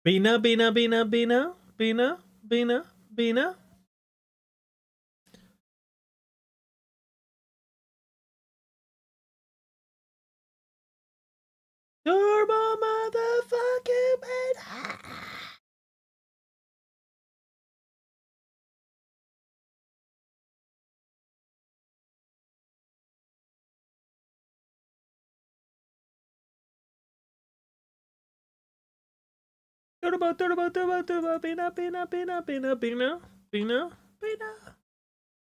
Bina, Bina, Bina, Bina, Bina, Bina, Bina. Turbo motherfucking Bina. Turbo, turbo, turbo, turbo, Bina, Bina, Bina, Bina, Bina, Bina, Bina,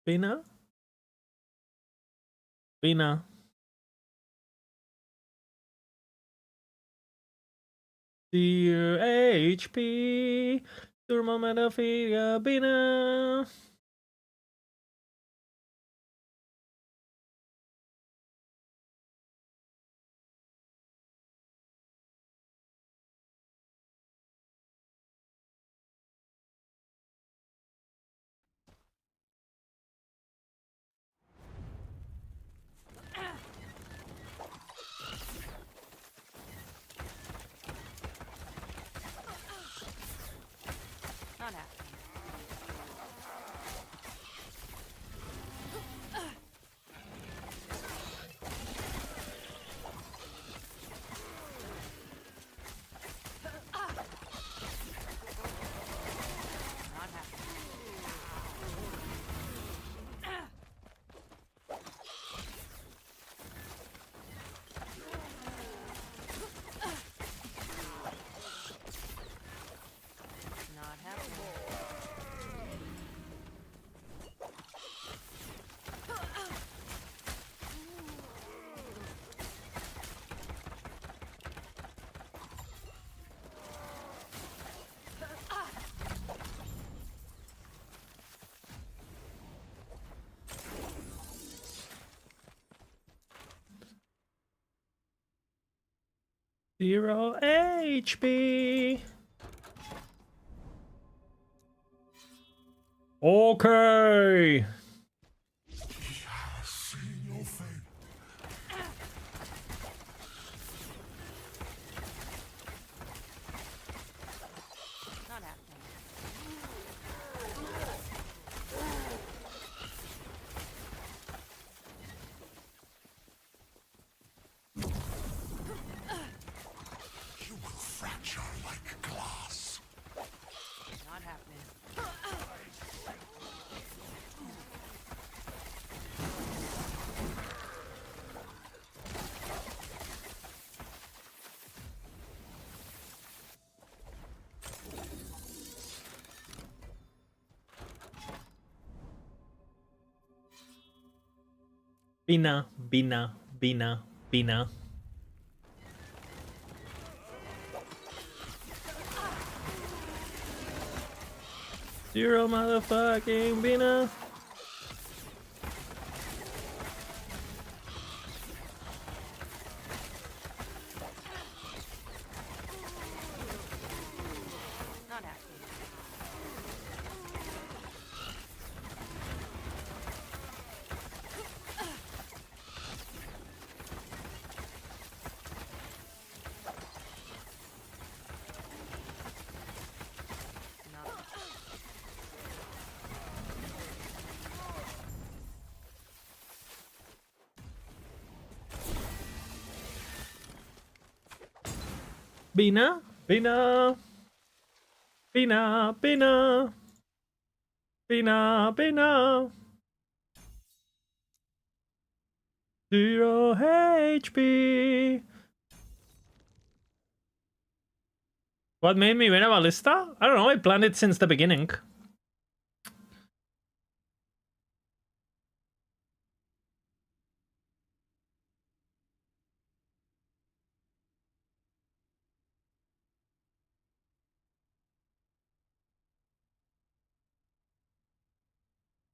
Bina, Bina. Dear HP, Turbo motherfucking Bina. Not happening. Not happening. Not happening. Zero HP. Okay. Not happening. You will fracture like glass. Not happening. Bina, Bina, Bina, Bina. Zero motherfucking Bina. Not happening. Not. Bina, Bina, Bina, Bina, Bina, Bina. Zero HP. What made me win a Ballista? I don't know, I planned it since the beginning.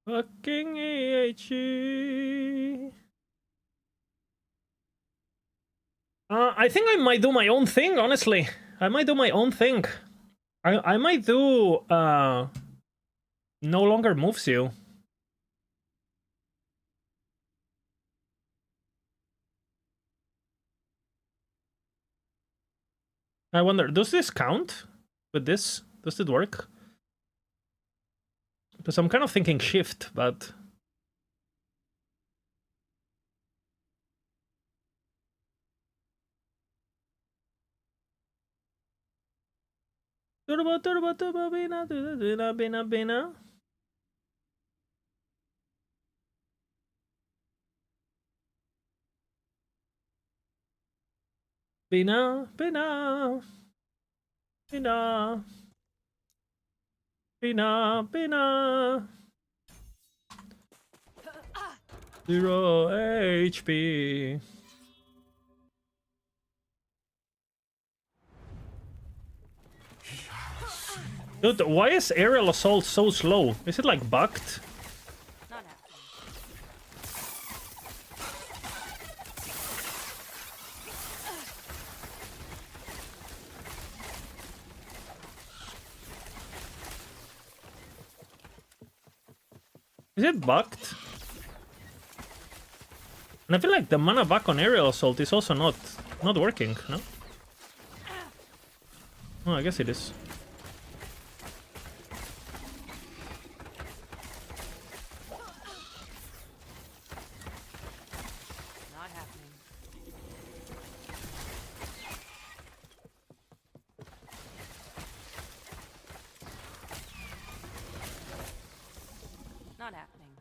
Fucking AHE. I think I might do my own thing, honestly. I might do my own thing. I might do no longer moves you. I wonder, does this count? with this? Does it work? Because I'm kind of thinking shift, but... Bina, bina, bina, bina, bina. 0 HP. Dude, why is aerial assault so slow? Is it like bugged? Not happening. Is it bugged? And I feel like the mana back on aerial assault is also not working, no? Oh, I guess it is. Not happening. Not happening.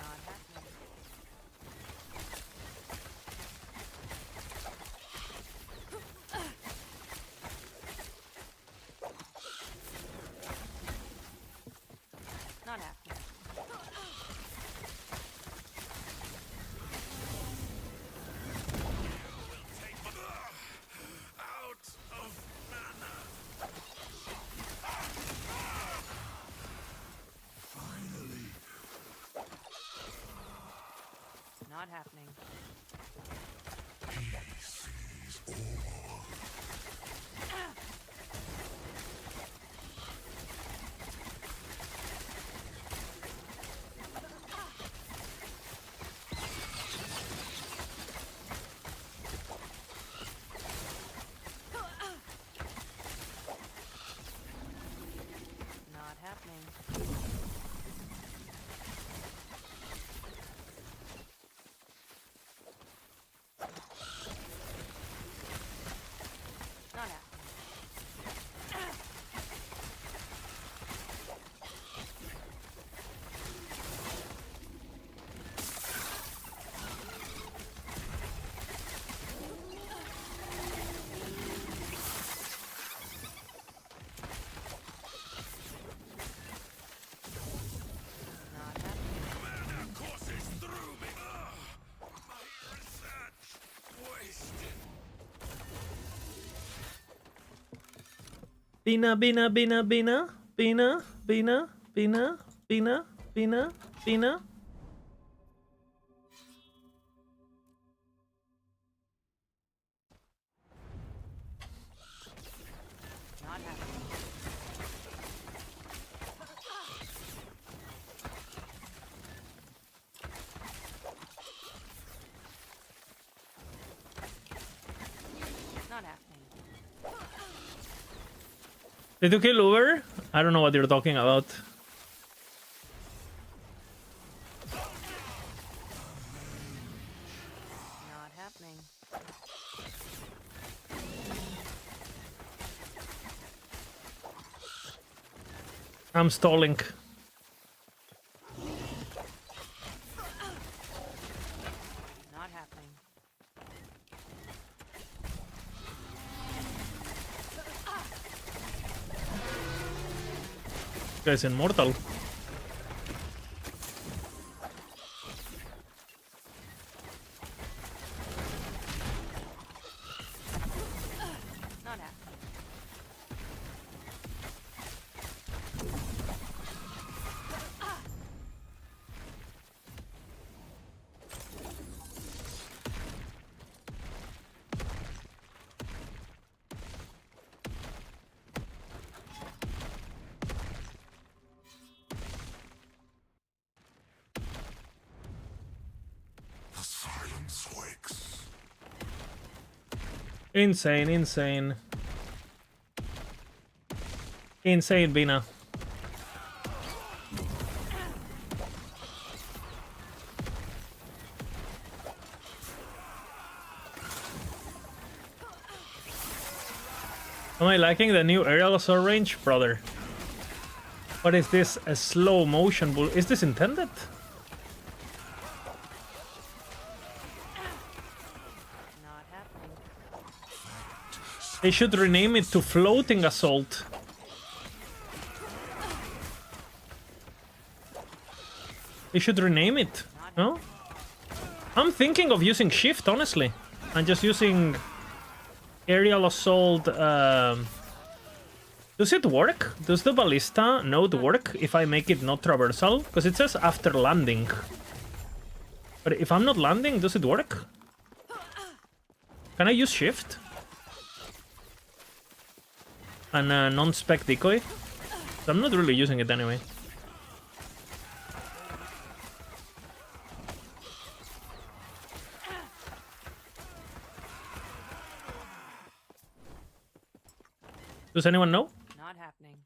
Not happening. Not happening. Out of mana. Finally. Not happening. He sees all. Not happening. Not happening. Not happening. Mana courses through me. My research wasted. Bina, bina, bina, bina, bina, bina, bina, bina, bina, bina. Not happening. Not happening. Did you kill Uber? I don't know what you're talking about. Not happening. I'm stalling. Not happening. Guy's immortal. Not happening. Insane, insane. Insane, Bina. Am I liking the new aerial assault range? Brother. What is this? A slow motion bull? Is this intended? Not happening. They should rename it to floating assault. They should rename it. No? I'm thinking of using shift, honestly. And just using aerial assault. Does it work? Does the Ballista node work if I make it not traversal? Because it says after landing. But if I'm not landing, does it work? Can I use shift? And non-spec decoy? I'm not really using it anyway. Does anyone know? Not happening.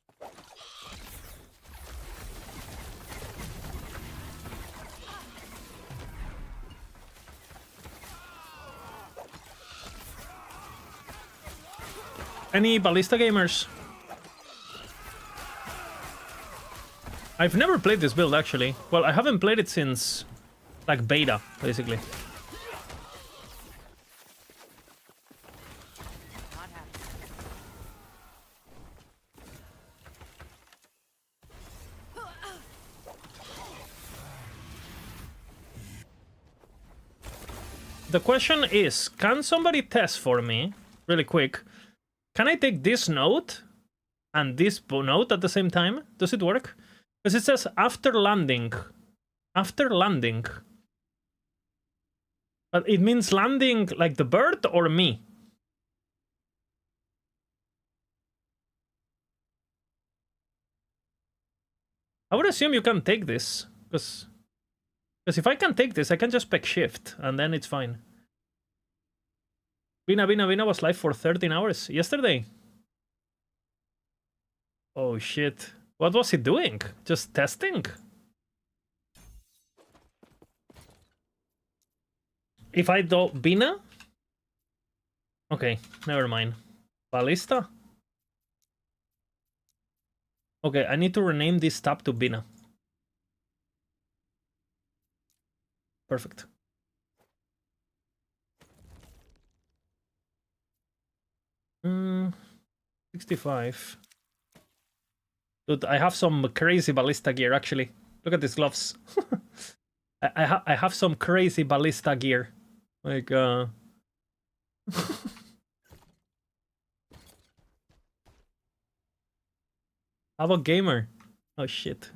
Any Ballista gamers? I've never played this build, actually. Well, I haven't played it since, like, beta, basically. Not happening. The question is, can somebody test for me, really quick, can I take this node and this node at the same time? Does it work? Because it says after landing. After landing. But it means landing like the bird or me? I would assume you can take this, because if I can take this, I can just spec shift, and then it's fine. Bina was live for 13 hours yesterday. Oh shit. What was he doing? Just testing? If I do Bina? Okay, never mind. Ballista? Okay, I need to rename this tab to Bina. Perfect. Hmm, 65. Dude, I have some crazy Ballista gear, actually. Look at these gloves. I have some crazy Ballista gear. Like, How about gamer? Oh, shit.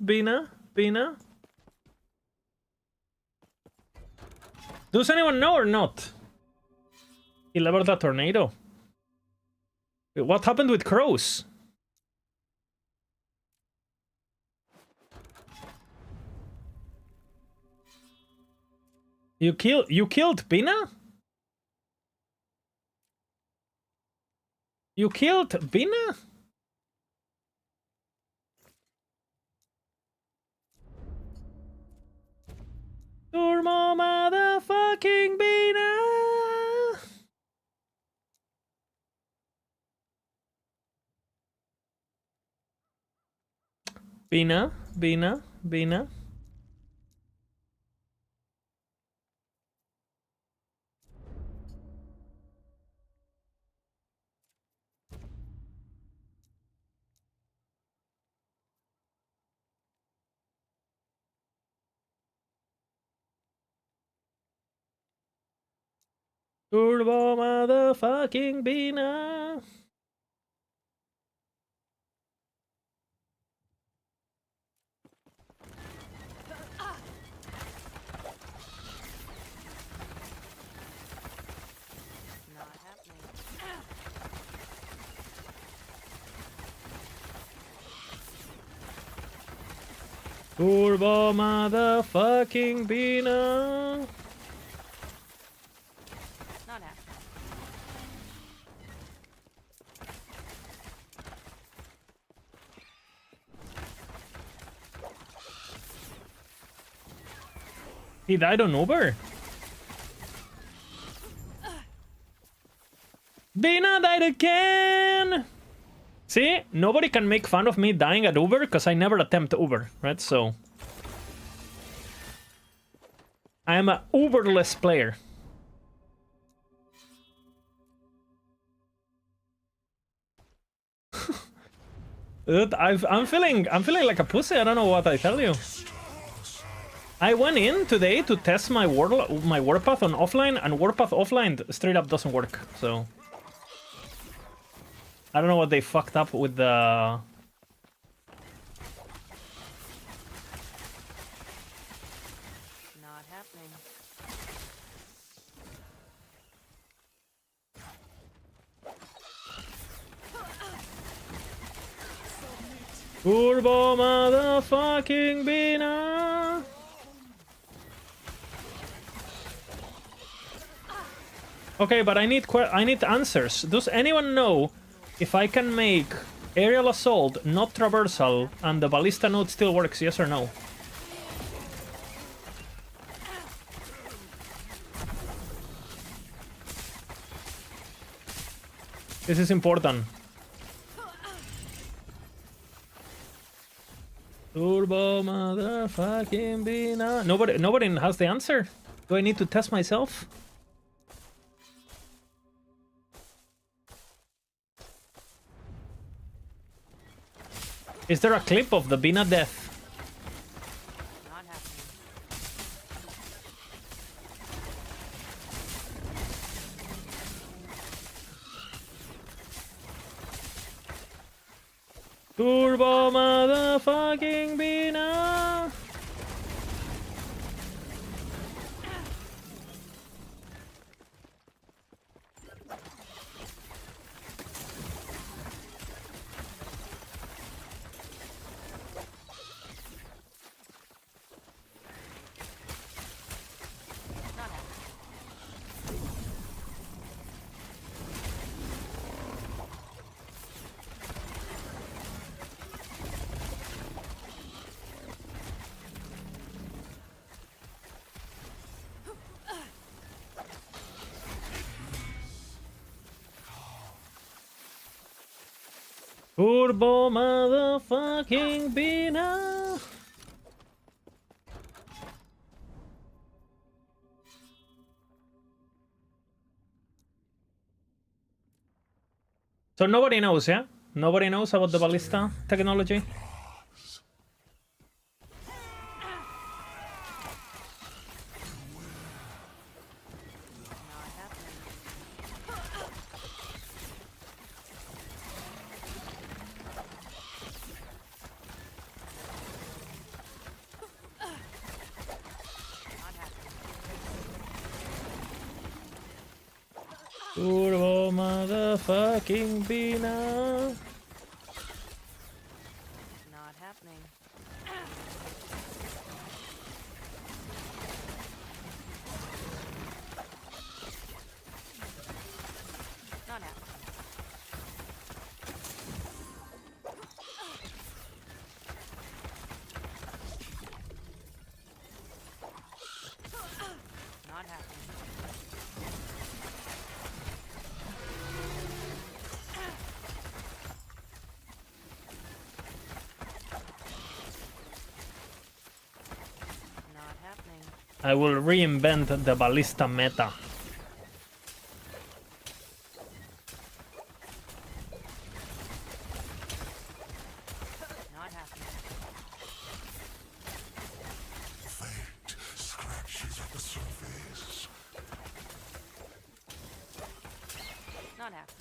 Bina. Does anyone know or not? He leveled a tornado. What happened with crows? You killed Bina? You killed Bina? Turmo motherfucking Bina! Bina. Turbo motherfucking Bina. Turbo motherfucking Bina. Not happening. He died on Uber. Bina died again! See? Nobody can make fun of me dying at Uber because I never attempt Uber, right? So... I am a Uberless player. Dude, I'm feeling like a pussy. I don't know what I tell you. I went in today to test my warpath on offline, and warpath offline straight up doesn't work. So I don't know what they fucked up with the. Not happening. Turbo motherfucking Bina. Okay, but I need answers. Does anyone know if I can make aerial assault, not traversal, and the ballista node still works? Yes or no? This is important. Turbo motherfucking Bina. Nobody has the answer. Do I need to test myself? Is there a clip of the Bina death? Not happening. Turbo motherfucking Bina. Not happening. Turbo motherfucking Bina. So nobody knows, yeah? Nobody knows about the ballista technology? Not happening. Not happening. Turbo motherfucking Bina. Not happening. Not happening. Not happening. Not happening. I will reinvent the ballista meta. Not happening. Fate scratches at the surface. Not happening.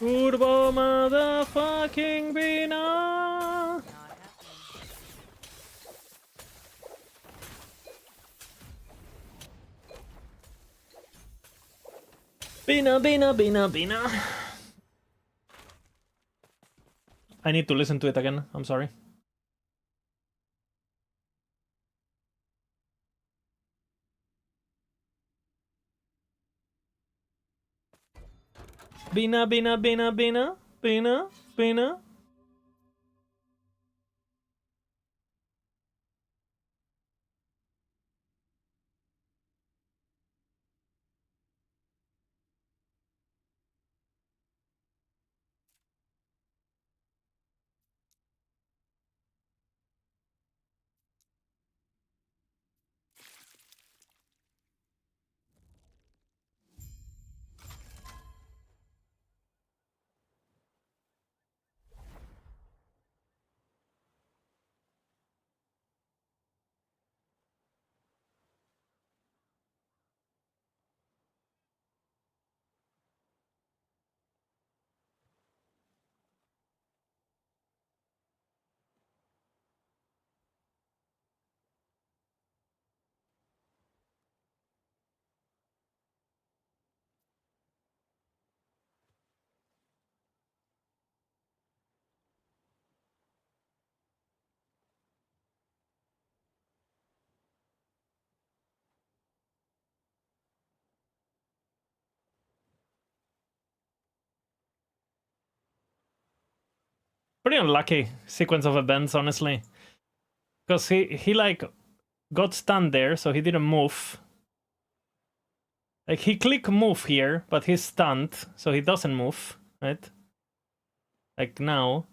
Turbo motherfucking Bina. Not happening. Bina, Bina, Bina, Bina. I need to listen to it again. I'm sorry. Bina, Bina, Bina, Bina, Bina, Bina. Pretty unlucky sequence of events, honestly. Because he like got stunned there, so he didn't move. Like he click move here, but he's stunned, so he doesn't move, right? Like now.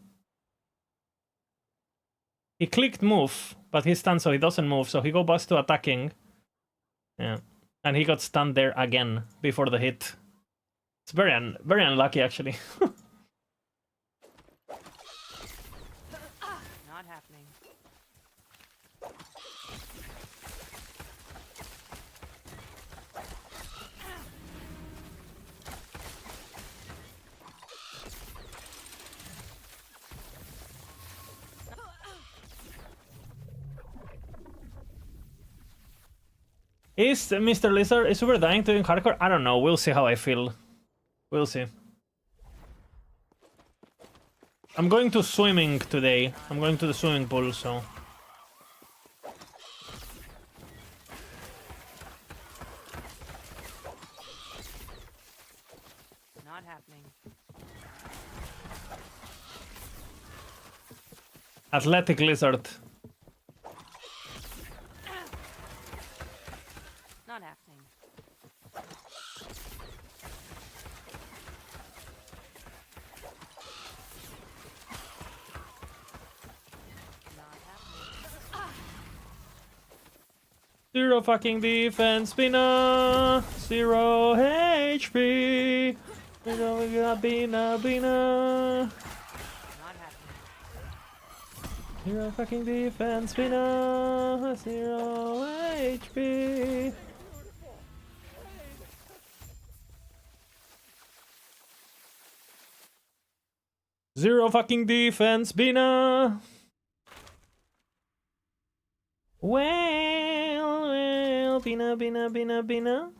He clicked move, but he's stunned, so he doesn't move, so he go back to attacking. Yeah. And he got stunned there again before the hit. It's very unlucky, actually. Not happening. Is Mr. Lizard is Super dying to doing hardcore? I don't know. We'll see how I feel. We'll see. I'm going to swimming today. I'm going to the swimming pool, so. Not happening. Athletic Lizard. Not happening. Not happening. Zero fucking defense, Bina. 0 HP. Bina. Not happening. 0 fucking defense, Bina. 0 HP. Zero fucking defense, Bina. Well, Bina.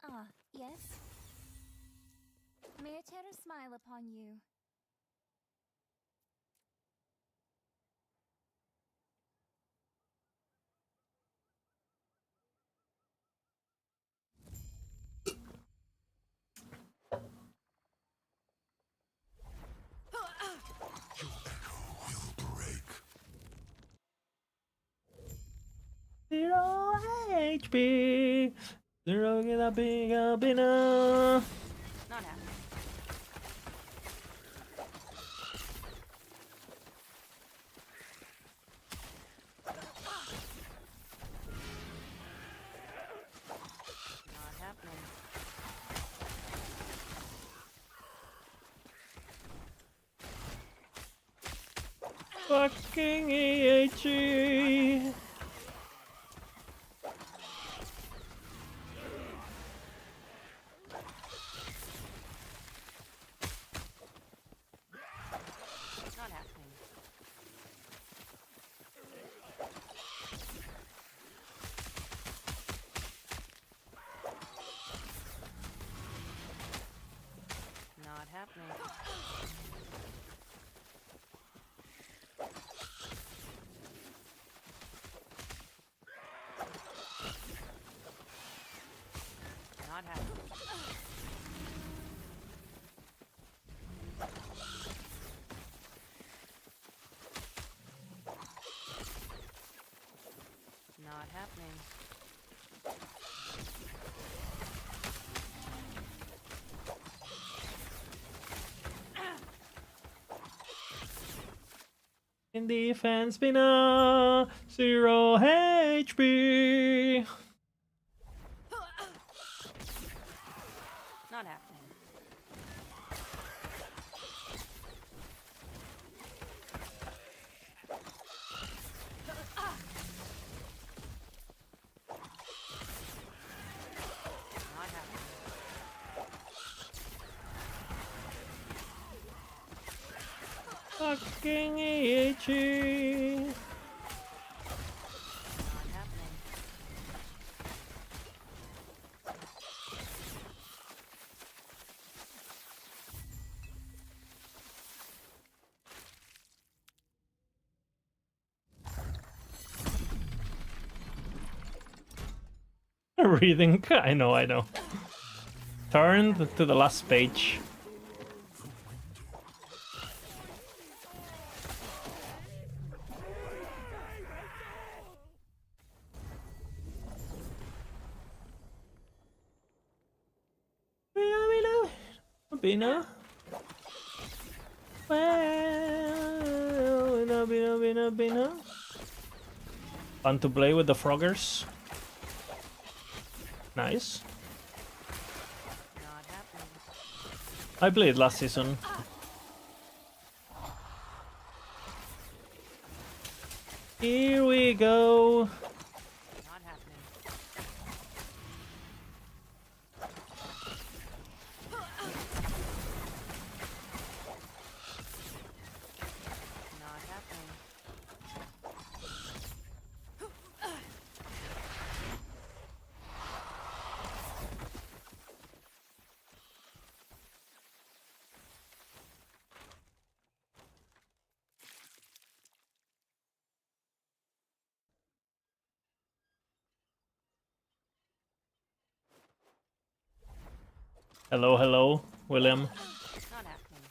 Ah, yes? May I tear a smile upon you? Your echo will break. 0 HP. 0 get a bigger Bina. Not happening. Not happening. Fucking EHE. Not happening. In defense, Bina, 0 HP. Not happening. Not happening. Fucking itchy. Not happening. Reading. I know. Turn to the last page. Bina. Well, Bina. Fun to play with the froggers. Nice. Not happening. I played last season. Here we go. Not happening. Not happening. Hello, William. Not happening.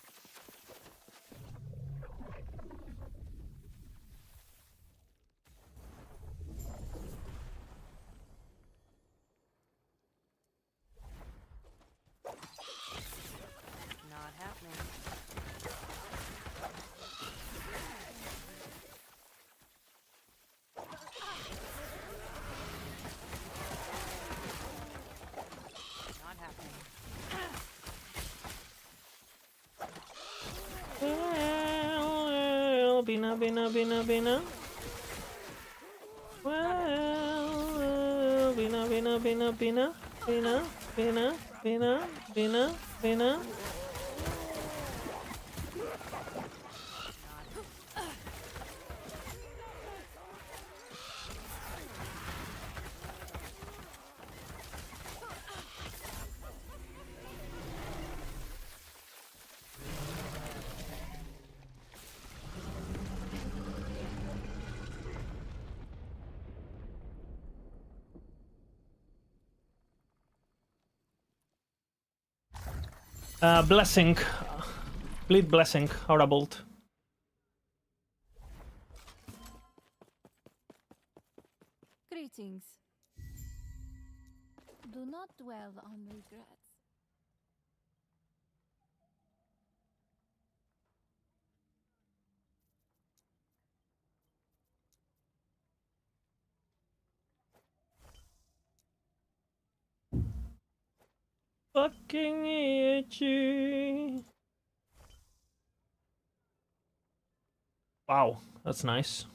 Not happening. Not happening. Well, Bina. Well, Bina. Blessing. Bleed blessing, Aura Bolt. Greetings. Do not dwell on regrets. Fucking itchy. Wow, that's nice.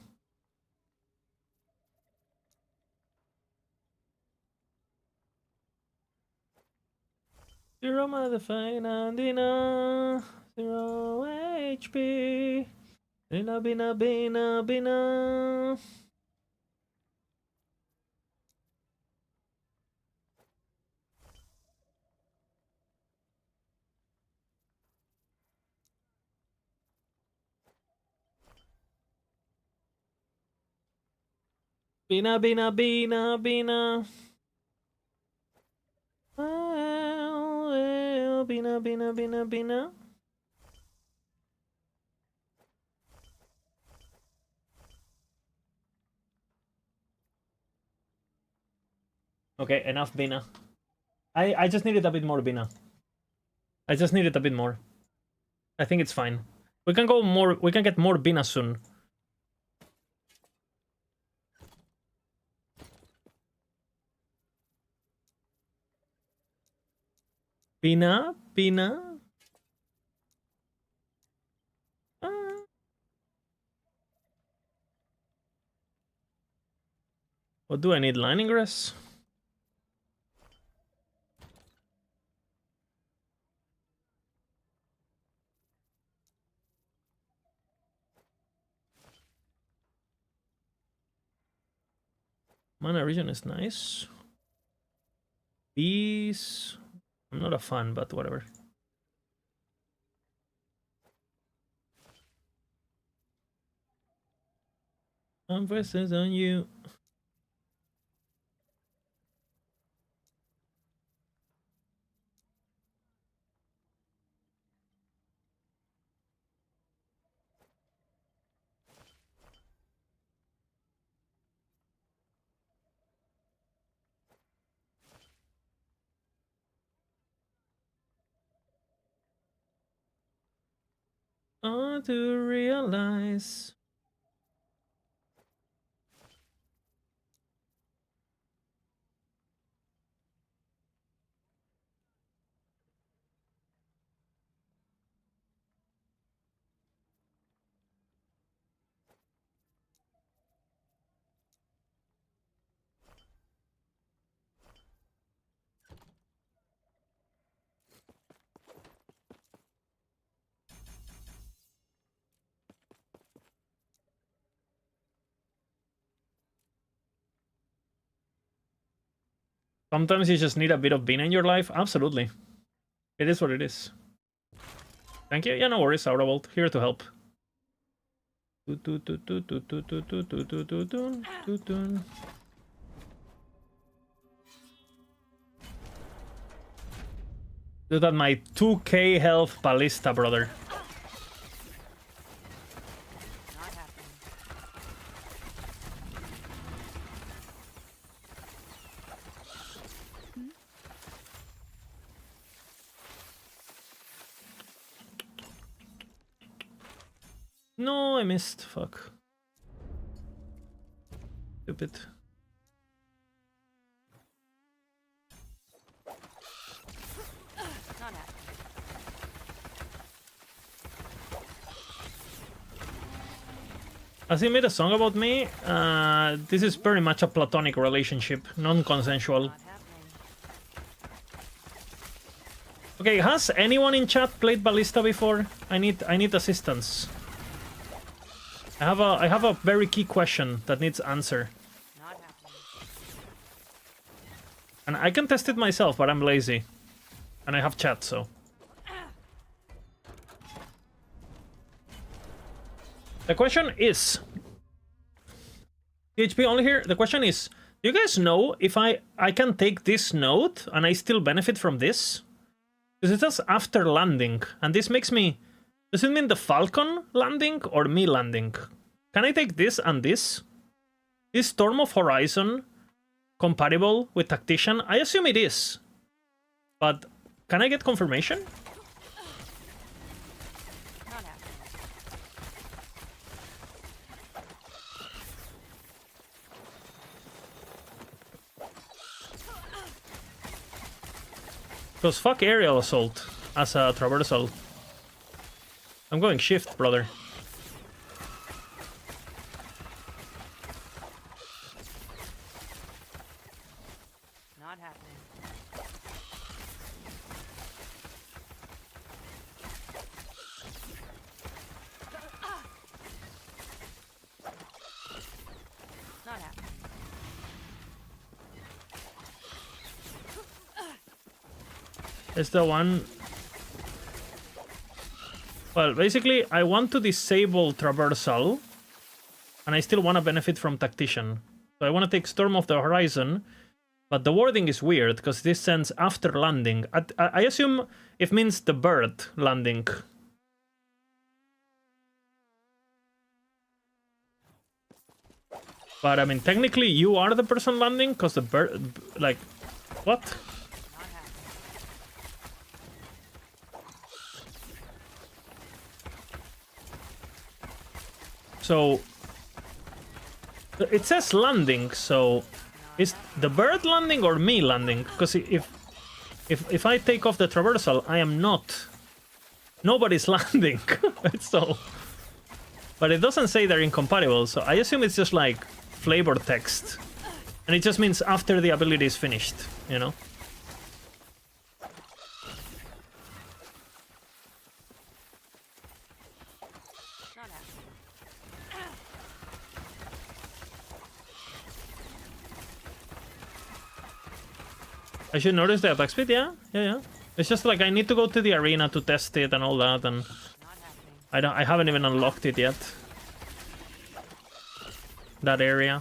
Zero motherfucking Andina. 0 HP. Bina. Bina. Well, Bina. Okay, enough Bina. I just needed a bit more Bina. I just needed a bit more. I think it's fine. We can go more. We can get more Bina soon. Bina, Bina. What do I need? Line ingress? Mana region is nice. These... I'm not a fan, but whatever. Emphasis on you. To realize. Sometimes you just need a bit of bean in your life. Absolutely. It is what it is. Thank you. Yeah, no worries, Auravolt. Here to help. Do that my 2k health Ballista, brother. Not happening. No, I missed. Fuck. Stupid. Not happening. As he made a song about me, this is very much a platonic relationship, non-consensual. Not happening. Okay, has anyone in chat played Ballista before? I need assistance. I have a very key question that needs answer. Not happening. And I can test it myself, but I'm lazy. And I have chat, so. The question is... PHP only here? The question is, do you guys know if I can take this node and I still benefit from this? Because it says after landing, and this makes me... Does it mean the Falcon landing or me landing? Can I take this and this? Is Storm of Horizon compatible with Tactician? I assume it is. But can I get confirmation? Not happening. Because fuck aerial assault as a traversal. I'm going shift, brother. Not happening. Not happening. Is the one... Well, basically, I want to disable Traversal, and I still want to benefit from Tactician. So I want to take Storm of the Horizon, but the wording is weird, because this sends after landing. I assume it means the bird landing. But I mean, technically, you are the person landing because the bird, like, what? Not happening. So it says landing. So is the bird landing or me landing? Because if I take off the traversal, I am not. Nobody's landing. So, but it doesn't say they're incompatible. So I assume it's just like flavor text, and it just means after the ability is finished. You know. Not happening. I should notice the attack speed. Yeah. It's just like I need to go to the arena to test it and all that, and Not happening. I haven't even unlocked it yet. That area.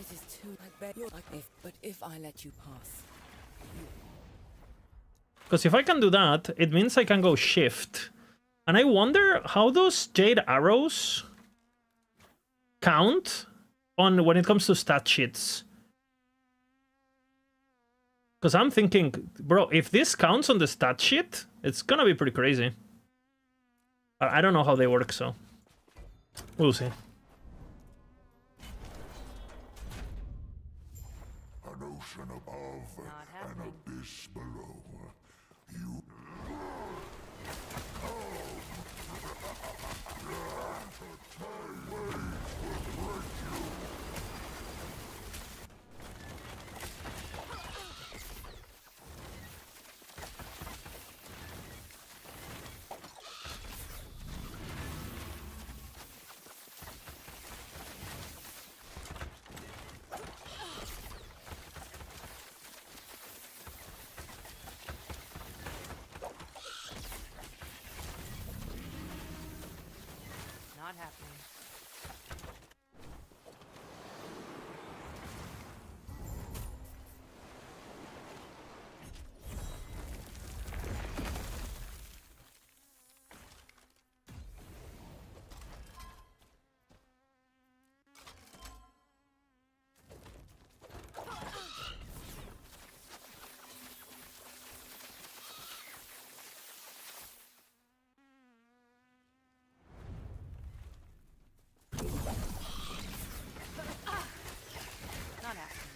It is too. I bet you're like but if I let you pass, Because if I can do that, it means I can go shift. And I wonder how those jade arrows count on when it comes to stat sheets. Because I'm thinking, bro, if this counts on the stat sheet, it's gonna be pretty crazy. I don't know how they work, so we'll see. An ocean above, Not an happening. abyss below. You Not happening. Not happening.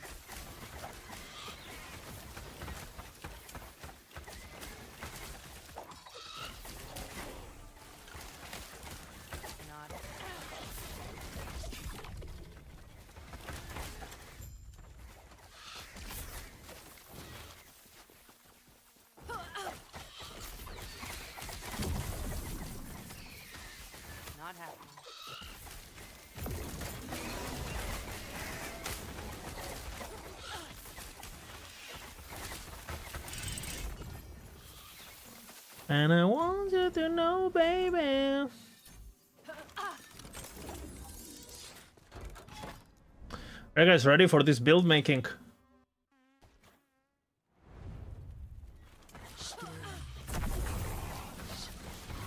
Not. Not happening. And I want you to know, baby. Are you guys ready for this build making?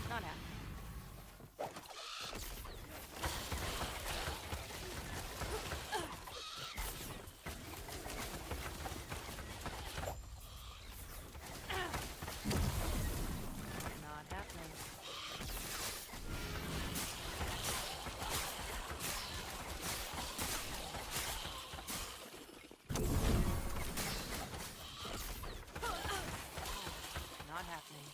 Not happening. Not happening. Not happening. Not happening.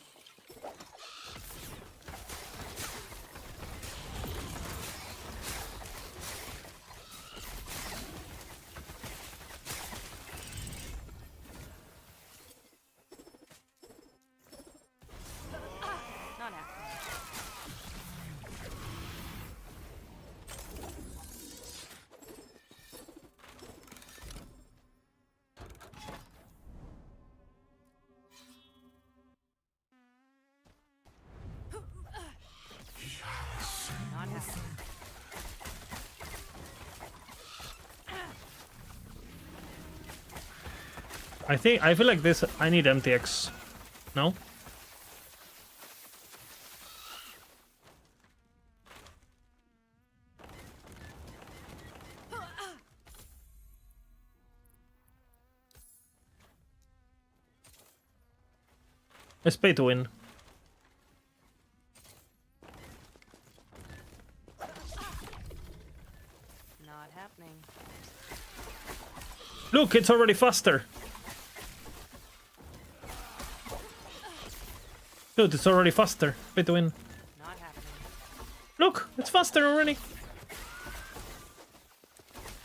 Not happening. I feel like this. I need MTX. No. It's pay to win. Not happening. Look, it's already faster. Dude, it's already faster. Pay to win. Not happening. Look, it's faster already.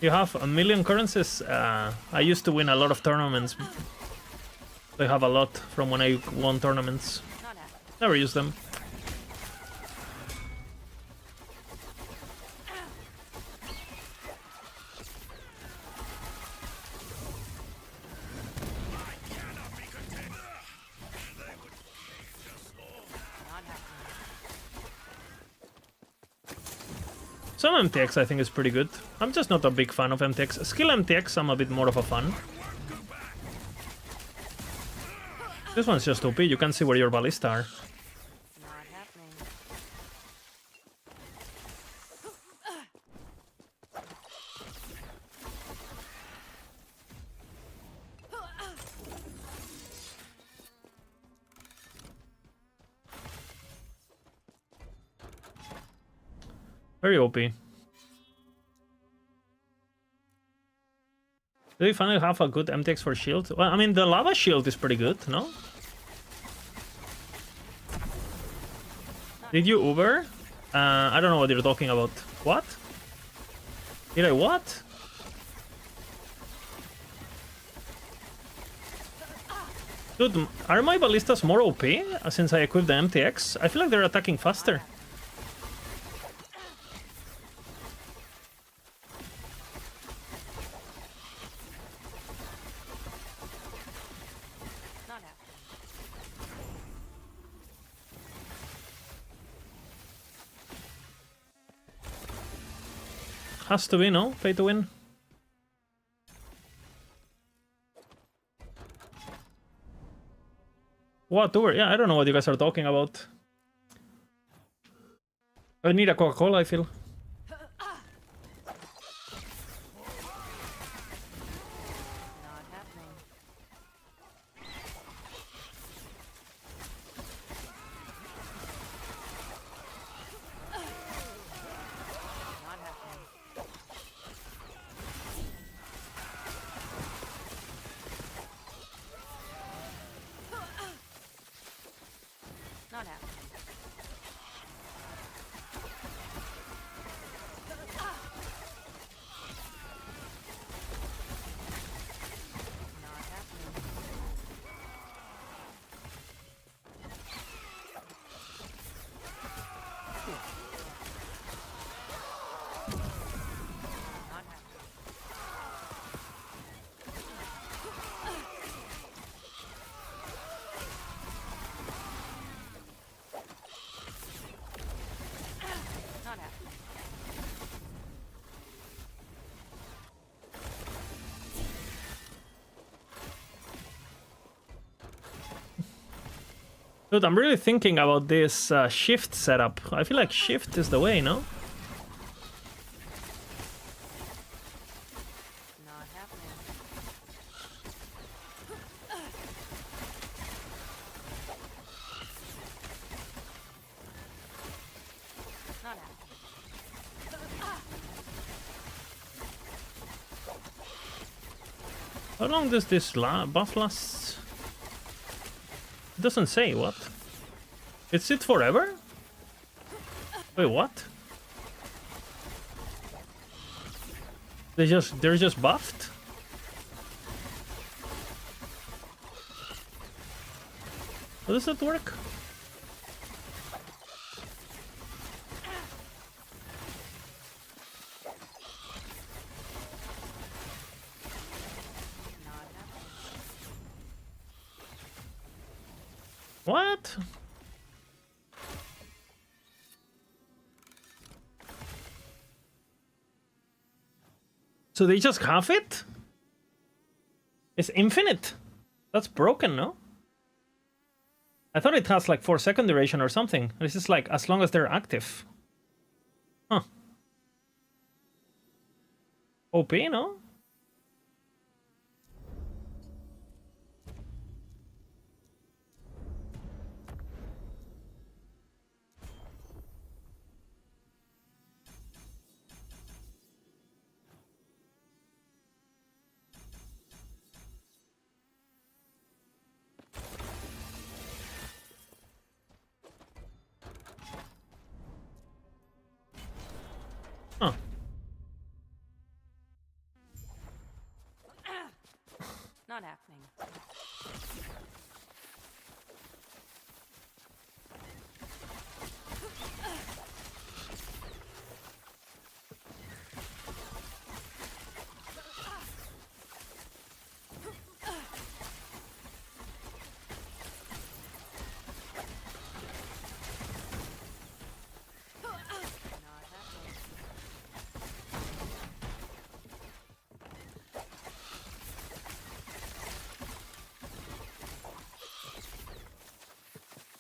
You have 1 million currencies. I used to win a lot of tournaments. I have a lot from when I won tournaments. Not happening. Never use them. Not happening. Some MTX I think is pretty good. I'm just not a big fan of MTX. Skill MTX I'm a bit more of a fan. This one's just OP, you can see where your Ballista are. Not happening. Very OP. Do you finally have a good MTX for shield? Well, I mean, the lava shield is pretty good, no? Did you Uber? I don't know what you're talking about. What? Did I what? Dude, are my ballistas more OP since I equipped the MTX? I feel like they're attacking faster. Not happening. Has to be, no? Pay to win. What Uber? Yeah, I don't know what you guys are talking about. I need a Coca-Cola, I feel. Not happening. Not happening. Not happening. Not happening. Not happening. Not happening. Dude, I'm really thinking about this shift setup. I feel like shift is the way, no? Not happening. Not happening. How long does this buff last? It doesn't say, what? It's it forever? Wait, what? They're just buffed? How does that work? Not happening. What? So they just have it? It's infinite. That's broken, no? I thought it has like 4-second duration or something. This is like as long as they're active. Huh. OP, no?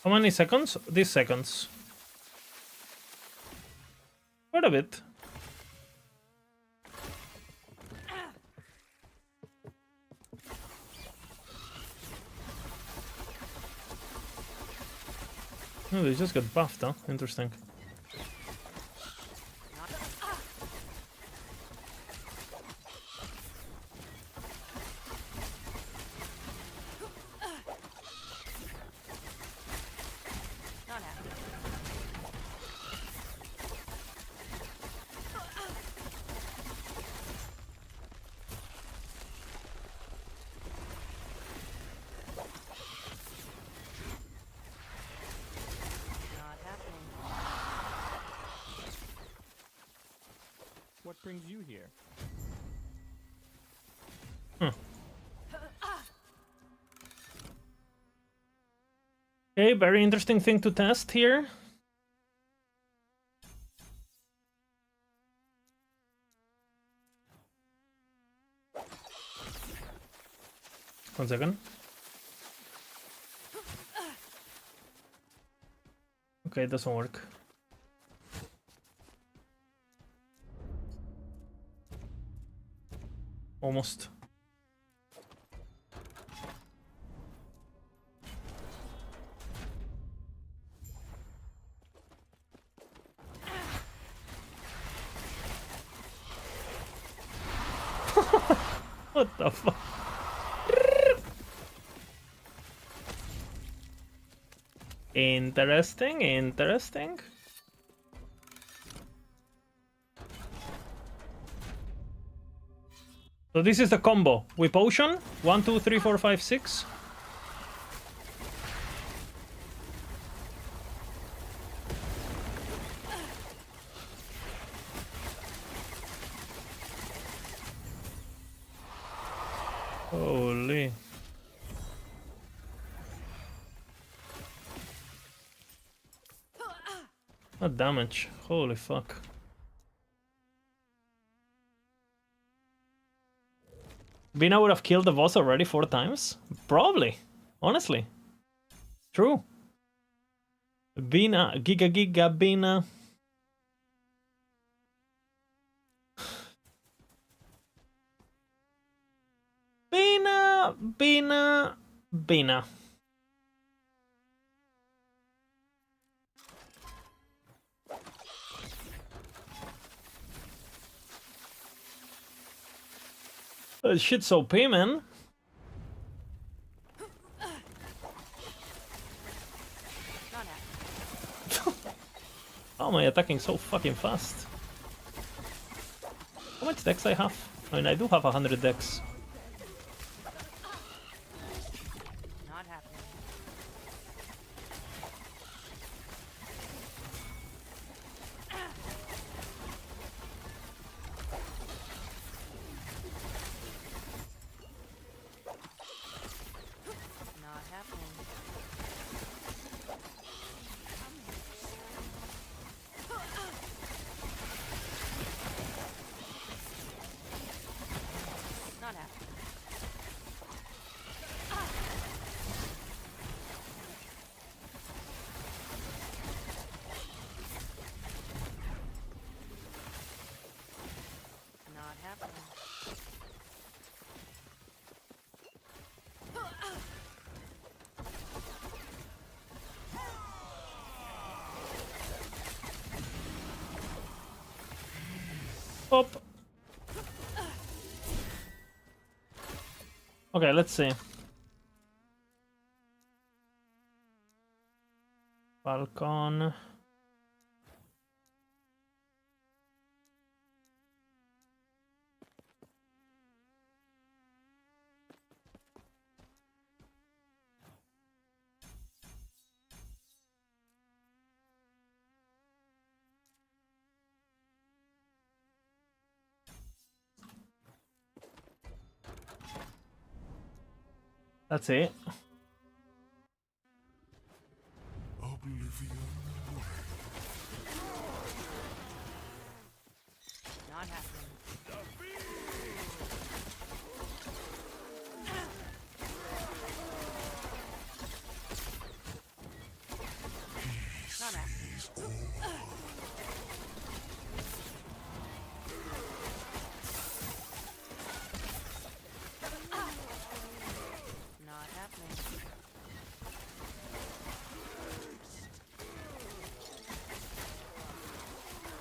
How many seconds? These seconds. Quite a bit. Oh, they just got buffed, huh? Interesting. Not happening. Not happening. What brings you here? Okay, very interesting thing to test here. One second. Okay, it doesn't work. Almost. What the fuck? Interesting, interesting. So this is the combo. With potion. 1, 2, 3, 4, 5, 6. Holy. What damage. Holy fuck. Bina would have killed the boss already 4 times? Probably. Honestly. True. Bina. Giga Bina. Bina. Shit's OP, man. Not happening. How am I attacking so fucking fast? How much dex I have? I mean, I do have 100 dex. Not happening. Not happening. Not happening. Not happening. Pop. Okay, let's see. Falcon. That's it. Oblivion. Not happening.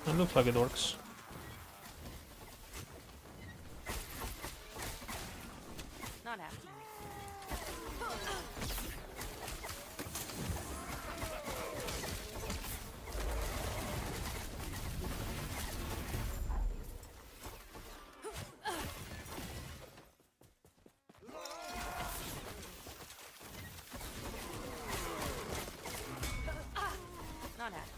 It looks like it works. Not happening. Not happening.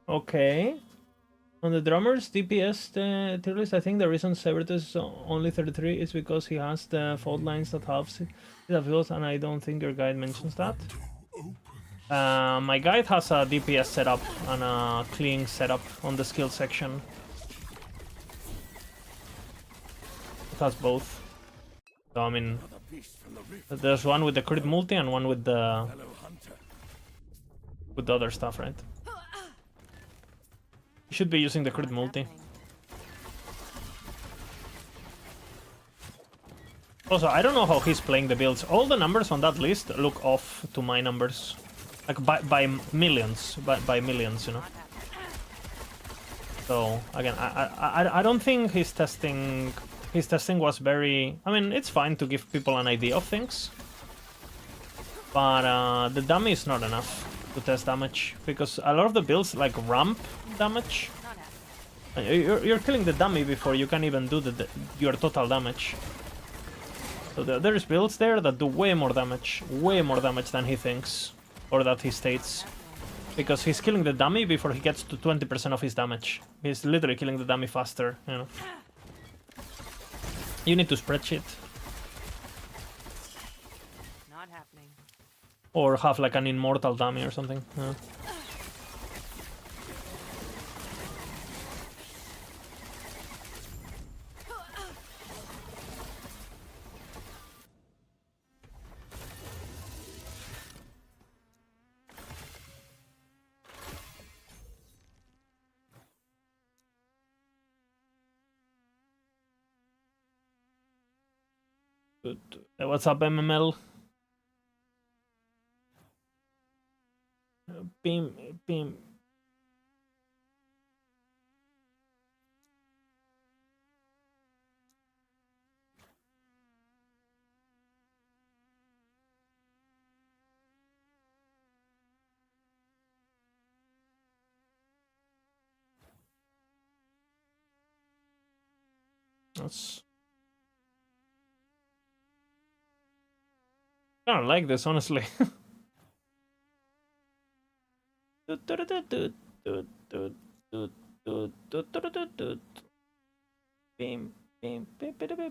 Okay. On the drummer's DPS tier list, I think the reason Severus is only 33 is because he has the fault lines that halves his abilities, and I don't think your guide mentions that. My guide has a DPS setup and a clean setup on the skill section. It has both. So I mean, there's one with the crit multi and one with the other stuff, right? You should be using the crit multi. Happening. Also, I don't know how he's playing the builds. All the numbers on that list look off to my numbers. Like by millions. By millions, you know. Not happening. So, again, I don't think his testing was very... I mean, it's fine to give people an idea of things. But the dummy is not enough to test damage. Because a lot of the builds, like, ramp damage. Not happening. You're killing the dummy before you can even do your total damage. So there's builds there that do way more damage than he thinks, or that he states. Because he's killing the dummy before he gets to 20% of his damage. He's literally killing the dummy faster, you know. You need to spreadsheet. Not happening. Or have like an immortal dummy or something. Yeah. Good. What's up, MML? Beam. That's... I don't like this, honestly.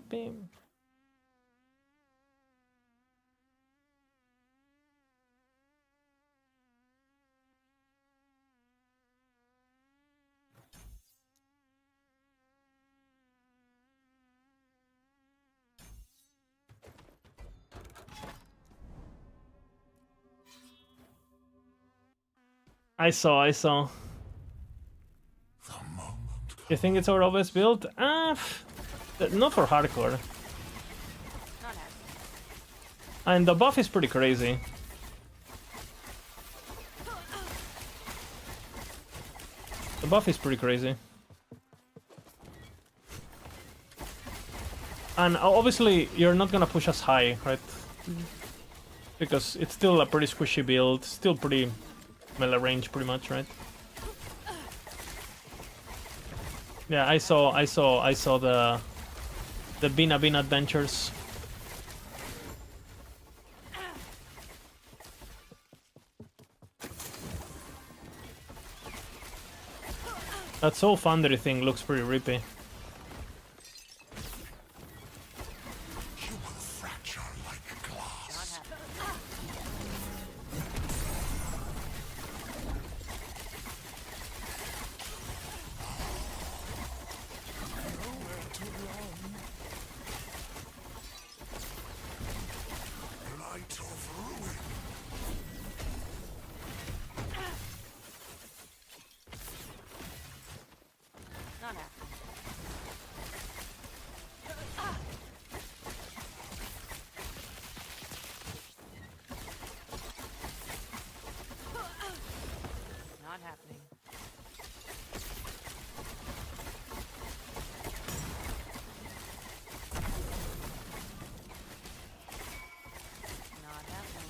Beam. I saw. You think it's our obvious build? Not for hardcore. Not happening. And the buff is pretty crazy. The buff is pretty crazy. And obviously, you're not gonna push us high, right? Because it's still a pretty squishy build, still pretty melee range, pretty much, right? Yeah, I saw the Bina adventures. That soul foundry thing looks pretty rippy. You will fracture like glass. Not happening. Nowhere to run. Light of ruin. Not happening. Not happening. Not happening.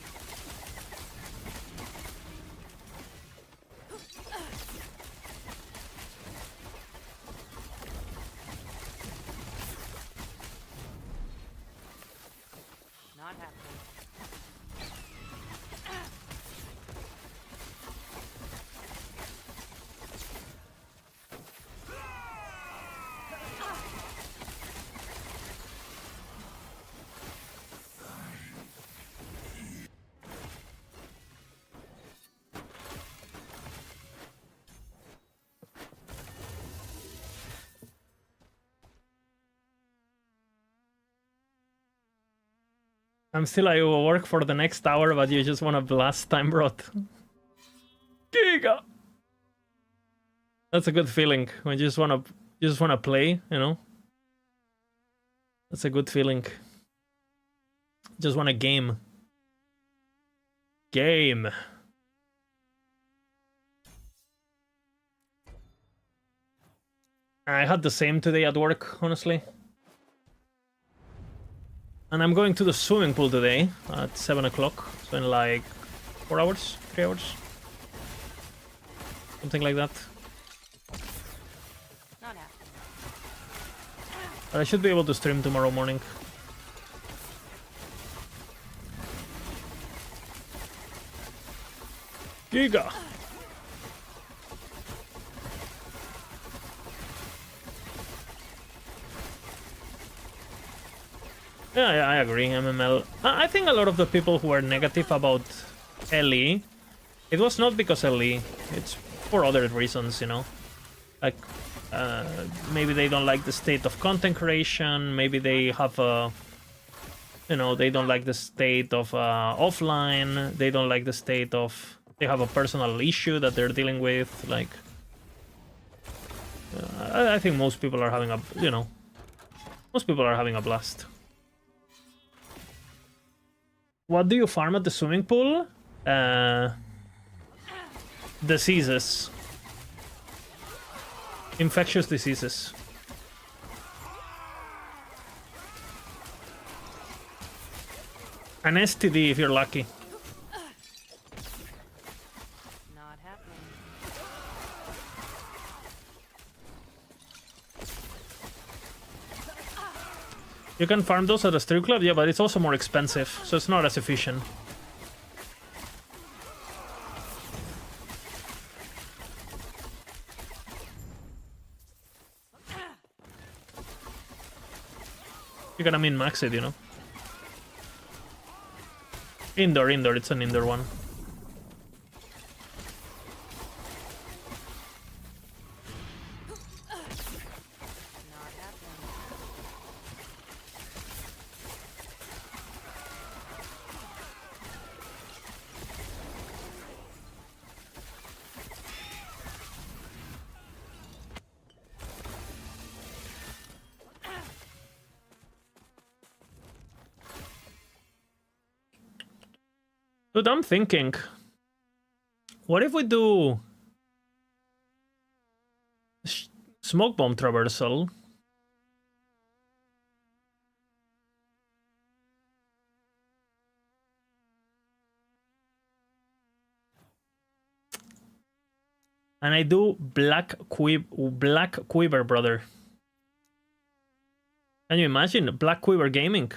Not happening. I'm still at work for the next hour, but you just want to blast time rot. Giga. That's a good feeling when you just wanna play, you know. That's a good feeling. Just want a game. Game. I had the same today at work, honestly. And I'm going to the swimming pool today at 7 o'clock. So in like 4 hours, 3 hours. Something like that. Not happening. But I should be able to stream tomorrow morning. Giga! Yeah, I agree. MML. I think a lot of the people who are negative about LE, it was not because LE. It's for other reasons, you know. Like, maybe they don't like the state of content creation. Maybe they have a, you know, they don't like the state of offline. They don't like the state of. They have a personal issue that they're dealing with. Like, I think most people are having a, you know, most people are having a blast. What do you farm at the swimming pool? Diseases. Infectious diseases. An STD if you're lucky. Not happening. You can farm those at a strip club, yeah, but it's also more expensive, so it's not as efficient. You gotta min-max it, you know. Indoor, it's an indoor one. Not happening. Dude, I'm thinking, what if we do smoke bomb traversal? And I do Black Quiver, brother. Can you imagine Black Quiver Gaming?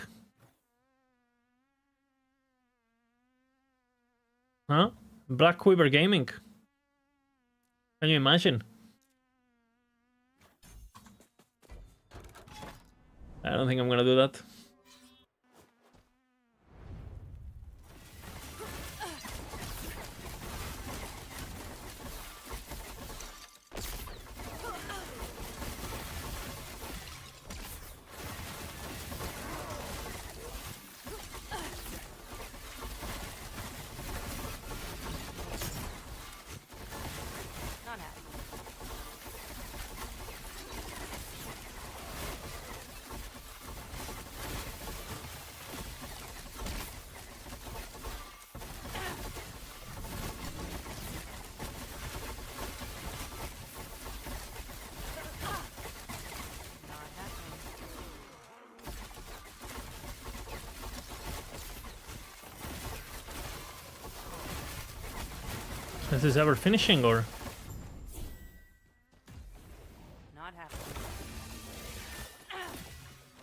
Huh? Black Quiver Gaming. Can you imagine? I don't think I'm gonna do that. Not happening. Not happening. Is this ever finishing or? Not happening.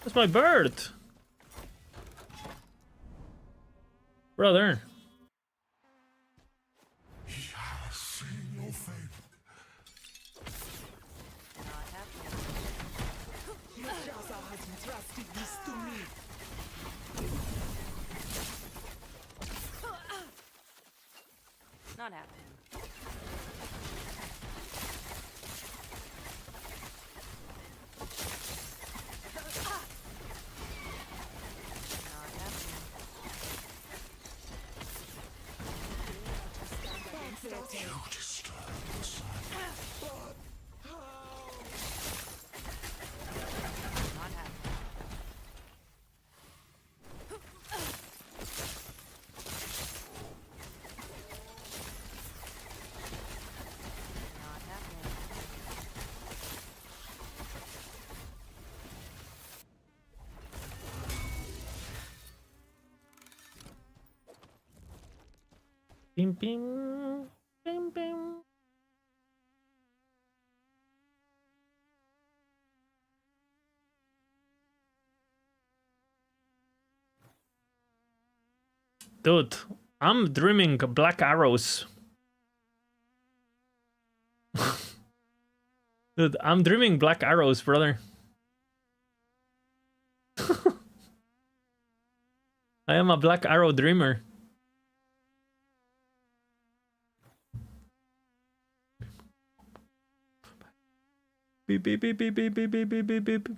That's my bird! Brother. He has seen your fate. Not happening. Mikasa has entrusted this to me. Not happening. Not happening. You disturb the sun. Not happening. Not happening. Pim pim. Pim pim. Dude, I'm dreaming black arrows. Dude, I'm dreaming black arrows, brother. I am a black arrow dreamer. Beep beep beep beep beep beep beep beep beep beep.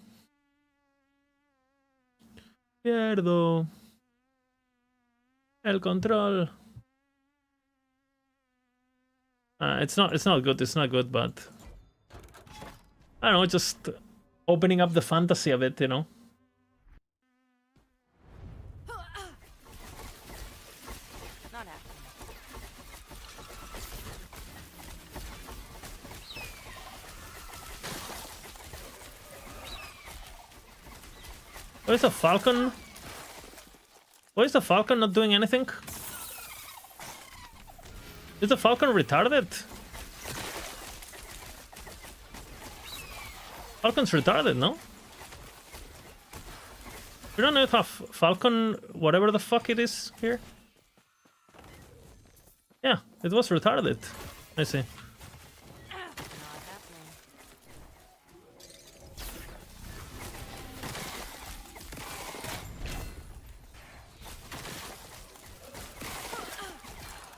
Pierdo el control. It's not good. It's not good, but I don't know. Just opening up the fantasy of it, you know. Not happening. Why is the falcon? Why is the falcon not doing anything? Is the falcon retarded? Falcon's retarded, no? We don't have falcon, whatever the fuck it is here. Yeah, it was retarded. I see.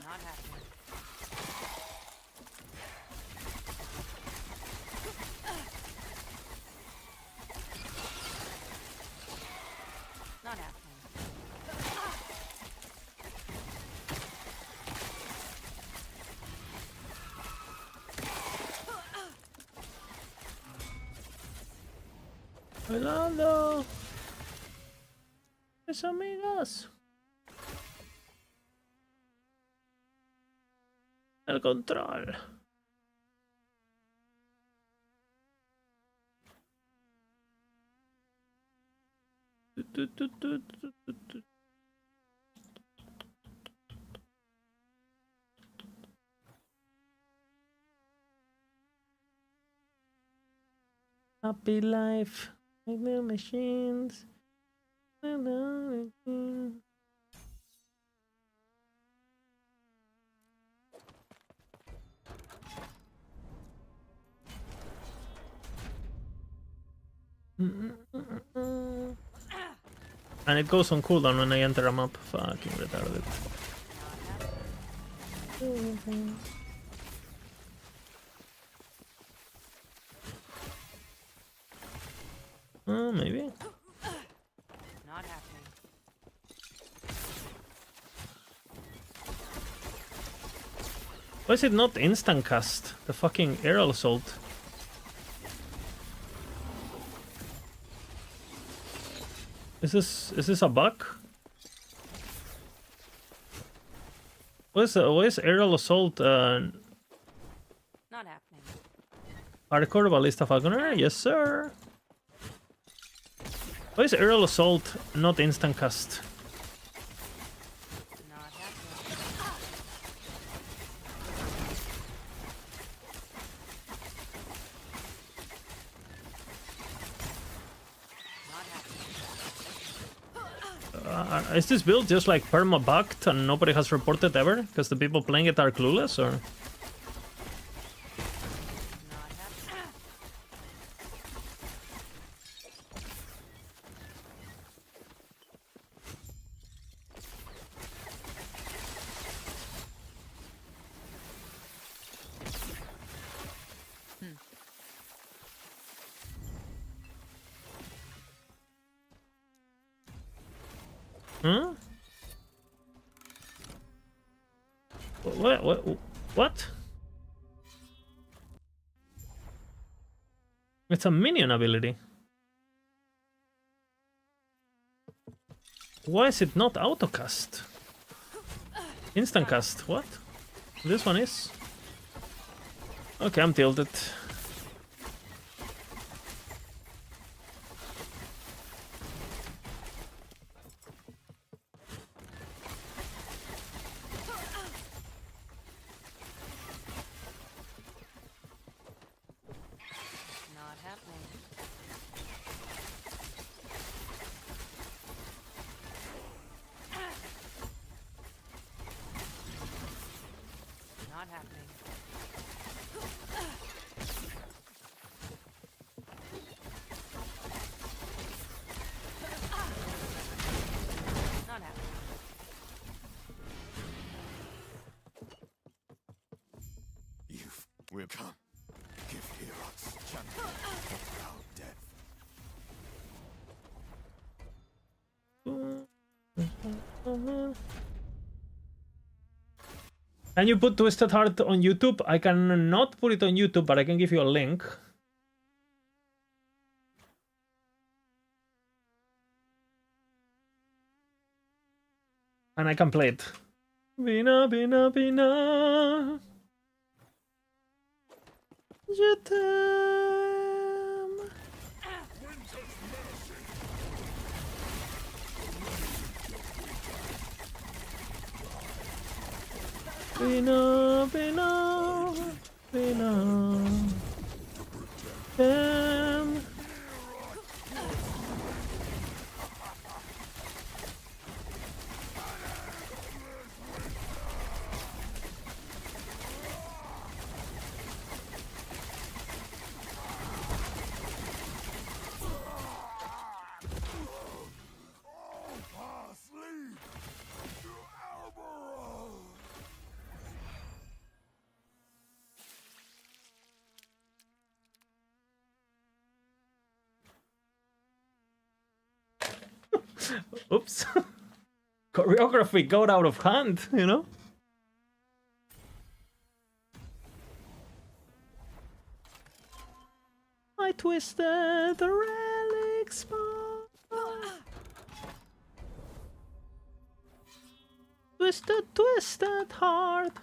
Not happening. Not happening. Not happening. Bailando. Mis amigas. El control. Happy life, like the machines. And it goes on cooldown when I enter a map. Fucking retarded. Maybe. Not happening. Why is it not instant cast? The fucking aerial assault. Is this a bug? What is aerial assault? Not happening. Hardcore Ballista Falconer? Yes, sir. Why is aerial assault not instant cast? Not happening. Not happening. Is this build just like perma-bugged and nobody has reported ever? Because the people playing it are clueless, or? Not happening. Huh? What? It's a minion ability. Why is it not autocast? Instant cast, what? This one is? Okay, I'm tilted. Not happening. Not happening. Not happening. Youth will come. Give heroes champion of proud death. Can you put Twisted Heart on YouTube? I cannot put it on YouTube, but I can give you a link. And I can play it. Bina, bina, bina. Je t'aime. Bina, bina, bina. Damn. Sleep to Alberon. Oops. Choreography got out of hand, you know? I twisted the relic spot. Twisted, twisted heart.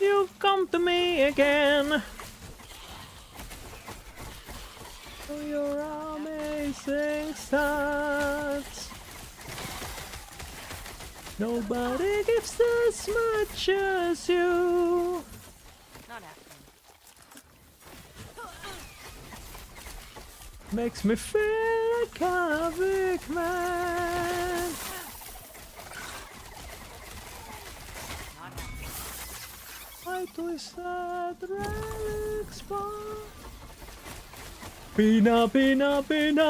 You come to me again. Oh, your amazing stats. Nobody gives as much as you. Not happening. Makes me feel like a big man. Not happening. I twisted relic spot. Pina, pina, pina.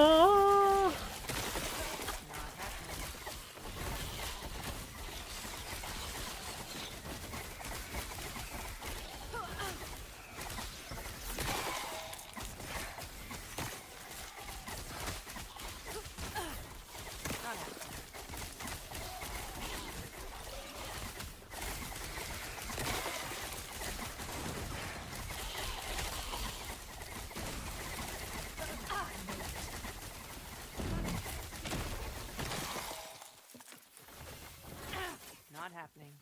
Not happening. Not happening. Not happening.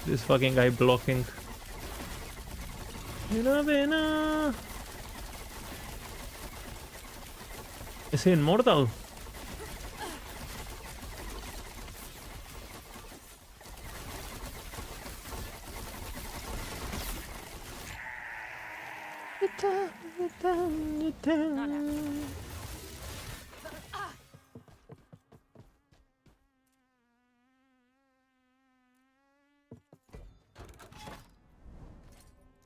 This fucking guy blocking. Pina, pina. Is he immortal? Not happening.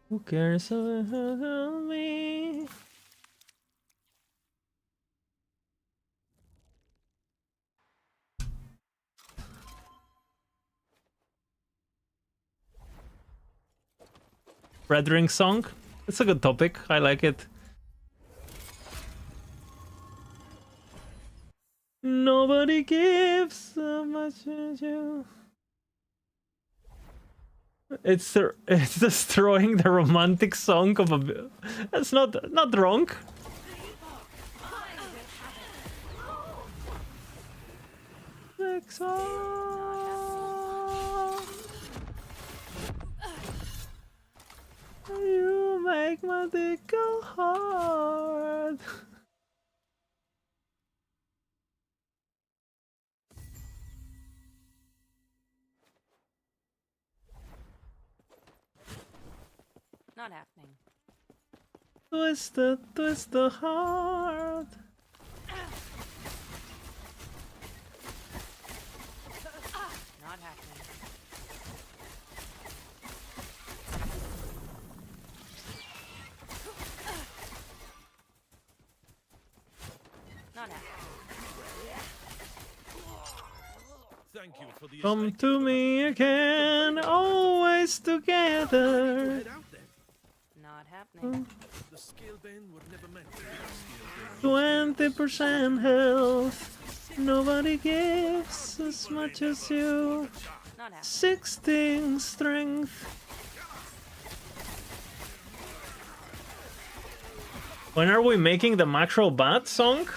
Who cares about me? Red Ring song? It's a good topic. I like it. Nobody gives so much as you. It's destroying the romantic song of a. That's not wrong. You make my dick go hard. Not happening. Twist the heart. Not happening. Not happening. Thank you for the Come to me again, always together. Head out then. Not happening. The scale bend were never meant to be a scale bend. 20% health. Nobody gives as much as you. Not happening. 16 strength. When are we making the macro bat song?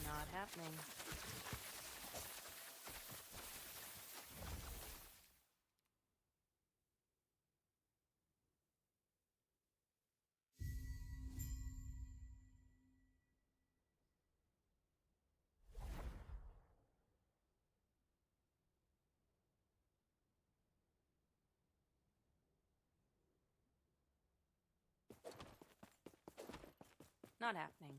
Not happening. Not happening.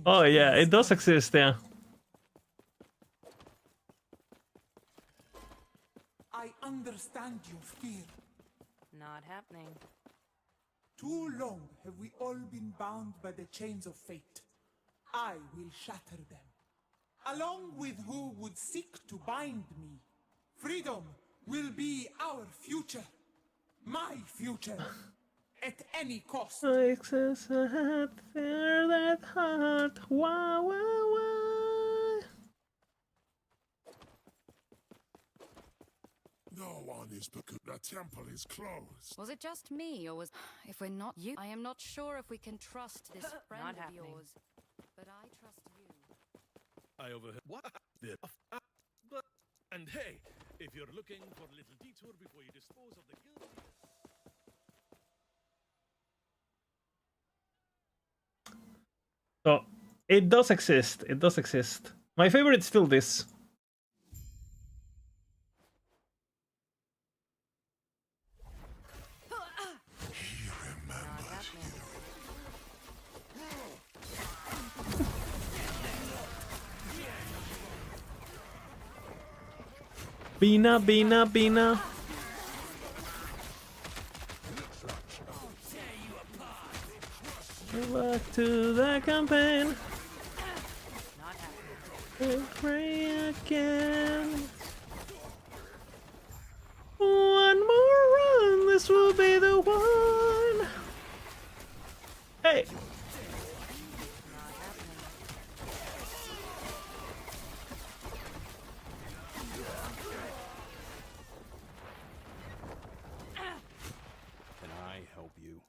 Oh yeah, it does exist, yeah. I understand your fear. Not happening. Too long have we all been bound by the chains of fate. I will shatter them, along with who would seek to bind me. Freedom will be our future. My future. At any cost. Excess heart, fear that heart. Why, why? No one is because the temple is closed. Was it just me, or was... If we're not you, I am not sure if we can trust this friend Not of happening. yours. But I trust you. I overheard what? But and hey, if you're looking for a little detour before you dispose of the guild. So it does exist. It does exist. My favorite is still this. Not happening. Bina, Bina, Bina. Go back to the campaign. Not happening. We'll pray again. One more run, this will be the one. Hey. Not happening. Can I help you?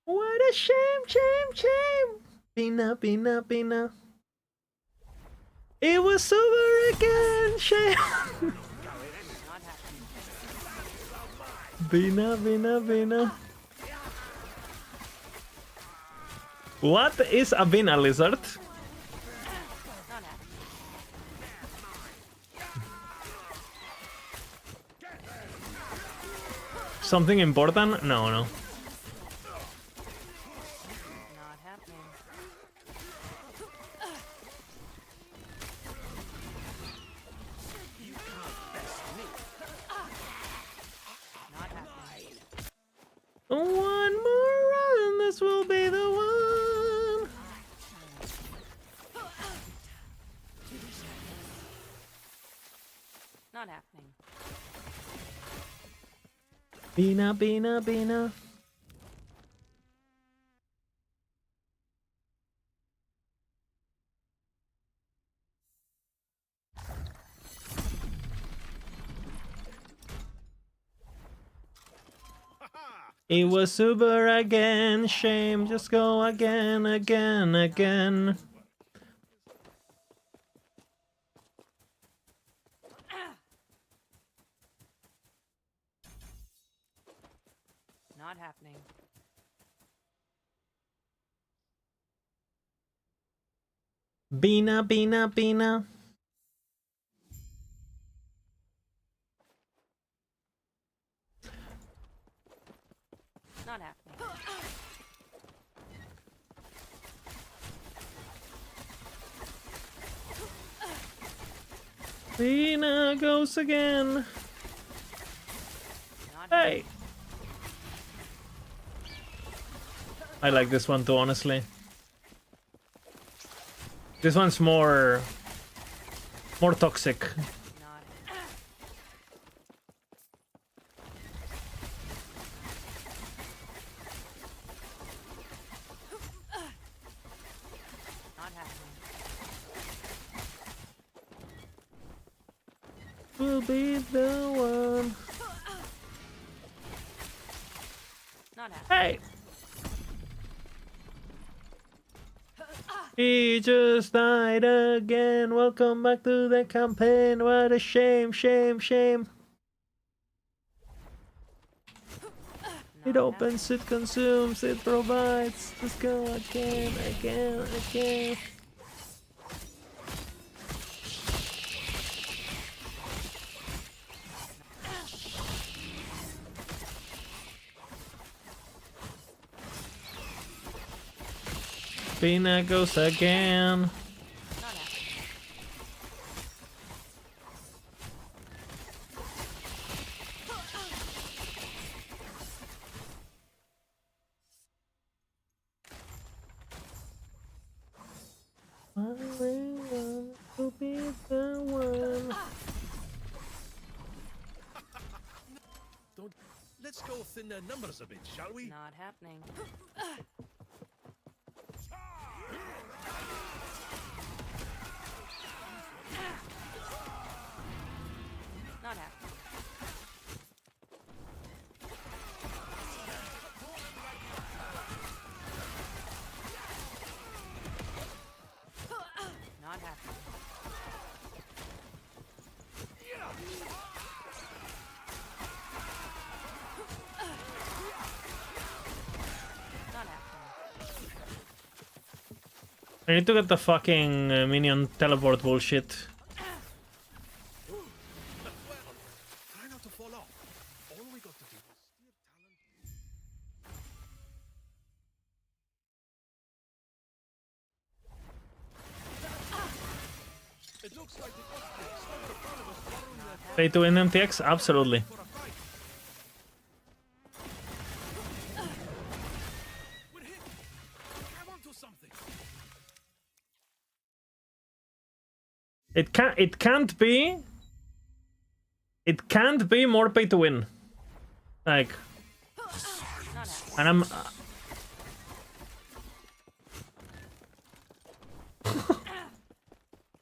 What a shame. Bina, Bina, Bina. It was over again, shame. Not happening. Bina, Bina, Bina. What is a Bina lizard? Not happening. Something important? No, no. Not happening. Not happening. One more run, this will be the one. Not happening. Bina, Bina, Bina. It was super again, shame, just go again, again, again. Not happening. Bina, Bina, Bina. Not happening. Bina goes again. Not Hey. I like this one too, honestly. This one's more toxic. Not. Not happening. Will be the one. Not happening. Hey. He just died again. Welcome back to the campaign. What a shame, shame, shame. It opens, it consumes, it provides. Just go again, again, again. Bina goes again. Not happening. to be the one. Let's go thin their numbers a bit, shall we? Not happening. Not happening. Not happening. Not happening. I need to get the fucking minion teleport bullshit. Try not to fall off. All we got to do is steer talent. It looks like the optics of the front of us borrowing their Pay to win MTX? Absolutely. for a fight. We're hit. Grab onto something. It can't be more pay to win. Like, Not happening. and I'm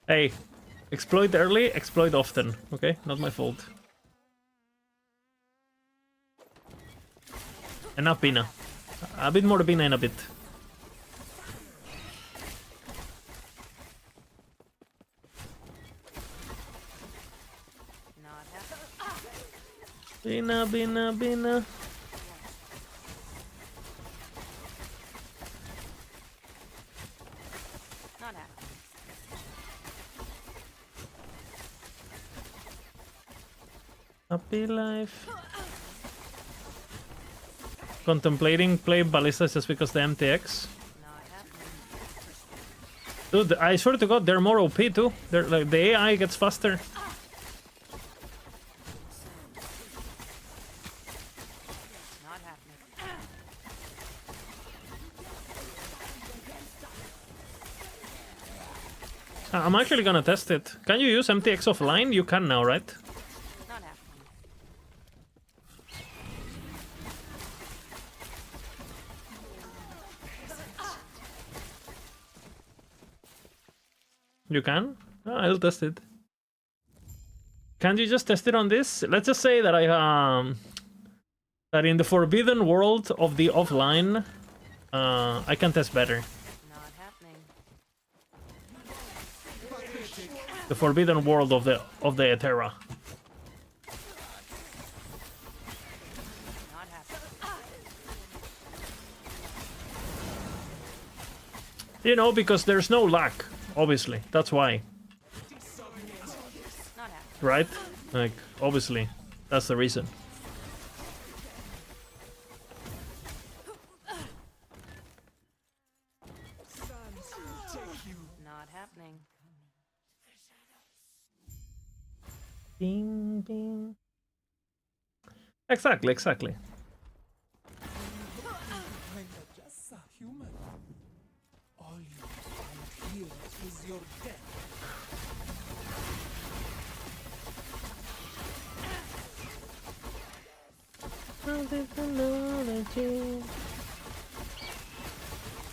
Hey, exploit early, exploit often, okay? Not my fault. Enough Bina. A bit more Bina in a bit. Not happening. Bina, Bina, Bina. Not happening. Happy life. Contemplating play Ballista just because the MTX. Not happening. Dude, I swear to God, they're more OP too. They're like the AI gets faster. Not happening. I'm actually gonna test it. Can you use MTX offline? You can now, right? Not happening. You can? Oh, I'll test it. Can't you just test it on this? Let's just say that that in the forbidden world of the offline, I can test better. Not happening. The forbidden world of the Etera. Not happening. You know, because there's no luck, obviously. That's why, Not happening. right? Like, obviously, that's the reason. Not happening. Bing, bing. Exactly, exactly. When you're just a human, all you find here is your death.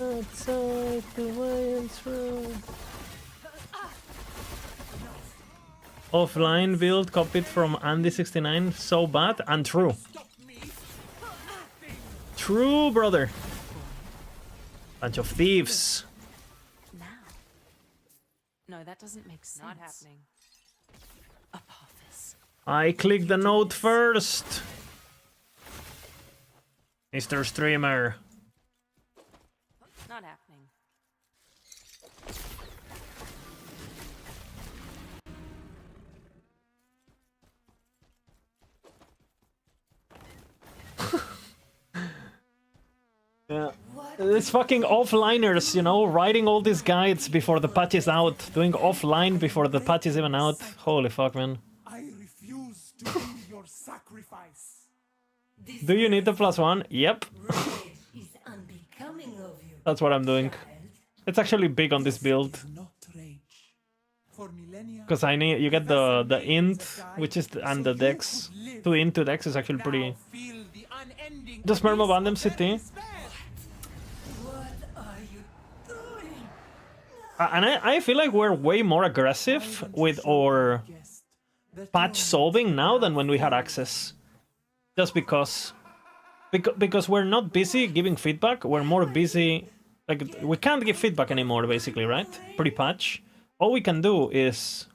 Outside the way and through. Offline build copied from Andy69. So bad and true. True, brother. Bunch of thieves. Now. No, that doesn't make sense. Not happening. Apophis. I clicked the note first. Mr. Streamer. Not happening. Yeah. It's fucking offliners, you know, writing all these guides before the patch is out, doing offline before the patch is even out. Holy fuck, man. I refuse to be your sacrifice. Do you need the +1? Yep. Is unbecoming of you. That's what I'm doing. It's actually big on this build. Not rage. For millennia, Because I need you get the int, which is and the dex. 2 int, 2 dex is actually pretty. now feel the unending The Sperm abyss Abandon of their City. despair. And I feel like we're way more aggressive with our Guessed that patch solving now than when we had access. Just because we're not busy giving feedback, we're more busy. Like, we can't give feedback anymore, basically, right? Pre-patch. All we can do is,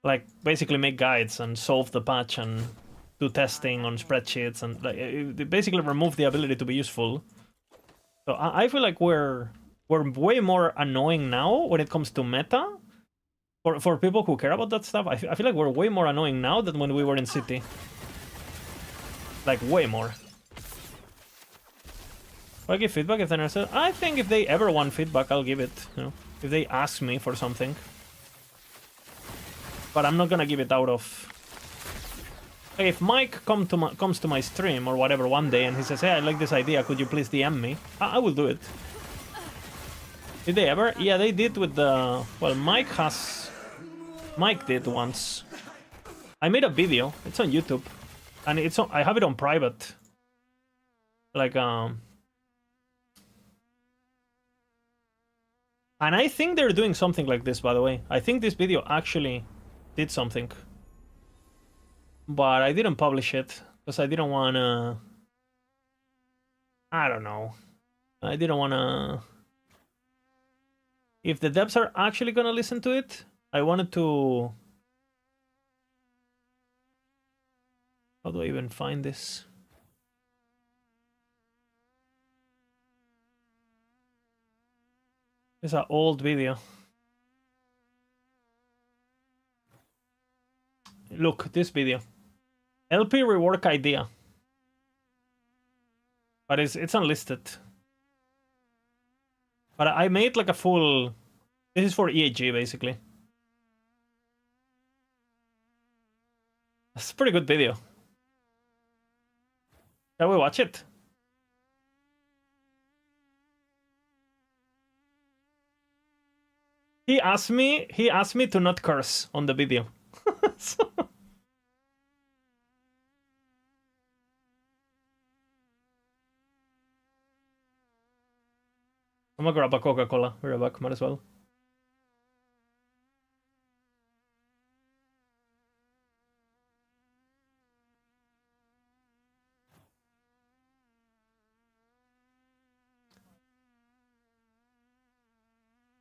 like, basically make guides and solve the patch and do testing on spreadsheets and like, basically remove the ability to be useful. So I feel like we're way more annoying now when it comes to meta. For people who care about that stuff, I feel like we're way more annoying now than when we were in City. Like, way more. I give feedback if they're I think if they ever want feedback, I'll give it. You know, if they ask me for something. But I'm not gonna give it out of. Like, if Mike comes to my stream or whatever one day and he says, "Hey, I like this idea. Could you please DM me?" I will do it. Did they ever? Yeah, they did with the. Well, Mike did once. I made a video. It's on YouTube, and it's on. I have it on private. Like And I think they're doing something like this, by the way. I think this video actually did something. But I didn't publish it, because I didn't want to... I don't know. I didn't want to... If the devs are actually going to listen to it, I wanted to... How do I even find this? It's an old video. Look, this video. LP rework idea. But it's unlisted. But I made like a full... This is for EAG, basically. It's a pretty good video. Shall we watch it? He asked me to not curse on the video. So... I'm gonna grab a Coca-Cola. We're back, might as well.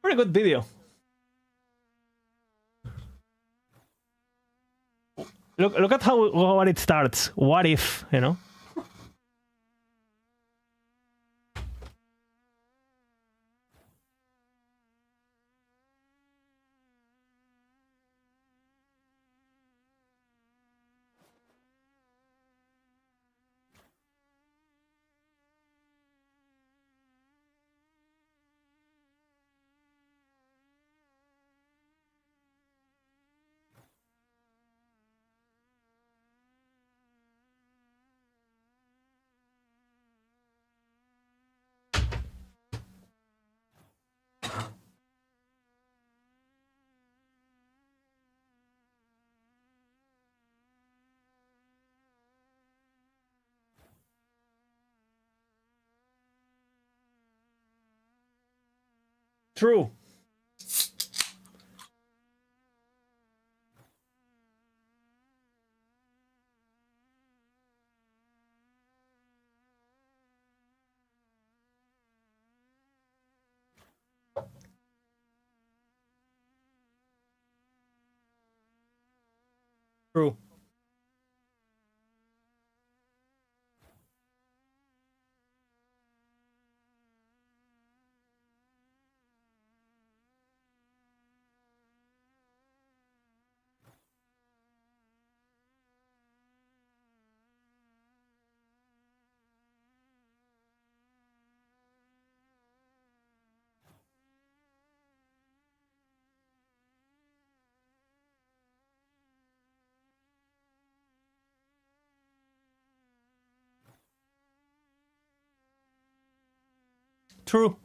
Pretty good video. Look at how it starts. What if, you know? True. True. True.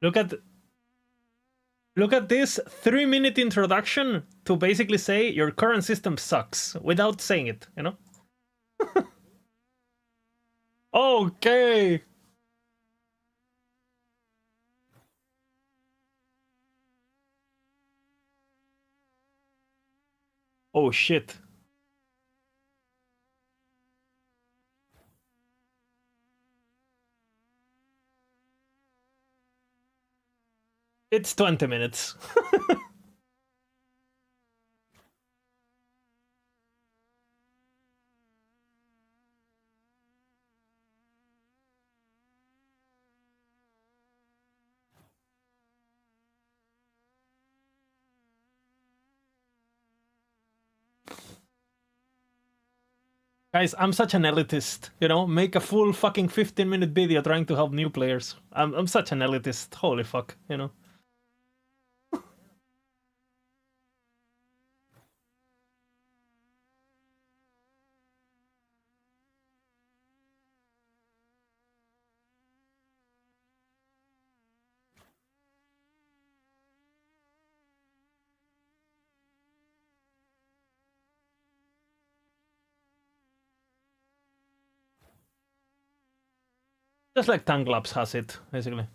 Look at this 3-minute introduction to basically say your current system sucks without saying it, you know? Okay. Oh shit. It's 20 minutes. Guys, I'm such an elitist, you know? Make a full fucking 15-minute video trying to help new players. I'm such an elitist. Holy fuck, you know? Just like Tank Labs has it, basically.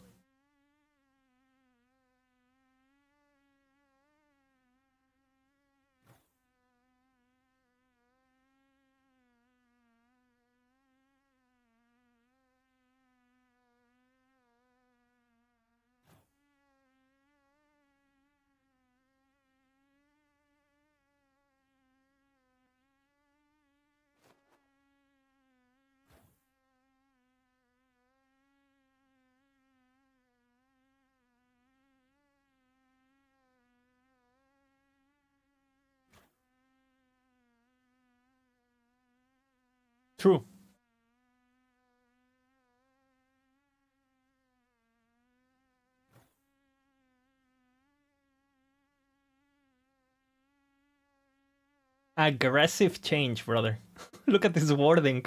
True. Aggressive change, brother. Look at this wording.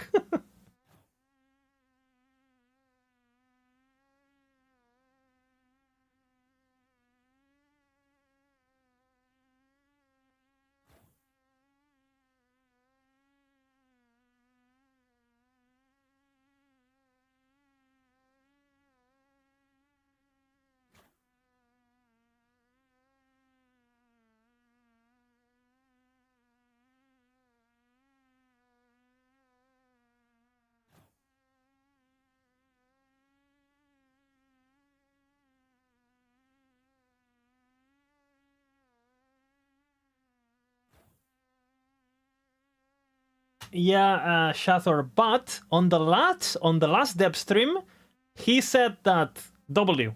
Yeah, Shathor, but on the last dev stream, he said that W.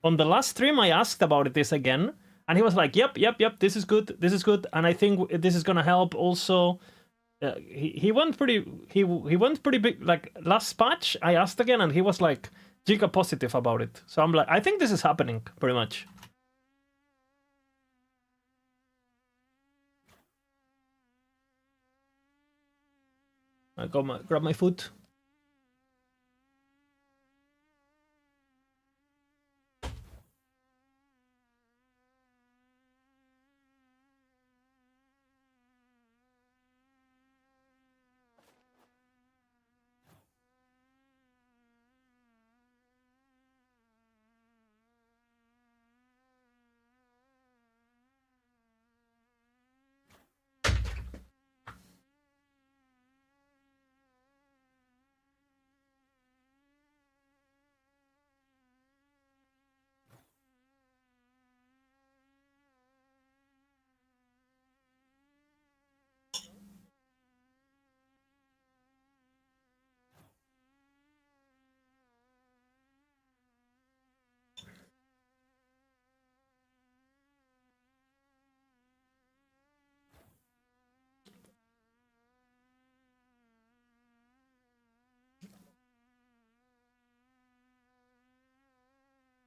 On the last stream, I asked about this again, and he was like, "Yep, this is good," and I think this is gonna help also. He went pretty big. Like last patch, I asked again, and he was like giga positive about it. So I'm like, I think this is happening pretty much. I grab my food.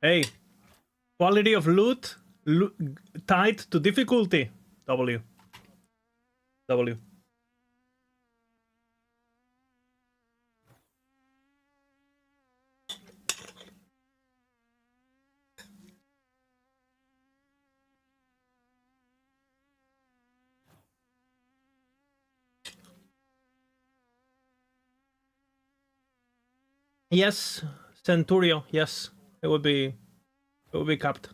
Hey, quality of loot tied to difficulty. W. Yes, Centurio, yes. It would be capped.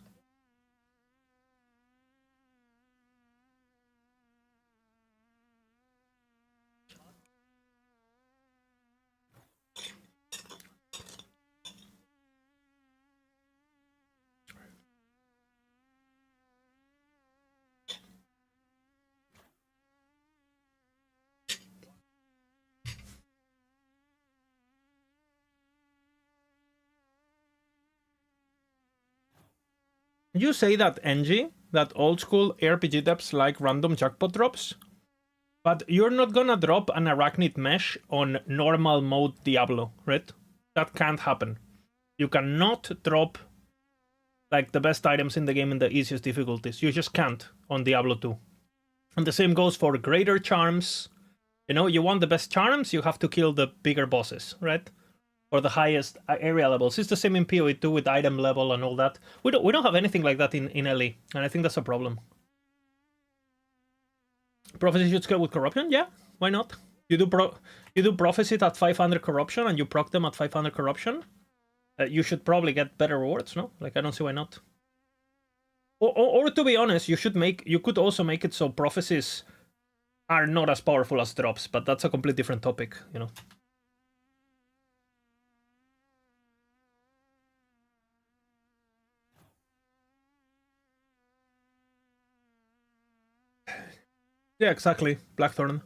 You say that, NG, that old school RPG devs like random jackpot drops, but you're not gonna drop an arachnid mesh on normal mode Diablo, right? That can't happen. You cannot drop like the best items in the game in the easiest difficulties. You just can't on Diablo 2. And the same goes for greater charms. You know, you want the best charms, you have to kill the bigger bosses, right? Or the highest area levels. It's the same in PoE 2 with item level and all that. We don't have anything like that in LE, and I think that's a problem. Prophecy should scale with corruption? Yeah, why not? You do prophecy at 500 corruption and you proc them at 500 corruption. You should probably get better rewards, no? Like, I don't see why not. Or to be honest, you could also make it so prophecies are not as powerful as drops, but that's a completely different topic, you know. Yeah, exactly. Blackthorn.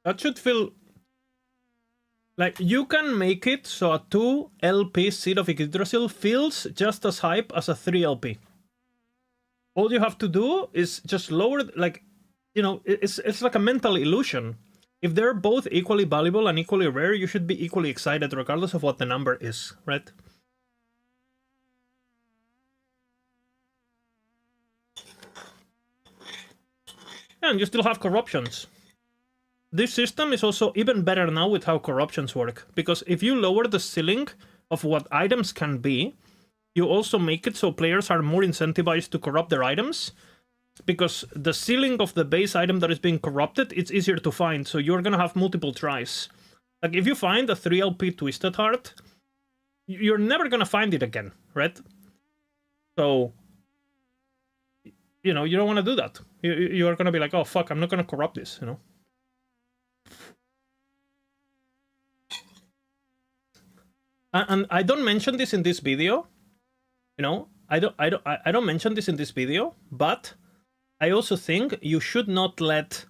That should feel like you can make it so a 2 LP Seed of Yggdrasil feels just as hype as a 3 LP. All you have to do is just lower, like, you know, it's like a mental illusion. If they're both equally valuable and equally rare, you should be equally excited regardless of what the number is, right? Yeah, and you still have corruptions. This system is also even better now with how corruptions work, because if you lower the ceiling of what items can be, you also make it so players are more incentivized to corrupt their items, because the ceiling of the base item that is being corrupted, it's easier to find, so you're gonna have multiple tries. Like, if you find a 3 LP Twisted Heart, you're never gonna find it again, right? So, you know, you don't want to do that. You're gonna be like, oh fuck, I'm not gonna corrupt this, you know? And I don't mention this in this video, you know. I don't mention this in this video, but I also think you should not let,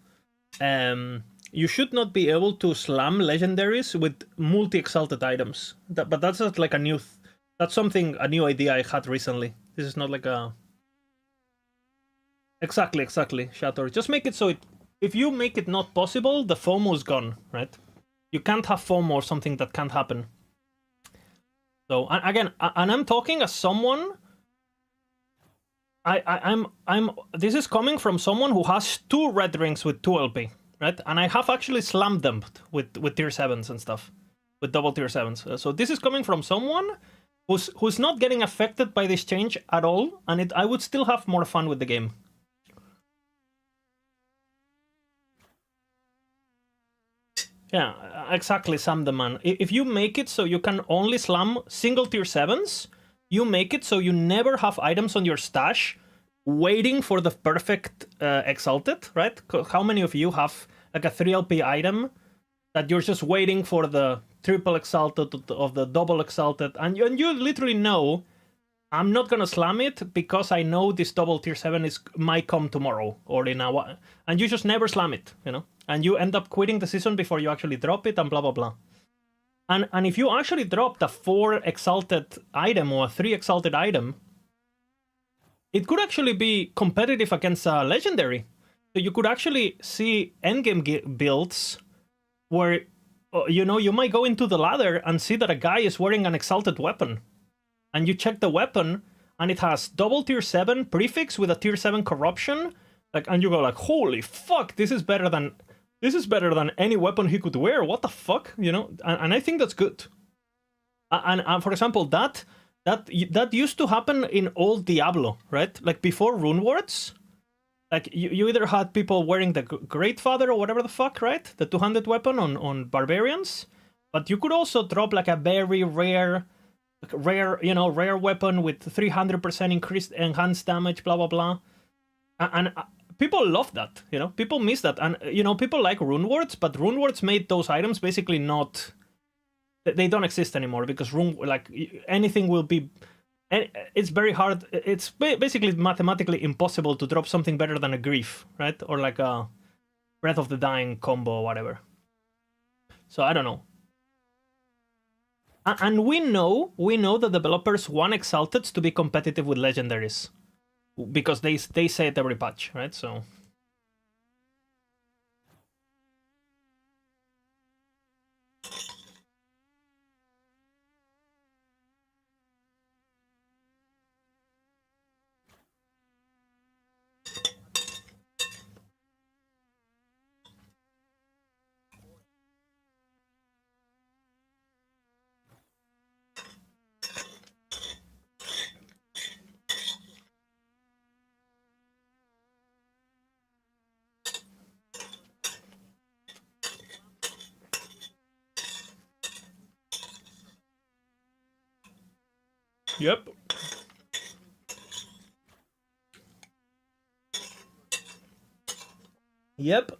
you should not be able to slam legendaries with multi-exalted items. But that's just like a new, that's a new idea I had recently. This is not like a. Exactly, Shatter. Just make it so if you make it not possible, the FOMO is gone, right? You can't have FOMO or something that can't happen. So, and again, and I'm talking as someone. This is coming from someone who has 2 red rings with 2 LP, right? And I have actually slammed them with tier 7s and stuff, with double tier 7s. So this is coming from someone who's not getting affected by this change at all, and I would still have more fun with the game. Yeah, exactly, Sam the Man. If you make it so you can only slam single tier 7s, you make it so you never have items on your stash waiting for the perfect exalted, right? How many of you have like a 3 LP item that you're just waiting for the triple exalted of the double exalted, and you literally know, I'm not gonna slam it because I know this double tier 7 might come tomorrow or in a while, and you just never slam it, you know? And you end up quitting the season before you actually drop it and blah blah blah. And if you actually dropped a 4 exalted item or a 3 exalted item, it could actually be competitive against a legendary. So you could actually see endgame builds where, you know, you might go into the ladder and see that a guy is wearing an exalted weapon. And you check the weapon, and it has double tier 7 prefix with a tier 7 corruption. Like, and you go like, holy fuck, this is better than any weapon he could wear. What the fuck, you know? And I think that's good. And for example, that used to happen in old Diablo, right? Like before Rune Words, like you either had people wearing the Great Father or whatever the fuck, right? The 200 weapon on barbarians, but you could also drop like a very rare, you know, rare weapon with 300% increased enhanced damage, blah blah blah, and people love that, you know. People miss that, and you know, people like Rune Words, but Rune Words made those items basically not. They don't exist anymore because anything will be. It's very hard. It's basically mathematically impossible to drop something better than a Grief, right? Or like a Breath of the Dying combo or whatever. So I don't know. And we know that developers want Exalteds to be competitive with Legendaries. Because they say it every patch, right? So... Yep. Yep.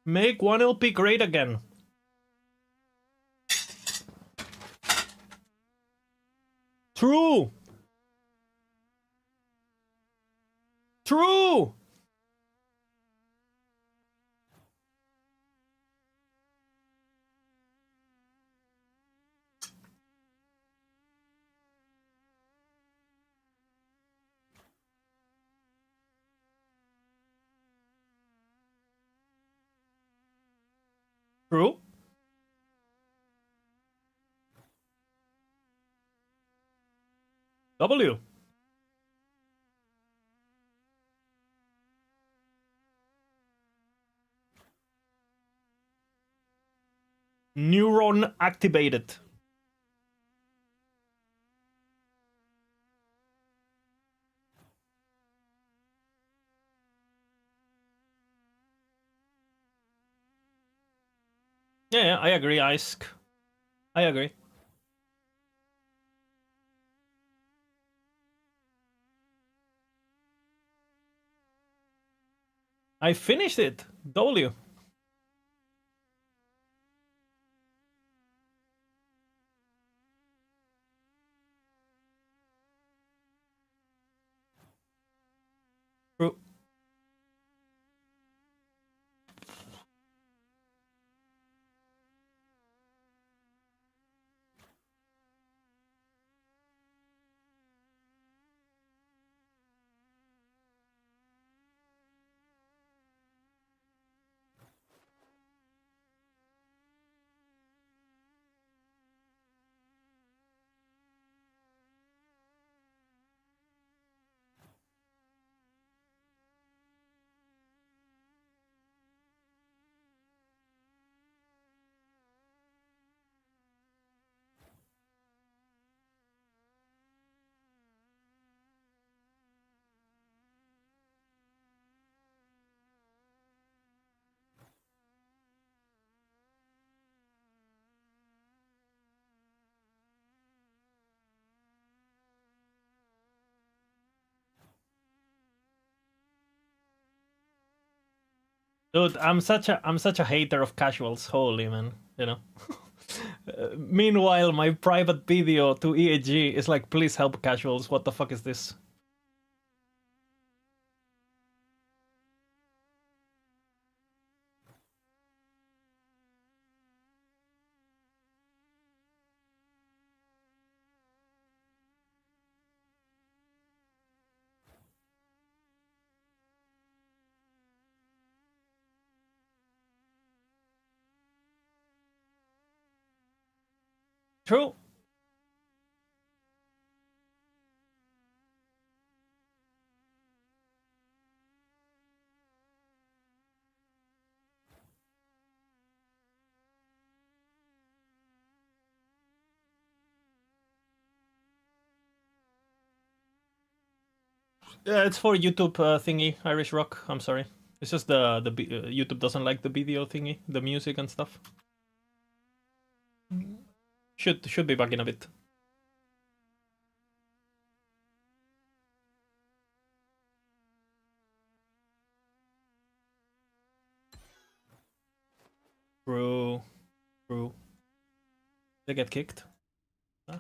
Make 1LP great again. True. True. True. W. Neuron activated. Yeah, I agree, Isk. I agree. I finished it. W. True. Dude, I'm such a hater of casuals. Holy man, you know. Meanwhile, my private video to EAG is like, please help casuals. What the fuck is this? True. Yeah, it's for YouTube thingy, Irish Rock. I'm sorry. It's just YouTube doesn't like the video thingy, the music and stuff. Should be back in a bit. True. True. They get kicked. Huh?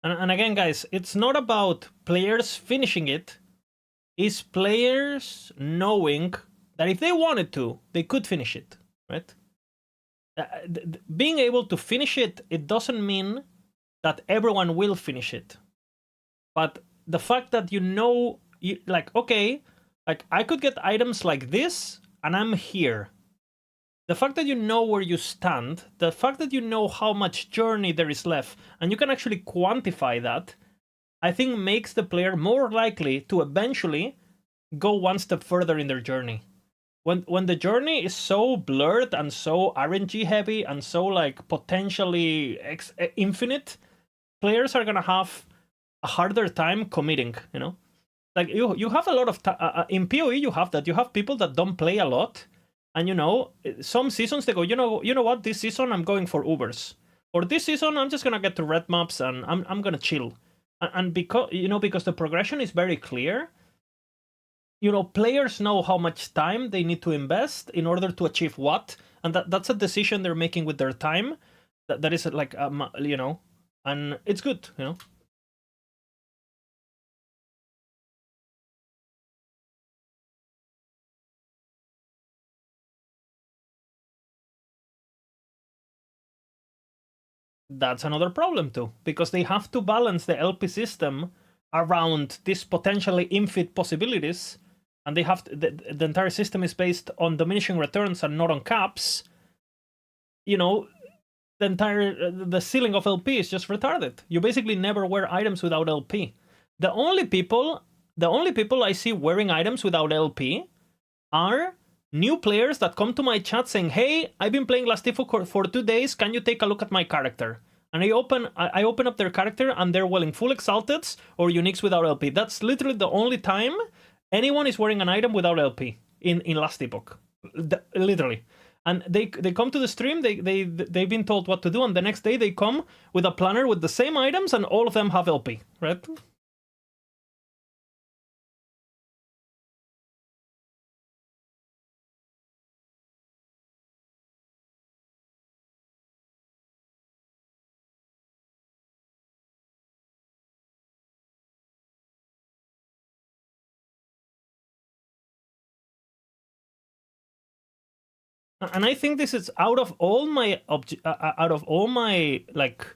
And again, guys, it's not about players finishing it. It's players knowing that if they wanted to, they could finish it, right? Being able to finish it, it doesn't mean that everyone will finish it. But the fact that like, okay, like I could get items like this, and I'm here. The fact that you know where you stand, the fact that you know how much journey there is left, and you can actually quantify that, I think makes the player more likely to eventually go one step further in their journey. When the journey is so blurred and so RNG heavy and so like potentially infinite, players are gonna have a harder time committing, you know? Like you have a lot of in PoE you have that. You have people that don't play a lot, and you know, some seasons they go, you know what, this season I'm going for Ubers. Or this season I'm just gonna get to red maps and I'm gonna chill. And because the progression is very clear, you know, players know how much time they need to invest in order to achieve what, and that's a decision they're making with their time. That is like, you know, and it's good, you know. That's another problem too, because they have to balance the LP system around these potentially infinite possibilities, and they have the entire system is based on diminishing returns and not on caps. You know, the ceiling of LP is just retarded. You basically never wear items without LP. The only people I see wearing items without LP are new players that come to my chat saying, "Hey, I've been playing Lastifo for 2 days. Can you take a look at my character?" And I open up their character, and they're wearing full exalteds or uniques without LP. That's literally the only time anyone is wearing an item without LP in last epoch. Literally. And they come to the stream, they've been told what to do, and the next day they come with a planner with the same items, and all of them have LP, right? And I think this is out of all my like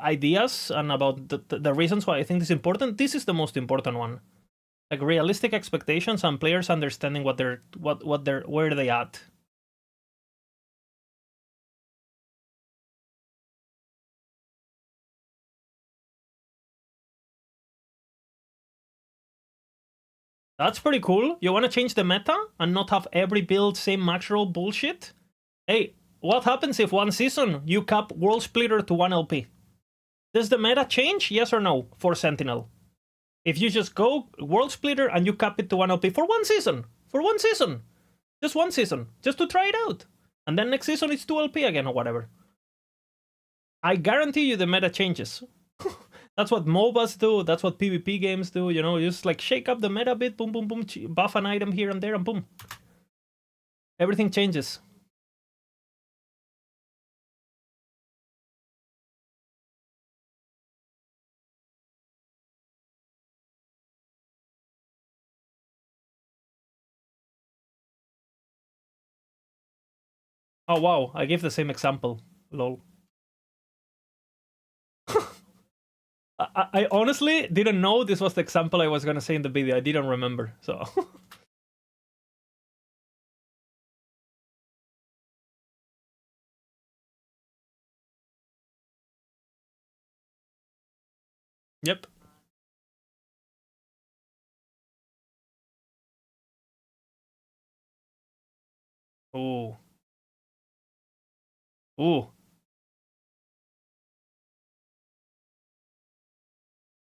ideas and about the reasons why I think this is important, this is the most important one. Like realistic expectations and players understanding where they at. That's pretty cool. You want to change the meta and not have every build same max roll bullshit? Hey, what happens if one season you cap World Splitter to 1 LP? Does the meta change, yes or no, for Sentinel? If you just go World Splitter and you cap it to 1 LP for 1 season, just 1 season, just to try it out. And then next season it's 2 LP again or whatever. I guarantee you the meta changes. That's what MOBAs do, that's what PvP games do, you know, you just like shake up the meta a bit, boom, boom, boom, buff an item here and there, and boom. Everything changes. Oh wow, I gave the same example. Lol. I honestly didn't know this was the example I was gonna say in the video. I didn't remember, so. Yep. Ooh. Ooh.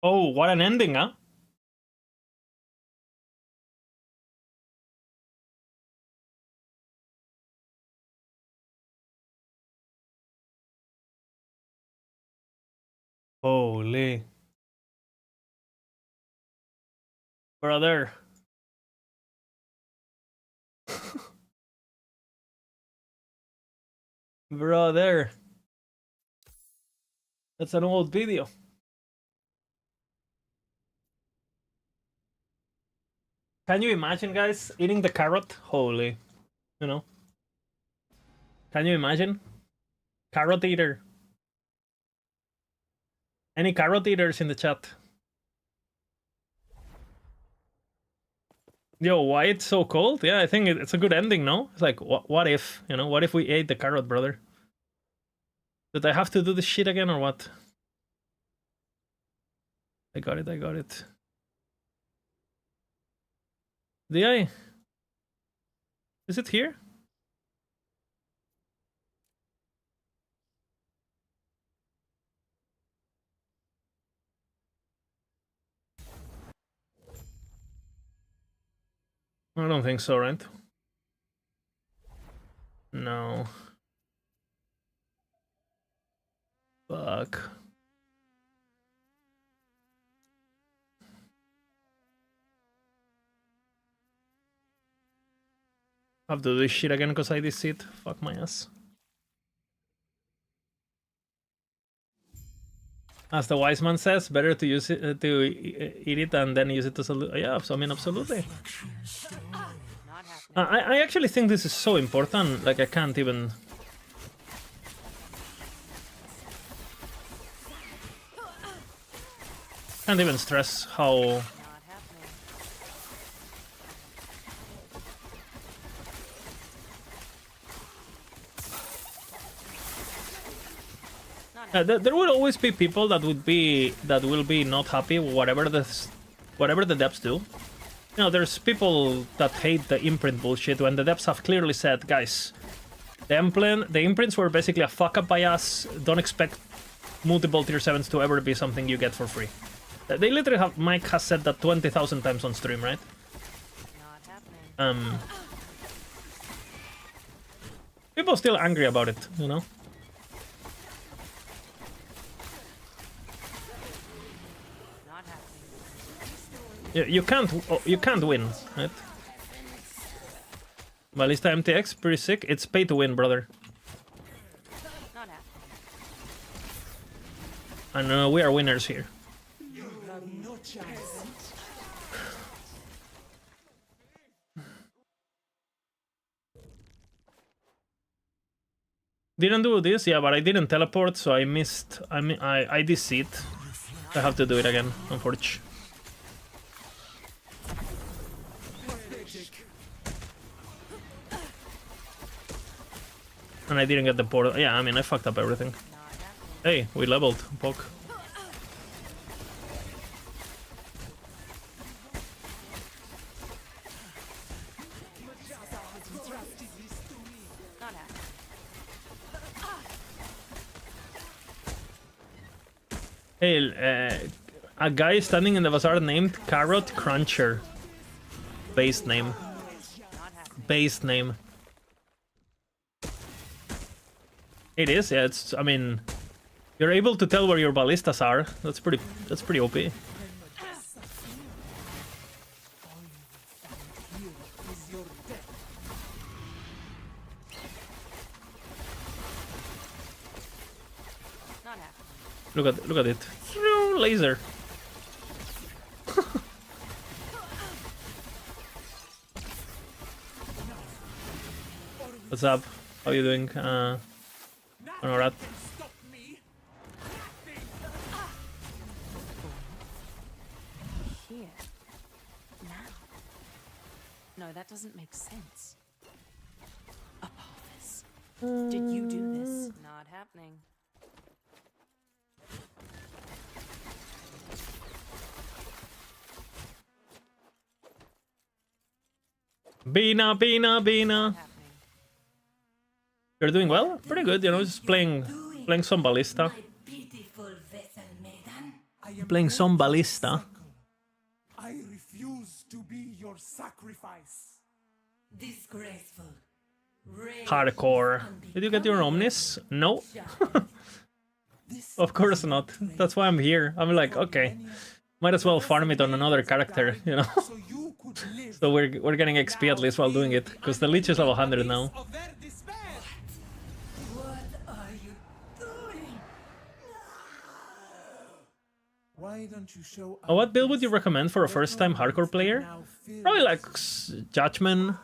Oh, what an ending, huh? Holy. Brother. Brother. That's an old video. Can you imagine, guys, eating the carrot? Holy. You know? Can you imagine? Carrot eater. Any carrot eaters in the chat? Yo, why it's so cold? Yeah, I think it's a good ending, no? It's like, what if, you know, what if we ate the carrot, brother? Did I have to do this shit again or what? I got it, I got it. Did I? Is it here? I don't think so, right? No. Fuck. I have to do this shit again because I did it. Fuck my ass. As the wise man says, better to use it to eat it and then use it as a yeah. So I mean, absolutely. I actually think this is so important. Like I can't even. Can't even stress how. There will always be people that will be not happy whatever the devs do. You know, there's people that hate the imprint bullshit when the devs have clearly said, guys, the imprints were basically a fuck up by us. Don't expect multiple tier 7s to ever be something you get for free. They literally have. Mike has said that 20,000 times on stream, right? People still angry about it, you know. You can't win, right? Ballista MTX, pretty sick. It's pay to win, brother. And we are winners here. Didn't do this, yeah, but I didn't teleport, so I missed. I did see it. I have to do it again, unfortunately. And I didn't get the portal. Yeah, I mean, I fucked up everything. Hey, we leveled. Poke. Hey, a guy standing in the bazaar named Carrot Cruncher. Base name. Base name. It is, yeah. It's. I mean, you're able to tell where your ballistas are. That's pretty OP. Look at it. Laser. What's up? How you doing, Honorat? Can stop me. Here. Now. No, that doesn't make sense. Apophis. Did you do this? Not happening. Bina, Bina, Bina. Not happening. You're doing well? Pretty good, you know, just playing some Ballista. I am Playing some broken Ballista. circle. I refuse to be your sacrifice. Disgraceful. Hardcore. Did you get your Omnis? No. This Of course not. That's why I'm here. I'm like, okay, might as well farm it on another character, you know? so you could live. So we're getting XP at least while doing it, because the Leech is level 100 now. Of their despair. What are you doing? Why don't you show What build would you recommend for a first-time hardcore player? now feel Probably like Judgment.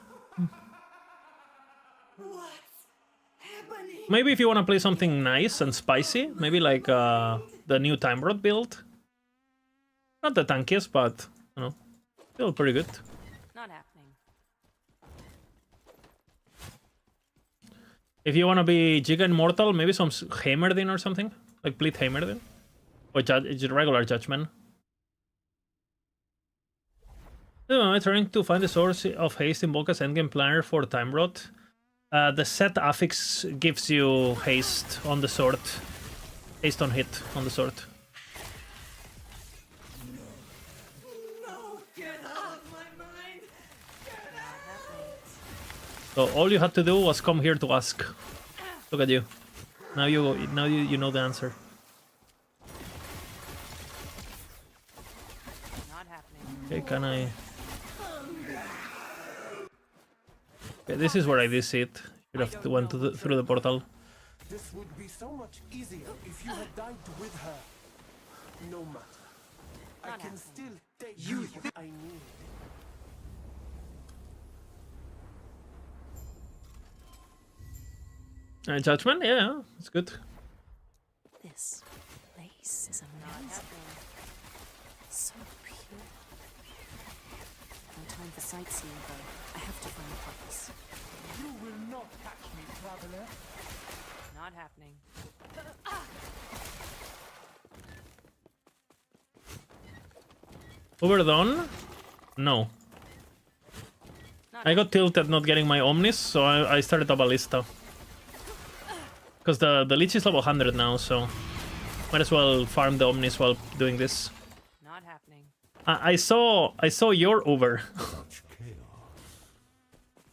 What's happening? Maybe if you want to play something nice and spicy, maybe like the new Time Rod build. Not the tankiest, but, you know, still pretty good. Not happening. If you want to be Giga Immortal, maybe some Heimerdin or something. Like Bleed Heimerdin. Or regular Judgment. I'm trying to find the source of haste in Volka's endgame planner for Time Rod. The set affix gives you haste on the sword. Haste on hit on the sword. No, get out of my mind. Not happening. So all you had to do was come here to ask. Look at you. Now you know the answer. Not happening. Okay, can I? Okay, this is where I did it. Should have went to through the portal. This would be so much easier if you had died with her. No matter. I Not can happening. still take you I need. Judgment, yeah, it's good. This place is amazing. So pure. No time for sightseeing, though. I have to find Apophis. You will not catch me, traveler. Not happening. Overdone? No. Not I got tilted not getting my Omnis, so I started a Ballista. Because the Leech is level 100 now, so might as well farm the Omnis while doing this. Not happening. I saw your over.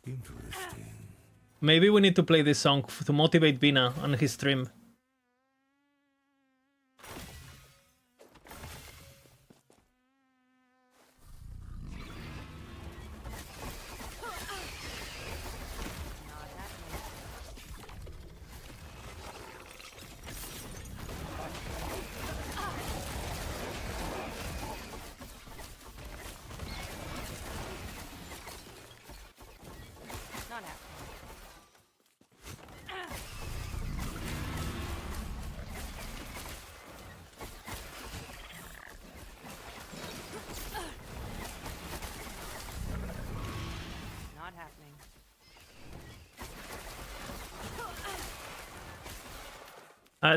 Interesting. Maybe we need to play this song to motivate Bina on his stream. Not happening. Not happening. Not happening.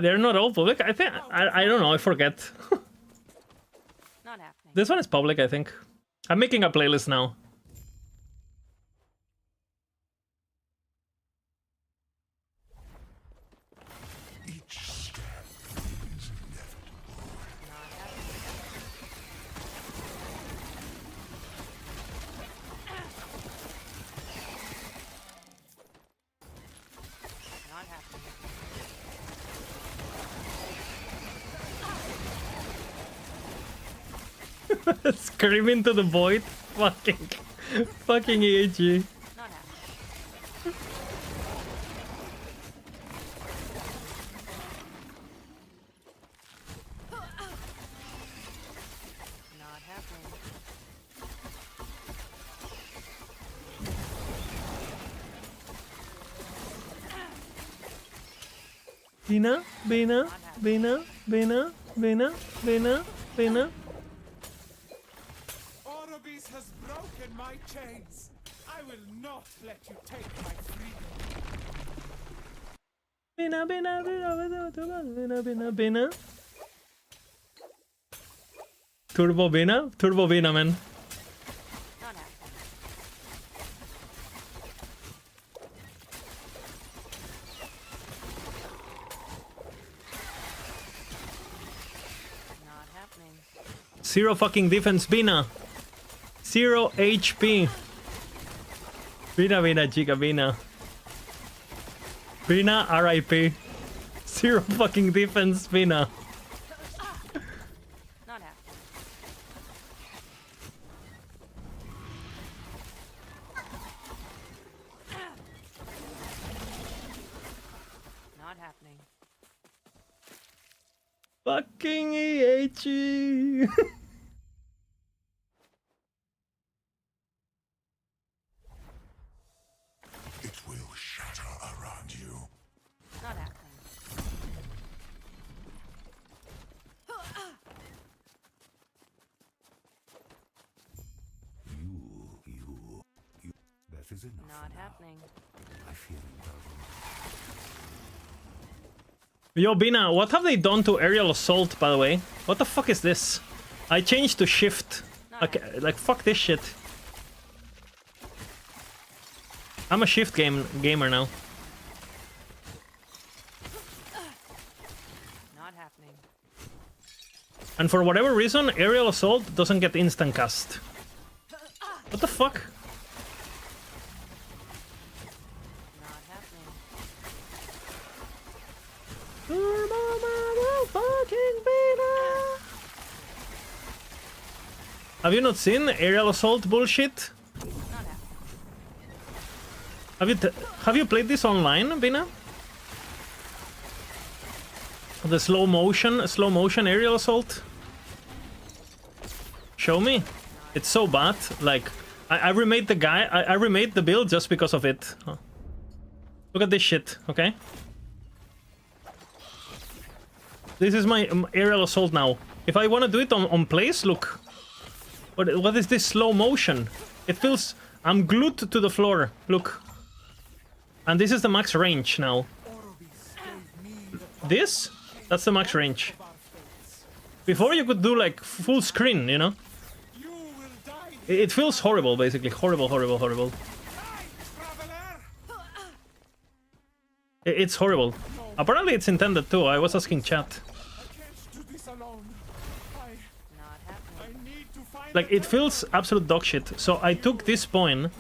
They're not all public. I think I don't know. I forget. Not happening. This one is public, I think. I'm making a playlist now. Each step is inevitable. Not happening. Not happening. Screaming to the void. Fucking EAG. Not happening. Not happening. Bina, Bina, Bina, Bina, Bina, Bina, Bina. Orobis has broken my chains. I will not let you take my freedom. Bina, Bina, Bina, Bina, Bina, Bina, Bina. Turbo Bina? Turbo Bina, man. Not happening. Not happening. Zero fucking defense, Bina. 0 HP. Bina, Bina, chica, Bina. Bina, RIP. 0 fucking defense, Bina. Not happening. Not happening. Fucking EHE. It will shatter around you. Not happening. You. That is enough. Not happening. I feel indulgent. Yo, Bina, what have they done to aerial assault, by the way? What the fuck is this? I changed to shift. Like fuck this shit. I'm a shift gamer now. Not happening. And for whatever reason, aerial assault doesn't get instant cast. What the fuck? Not happening. Have you not seen aerial assault bullshit? Not happening. Have you played this online, Bina? The slow motion aerial assault? Show me. It's so bad. Like, I remade the guy. I remade the build just because of it. Oh. Look at this shit, okay? This is my aerial assault now. If I want to do it on place, look. What is this slow motion? It feels... I'm glued to the floor. Look. And this is the max range now. This? That's the max range. Before you could do like full screen, you know? It feels horrible, basically. Horrible, horrible, horrible. It's horrible. Apparently it's intended too. I was asking chat. Like, it feels absolute dog shit. So I took this point.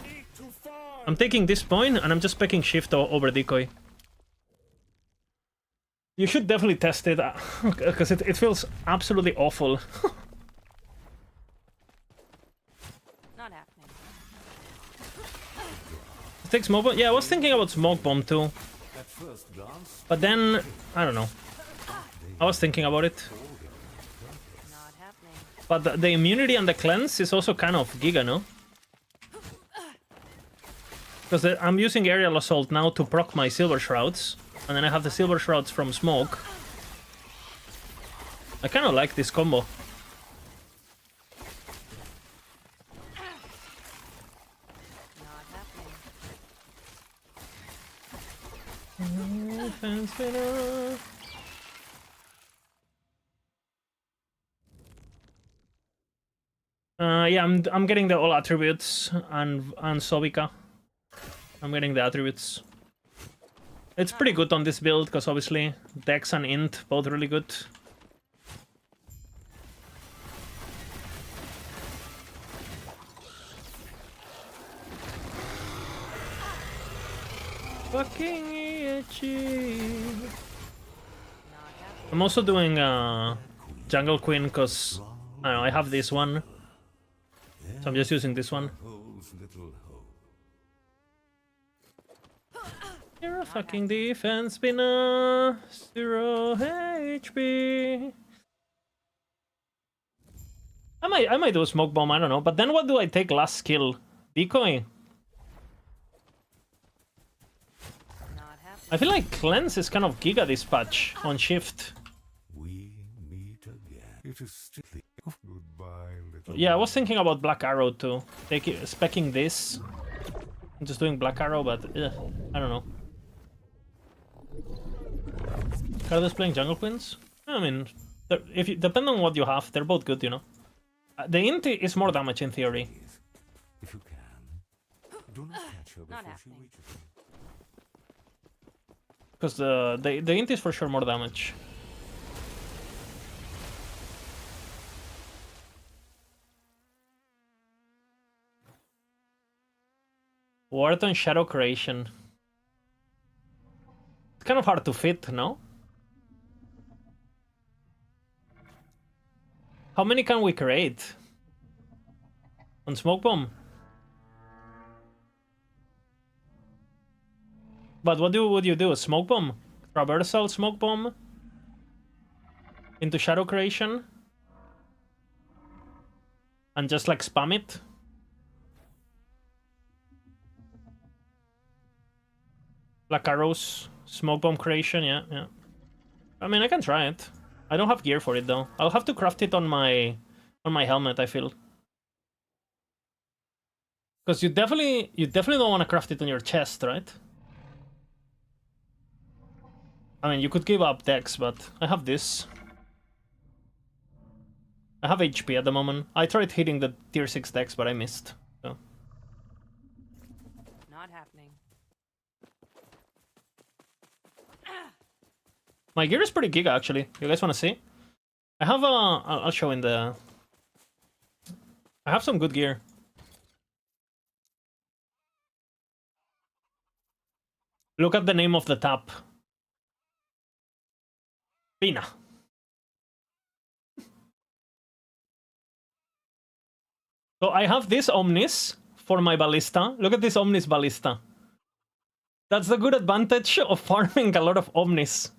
I'm taking this point and I'm just picking shift over decoy. You should definitely test it, because it feels absolutely awful. Not happening. Take smoke bomb? Yeah, I was thinking about smoke bomb too. But then, I don't know. I was thinking about it. Not happening. But the immunity and the cleanse is also kind of giga, no? Because I'm using aerial assault now to proc my silver shrouds. And then I have the silver shrouds from smoke. I kind of like this combo. Not happening. Yeah, I'm getting the all attributes and Sobika. I'm getting the attributes. It's pretty good on this build because obviously Dex and Int both really good. Fucking itchy. I'm also doing Jungle Queen because I don't know, I have this one. So I'm just using this one. You're a fucking defense spinner. 0 HP. I might do a smoke bomb, I don't know. But then what do I take last skill? Decoy? Not happening. I feel like Cleanse is kind of Giga this patch on shift. We meet again. It is still the goodbye, little. Yeah, I was thinking about Black Arrow too. Specking this. I'm just doing Black Arrow, but I don't know. Carlos playing Jungle Queens? I mean, depending on what you have, they're both good, you know. The int is more damage in theory. If you can, do not catch her before she reaches you. Because the int is for sure more damage. Wharton Shadow Creation. It's kind of hard to fit, no? How many can we create? On Smoke Bomb? But what would you do? Smoke Bomb? Traversal Smoke Bomb? Into Shadow Creation? And just like spam it? Black Arrows, Smoke Bomb Creation, yeah. I mean, I can try it. I don't have gear for it though. I'll have to craft it on my helmet, I feel. Because you definitely don't want to craft it on your chest, right? I mean, you could give up dex, but I have this. I have HP at the moment. I tried hitting the tier 6 dex, but I missed. So. Not happening. My gear is pretty giga, actually. You guys want to see? I have I'll show in the... I have some good gear. Look at the name of the tap. Pina. So I have this Omnis for my Ballista. Look at this Omnis Ballista. That's the good advantage of farming a lot of Omnis.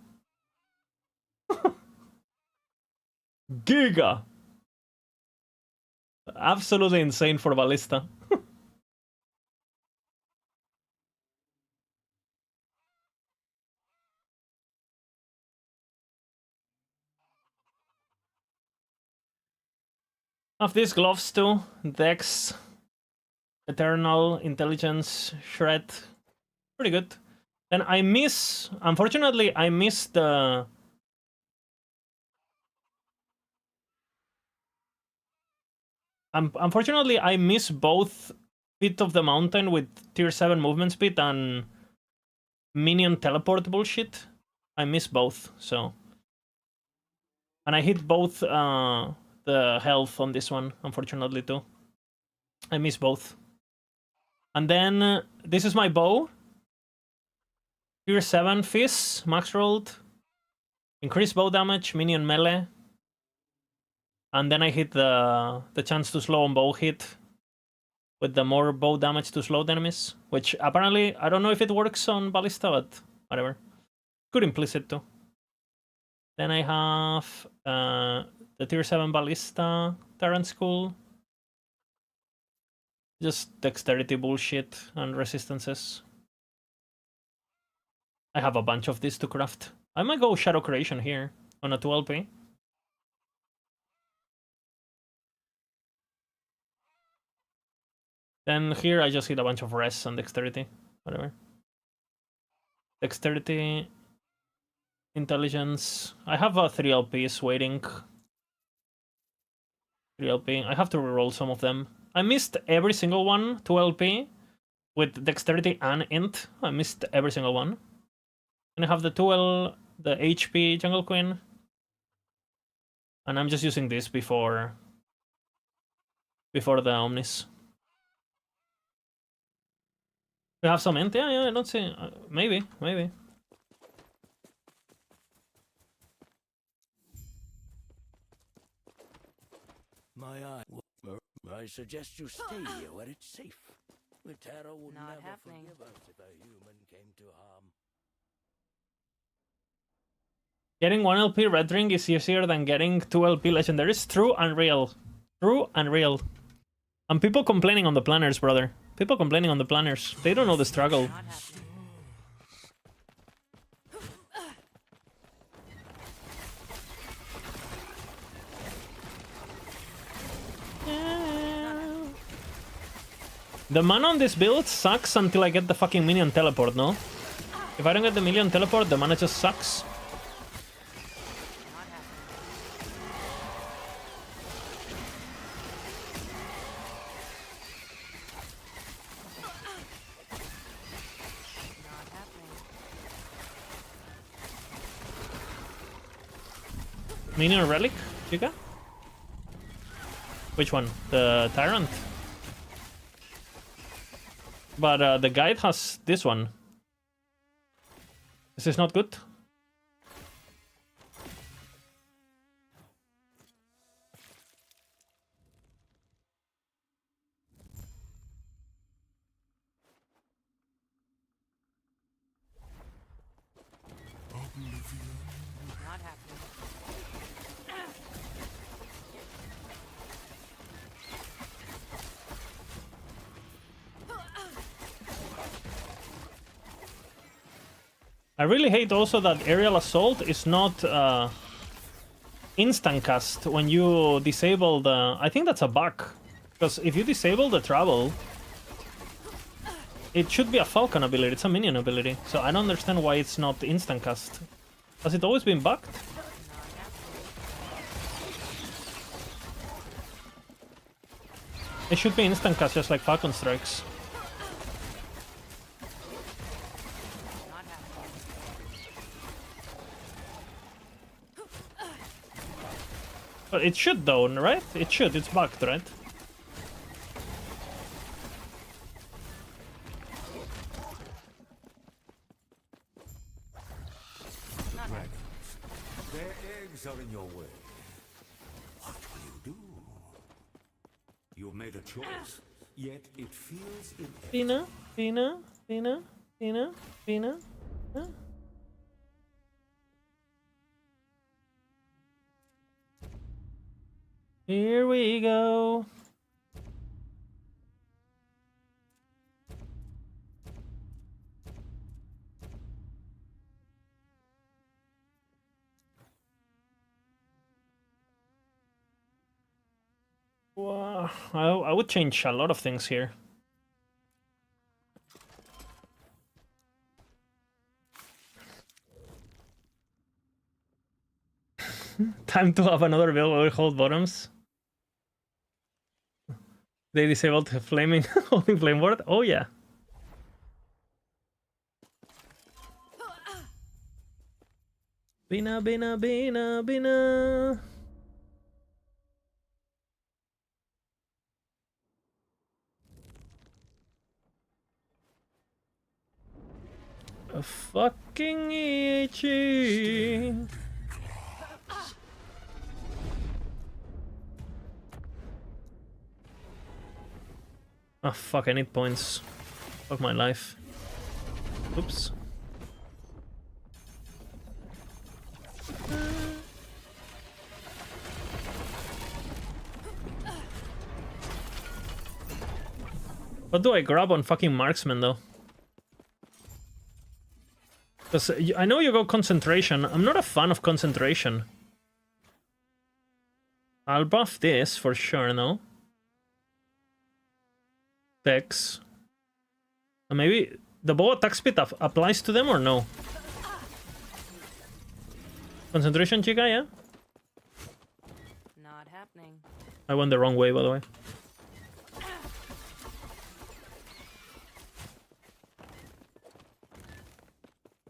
Giga! Absolutely insane for Ballista. Have these gloves too. Dex, Eternal, Intelligence, Shred. Pretty good. Then I miss... Unfortunately, I missed the... Unfortunately, I miss both Pit of the Mountain with tier 7 movement speed and minion teleport bullshit. I miss both, so... And I hit both the health on this one, unfortunately, too. I miss both. And then, this is my bow. Tier 7 Fizz, max rolled. Increased bow damage, minion melee. And then I hit the chance to slow on bow hit with the more bow damage to slow the enemies, which apparently, I don't know if it works on Ballista, but whatever. Good implicit too. Then I have the tier 7 Ballista, Terran School. Just dexterity bullshit and resistances. I have a bunch of this to craft. I might go Shadow Creation here on a 12p. Then here I just hit a bunch of res and dexterity. Whatever. Dexterity, intelligence. I have a 3 LPs waiting. 3 LP. I have to reroll some of them. I missed every single one, 2 LP, with dexterity and int. I missed every single one. And I have the 2L, the HP Jungle Queen. And I'm just using this before the Omnis. We have some int? Yeah, I don't see. Maybe. My eye. I suggest you stay here where it's safe. The Terror would Not never happening. forgive us if a human came to harm. Getting 1 LP Red Ring is easier than getting 2 LP Legendaries. True and real. True and real. And people complaining on the planners, brother. People complaining on the planners. They don't know the struggle. Not happening. The mana on this build sucks until I get the fucking minion teleport, no? If I don't get the minion teleport, the mana just sucks. Minion Relic, Chica? Which one? The Tyrant? But the guide has this one. This is not good. I really hate also that Aerial Assault is not instant cast when you disable the... I think that's a bug. Because if you disable the travel, it should be a Falcon ability, it's a minion ability. So I don't understand why it's not instant cast. Has it always been bugged? It should be instant cast just like Falcon Strikes. But it should though, right? It should, it's bugged, right? Their eggs are in your way. What will you do? You've made a choice, yet it feels inevitable. Pina. Huh? Here we go. Wow, I would change a lot of things here. Time to have another build where we hold bottoms. They disabled the flaming holding flame ward. Oh yeah. Bina. A fucking itchy. Oh fuck, I need points. Fuck my life. Oops. What do I grab on fucking marksman though? Because I know you go concentration. I'm not a fan of concentration. I'll buff this for sure, no? Dex. And maybe the bow attack speed applies to them or no? Concentration, chica, yeah? Not happening. I went the wrong way, by the way.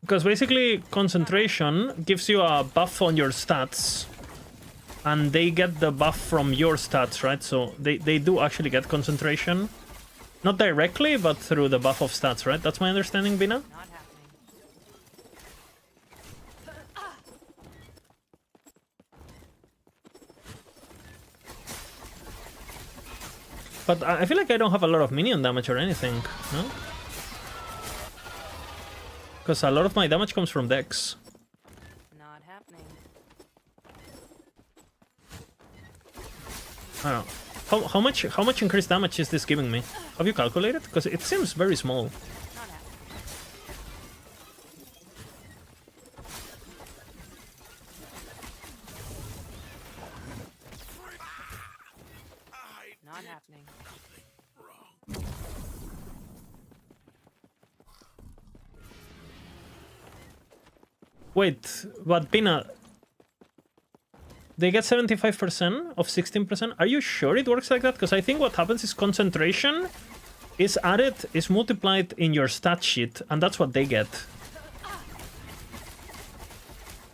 Because basically, concentration gives you a buff on your stats. And they get the buff from your stats, right? So they do actually get concentration. Not directly, but through the buff of stats, right? That's my understanding, Bina? Not happening. But I feel like I don't have a lot of minion damage or anything, no? Because a lot of my damage comes from Dex. Not happening. I don't know. How much increased damage is this giving me? Have you calculated? Because it seems very small. Not happening. Not happening. Wait, but Pina, they get 75% of 16%. Are you sure it works like that? Because I think what happens is concentration is added, is multiplied in your stat sheet, and that's what they get.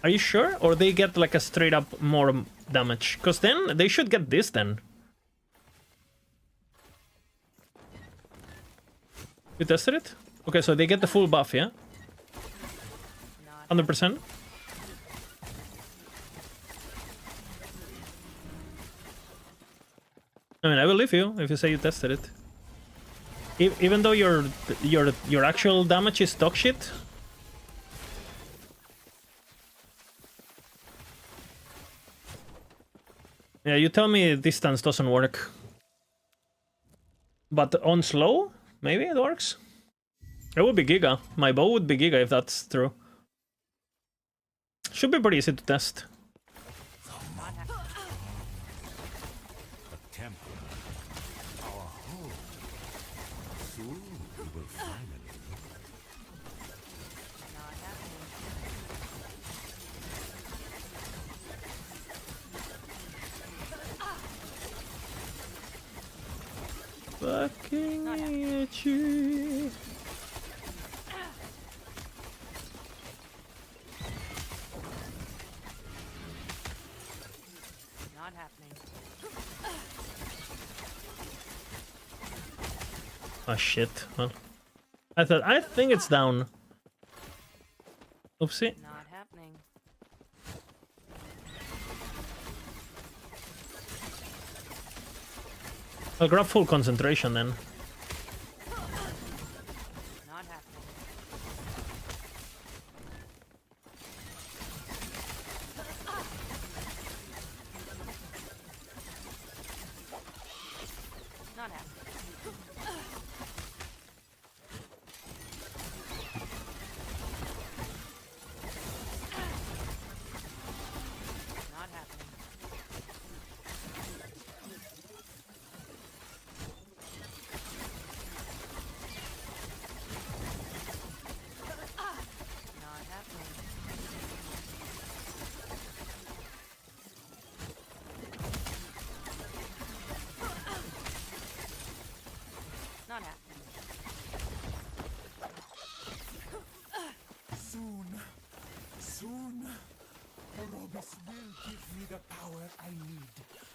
Are you sure? Or they get like a straight up more damage? Because then they should get this then. You tested it? Okay, so they get the full buff, yeah? 100%? I mean, I believe you if you say you tested it. Even though your actual damage is dog shit. Yeah, you tell me distance doesn't work. But on slow, maybe it works. It would be Giga. My bow would be Giga if that's true. Should be pretty easy to test. Fucking itchy. Not happening. Oh shit. Well, I think it's down. Oopsie. Not happening. I'll grab full concentration then. Not happening. Not happening. Not happening. Not happening. Not happening. Soon, Orobis will give me the power I need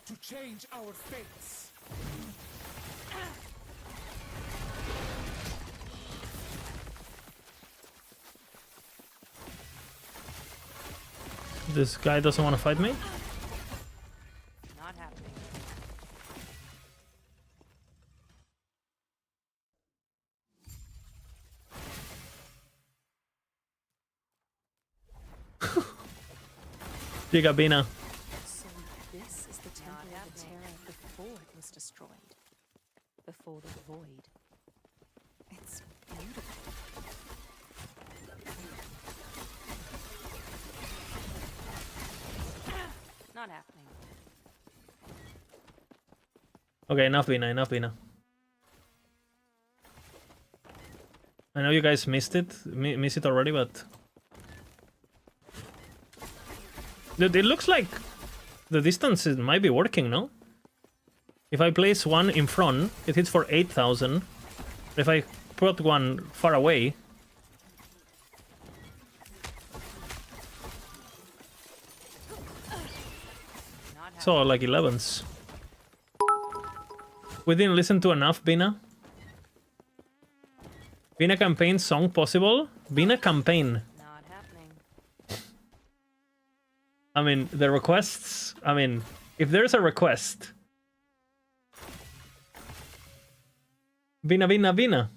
to change our fates. This guy doesn't want to fight me? Not happening. Gigabina. So this is the temple of the Terra before it was destroyed. Before the void. It's beautiful. Not happening. Okay, enough Bina, enough Bina. I know you guys missed it, miss it already, but... Dude, it looks like the distance might be working, no? If I place one in front, it hits for 8,000. If I put one far away... So, like 11s. We didn't listen to enough, Bina. Bina campaign song possible? Bina campaign. Not happening. I mean, the requests... I mean, if there's a request... Bina, Bina, Bina.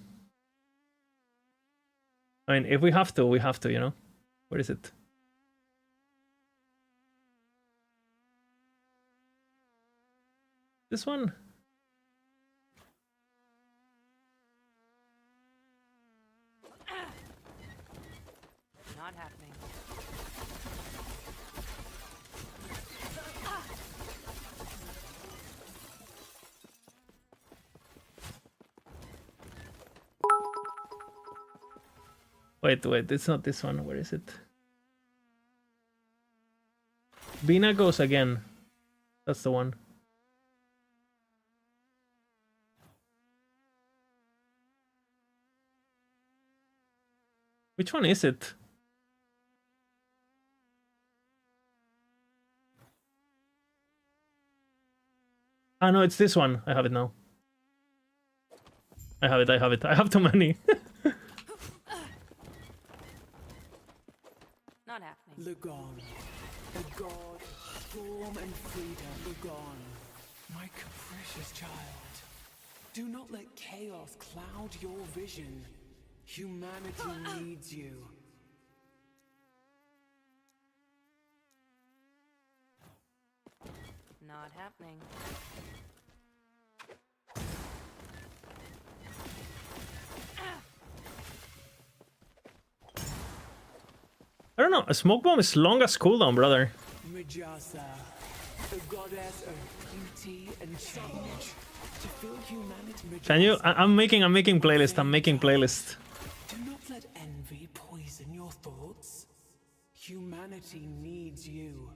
I mean, if we have to, you know? Where is it? This one? Not happening. Wait, it's not this one. Where is it? Bina goes again. That's the one. Which one is it? Ah, no, it's this one. I have it now. I have it. I have too many. Not happening. Lugon, a god, form and freedom. Lugon, my capricious child. Do not let chaos cloud your vision. Humanity needs you. Not happening. I don't know. A smoke bomb is long as cooldown, brother. Mijasa, the goddess of beauty and change. To fill humanity. Can you? I'm making playlist. I'm making playlist. Do not let envy poison your thoughts. Humanity needs you.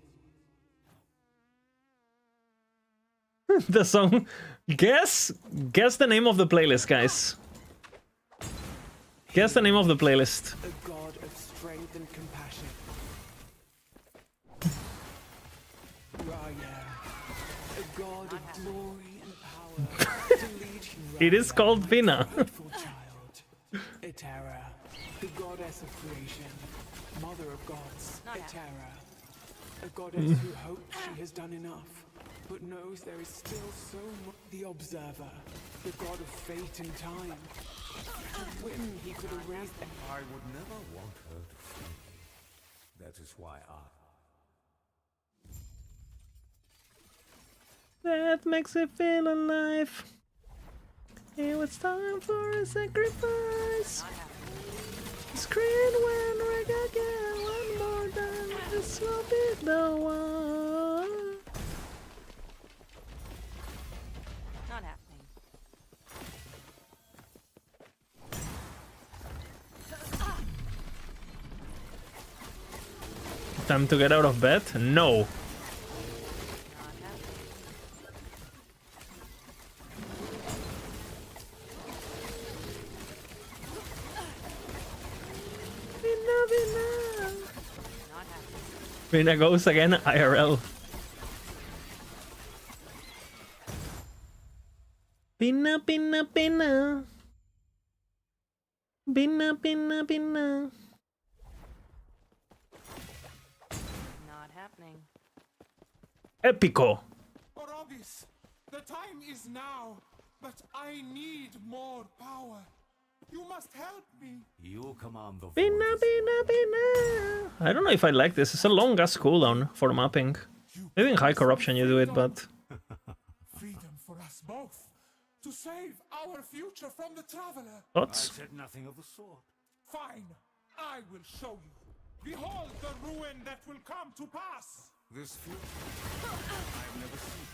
The song. Guess the name of the playlist, guys. Guess the name of the playlist. A god of strength and compassion. Raya, a god of glory and power. To lead you It is called Vina. rightful child. Etera, the goddess of creation, mother of gods. Etera, a goddess who hopes she has done enough, but knows there is still so much. The observer, the god of fate and time. To win, he could erase them. I would never want her to free me. That is why That makes it feel alive. It was time for a sacrifice. Scream when Rick again. One more time. This will be the one. Not happening. Time to get out of bed? No. Vina goes again, IRL. Vina. Not happening. Epico. Orobis, the time is now, but I need more power. You must help me. you command the Bina. voices. I don't know if I like this. It's a long ass cooldown for mapping. Maybe in high corruption you do it, but Freedom for us both. To save our future from the Traveler. I thoughts? said nothing of the sort. Fine, I will show you. Behold the ruin that will come to pass. This future I've never seen.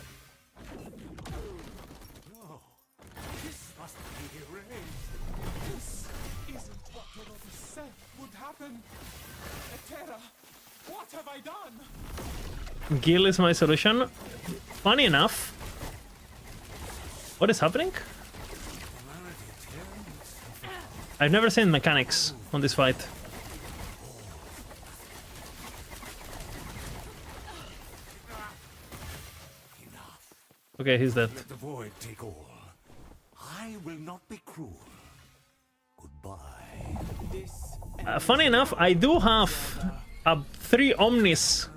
No, this must be erased. This isn't what Orobis said would happen. Etera, what have I done? Gil is my solution. Funny enough. What is happening? I've never seen mechanics on this fight. Okay, he's dead. Let the void take all. I will not be cruel. Goodbye. This Funny enough, I do have 3 Omnis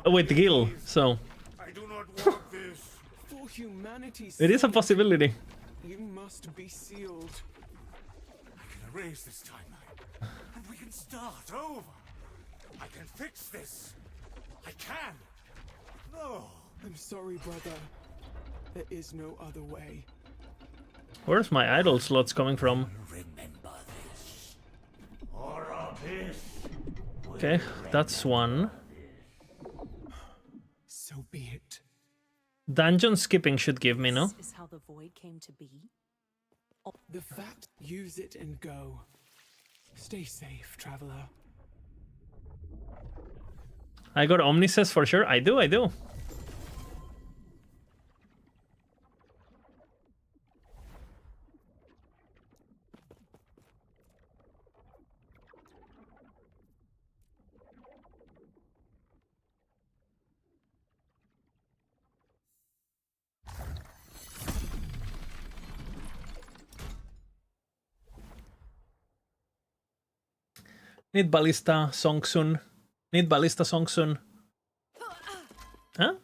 with Gil, so I do not want this. for humanity's it is a possibility. you must be sealed. I can erase this timeline, and we can start over. I can fix this. I can. No. I'm sorry, brother. There is no other way. Where's my idol slots coming from? Remember this. Or abyss. Okay, that's one. So be it. Dungeon skipping should give me, no? This is how the void came to be. The fact, use it and go. Stay safe, traveler. I got Omnises for sure. I do. Need Ballista song soon. Need Ballista song soon. Huh?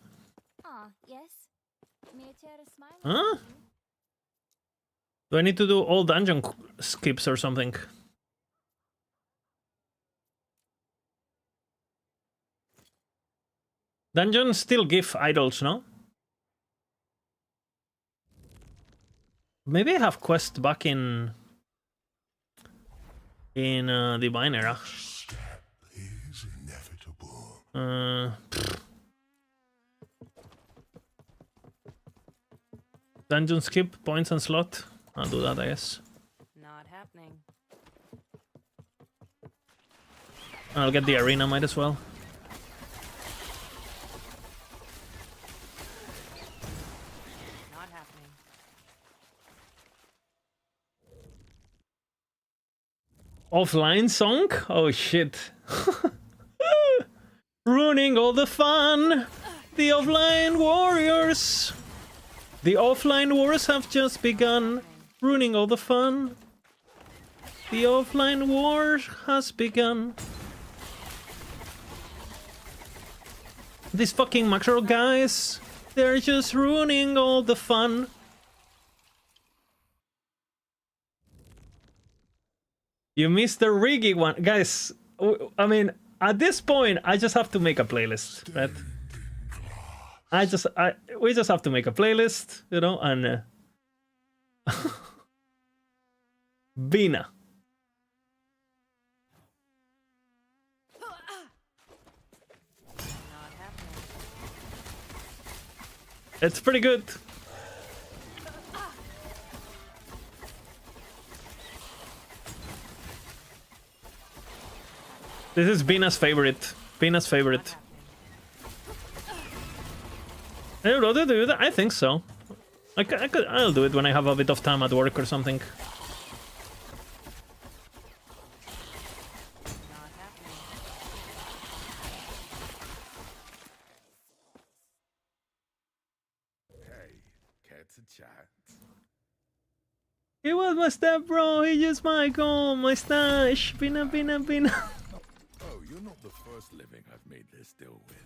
Ah, yes. May Terra smile Huh? at you? Do I need to do all dungeon skips or something? Dungeons still give idols, no? Maybe I have quest back in Divine Era. Is inevitable. Dungeon skip, points and slot. I'll do that, I guess. Not happening. I'll get the arena, might as well. Not happening. Offline song? Oh shit. Ruining all the fun! The offline warriors! The offline wars have just begun, ruining all the fun. The offline war has begun. These fucking macro guys, they're just ruining all the fun. You missed the Riggy one. Guys, I mean, at this point, I just have to make a playlist, right? We just have to make a playlist, you know, and Bina. It's pretty good. This is Bina's favorite. Bina's favorite. Will they do that? I think so. I'll do it when I have a bit of time at work or something. Hey, care to chat? He was my step bro, he just my goal, my stash. Bina. Oh, you're not the first living I've made this deal with.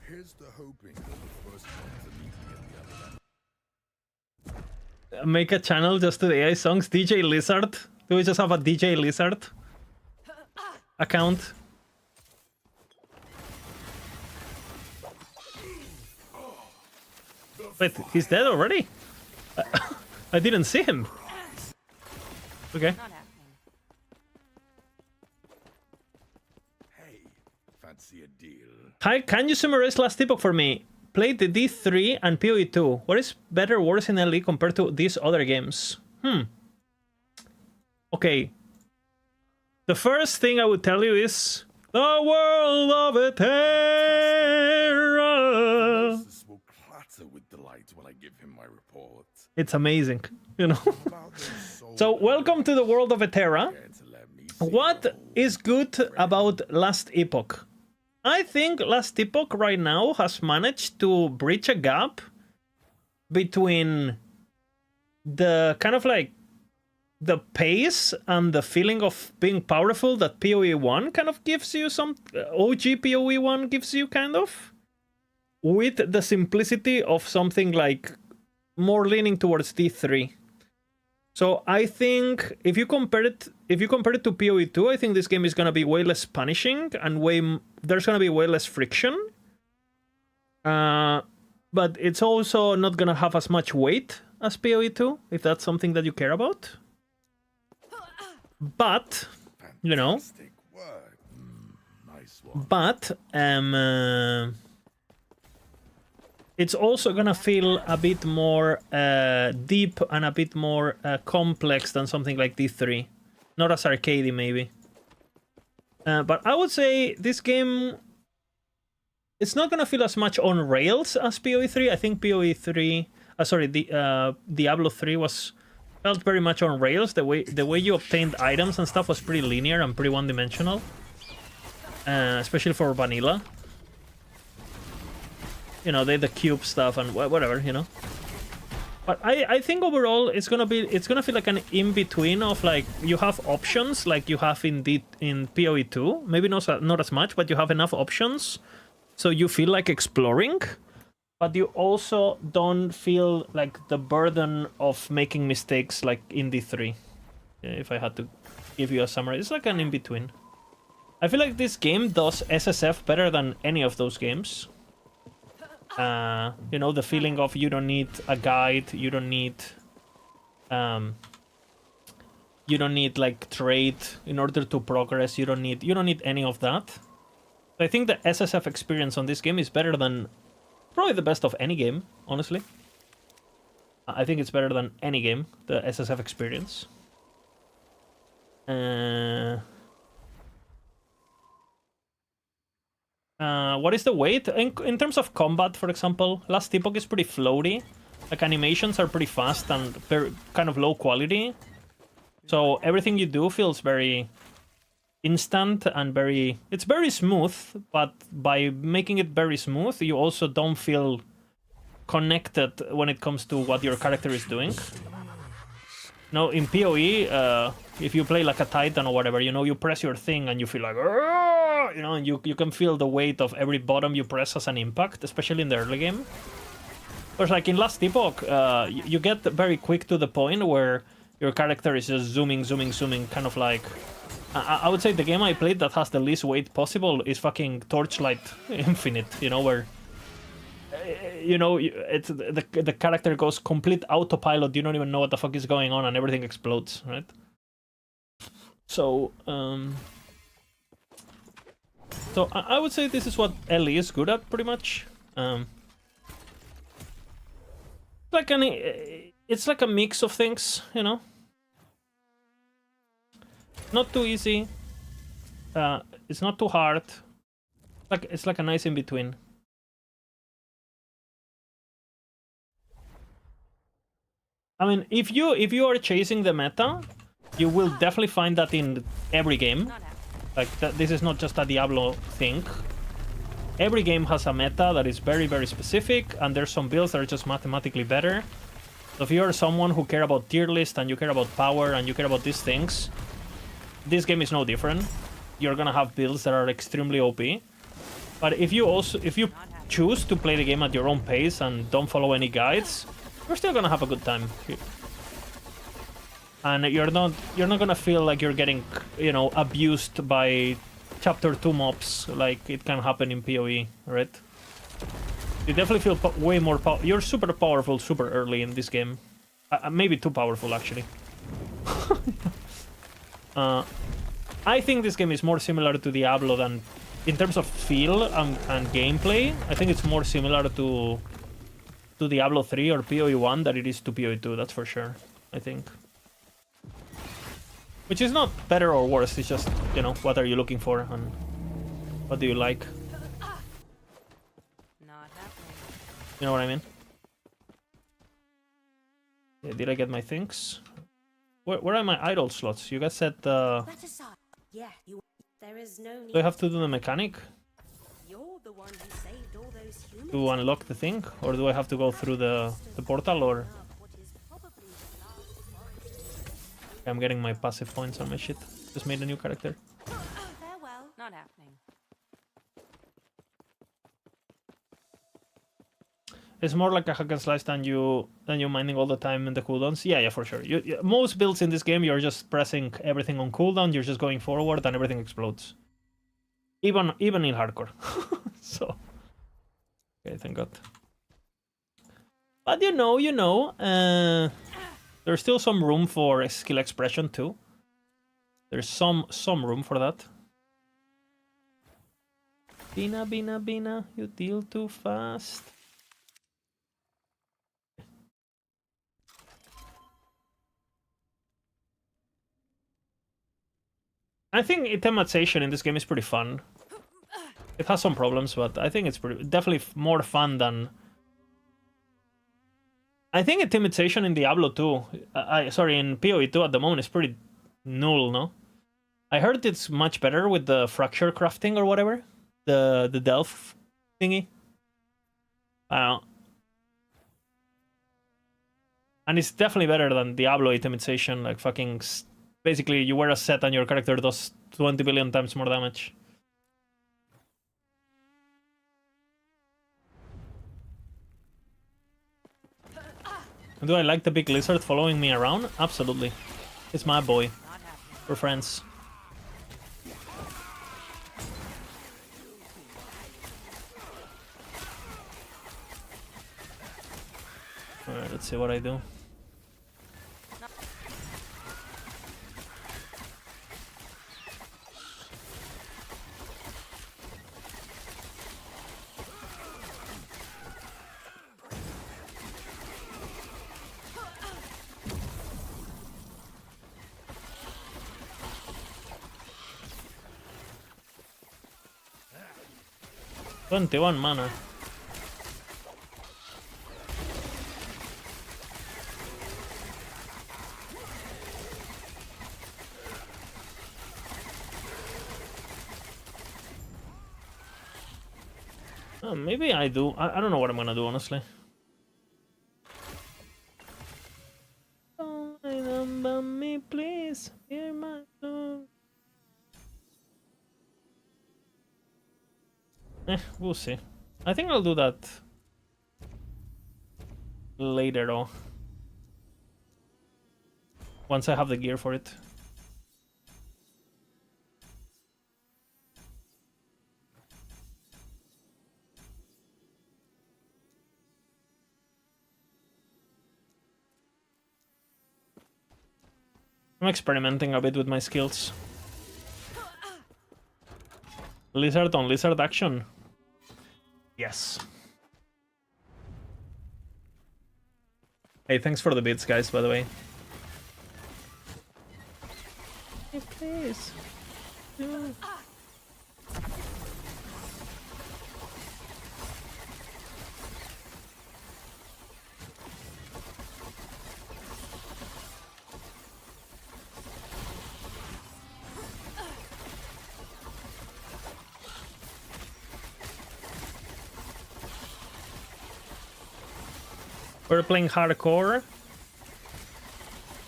Here's the hoping that the first one to meet me at the other end. Make a channel just to the AI songs. DJ Lizard. Do we just have a DJ Lizard account? Wait, he's dead already? I didn't see him. Okay. Not happening. Hey, fancy a deal? Hi, can you summarize last epoch for me? Played the D3 and PoE2. What is better, worse in LE compared to these other games? Okay. The first thing I would tell you is the world of Eterra. This will clatter with delight when I give him my report. It's amazing, you know. About those souls So, welcome to the world of Eterra. care to let me see What your is good about Last Epoch? I think Last Epoch right now has managed to bridge a gap between the kind of like the pace and the feeling of being powerful that PoE 1 kind of gives you, some OG PoE 1 gives you kind of, with the simplicity of something like more leaning towards D3. So I think if you compare it to PoE 2, I think this game is gonna be way less punishing and there's gonna be way less friction. But it's also not gonna have as much weight as PoE 2, if that's something that you care about. But you know, fantastic work. Nice one. but it's also gonna feel a bit more deep and a bit more complex than something like D3. Not as arcadey, maybe. But I would say this game it's not gonna feel as much on rails as PoE 3. I think PoE 3, the Diablo 3 felt very much on rails. The way you obtained items and stuff was pretty linear and pretty one-dimensional, especially for vanilla. You know, the cube stuff and whatever, you know. But I think overall it's gonna feel like an in-between of like you have options like you have in PoE 2. Maybe not as much, but you have enough options, so you feel like exploring. But you also don't feel like the burden of making mistakes like in D3. If I had to give you a summary, it's like an in-between. I feel like this game does SSF better than any of those games. You know, the feeling of you don't need a guide, you don't need like trade in order to progress. You don't need any of that. So I think the SSF experience on this game is better than probably the best of any game, honestly. I think it's better than any game, the SSF experience. What is the weight? In terms of combat, for example, Last Epoch is pretty floaty. Like, animations are pretty fast and very, kind of low quality. So everything you do feels very instant and it's very smooth, but by making it very smooth, you also don't feel connected when it comes to what your character is doing. No, in PoE, if you play like a Titan or whatever, you know, you press your thing and you feel like, you know, and you can feel the weight of every button you press as an impact, especially in the early game. Whereas like in Last Epoch, you get very quick to the point where your character is just zooming, kind of like... I would say the game I played that has the least weight possible is fucking Torchlight Infinite, you know, where... You know, it's the character goes complete autopilot, you don't even know what the fuck is going on, and everything explodes, right? So, So I would say this is what Ellie is good at, pretty much. It's like a mix of things, you know? Not too easy. It's not too hard. It's like a nice in-between. I mean, if you are chasing the meta, you will definitely find that in every game. Like, this is not just a Diablo thing. Every game has a meta that is very, very specific, and there's some builds that are just mathematically better. So if you're someone who care about tier list, and you care about power, and you care about these things, this game is no different. You're gonna have builds that are extremely OP. But if you choose to play the game at your own pace and don't follow any guides, you're still gonna have a good time. And you're not gonna feel like you're getting, you know, abused by chapter 2 mobs like it can happen in PoE, right? You definitely feel way more you're super powerful super early in this game. Maybe too powerful, actually. I think this game is more similar to Diablo than... In terms of feel and gameplay, I think it's more similar to Diablo 3 or PoE 1 than it is to PoE 2, that's for sure, I think. Which is not better or worse, it's just, you know, what are you looking for and what do you like? You know what I mean? Yeah, did I get my things? Where are my idle slots? You guys said Yeah, there is no need. do I have to do the mechanic You're the one who saved all those humans. to unlock the thing? Or do I have to go through the portal, or... I'm getting my passive points on my shit. Just made a new character. Farewell. Not happening. It's more like a hack and slash than you mining all the time in the cooldowns. Yeah, for sure. Most builds in this game, you're just pressing everything on cooldown. You're just going forward, and everything explodes. Even in hardcore. So, okay, thank God. But you know, there's still some room for skill expression too. There's some room for that. Bina, you deal too fast. I think itemization in this game is pretty fun. It has some problems, but I think it's definitely more fun than... I think intimidation in Diablo 2, sorry, in PoE 2 at the moment is pretty null, no? I heard it's much better with the fracture crafting or whatever, the delve thingy. I don't know. And it's definitely better than Diablo intimidation, like fucking... Basically, you wear a set and your character does 20 billion times more damage. Do I like the big lizard following me around? Absolutely. It's my boy. We're friends. Alright, let's see what I do. $21 mana. Maybe I do. I don't know what I'm gonna do, honestly. Don't remember me, please. Hear my song. We'll see. I think I'll do that later, though. Once I have the gear for it. I'm experimenting a bit with my skills. Lizard on lizard action. Yes. Hey, thanks for the bits, guys, by the way. Hey, please. Do. We're playing hardcore.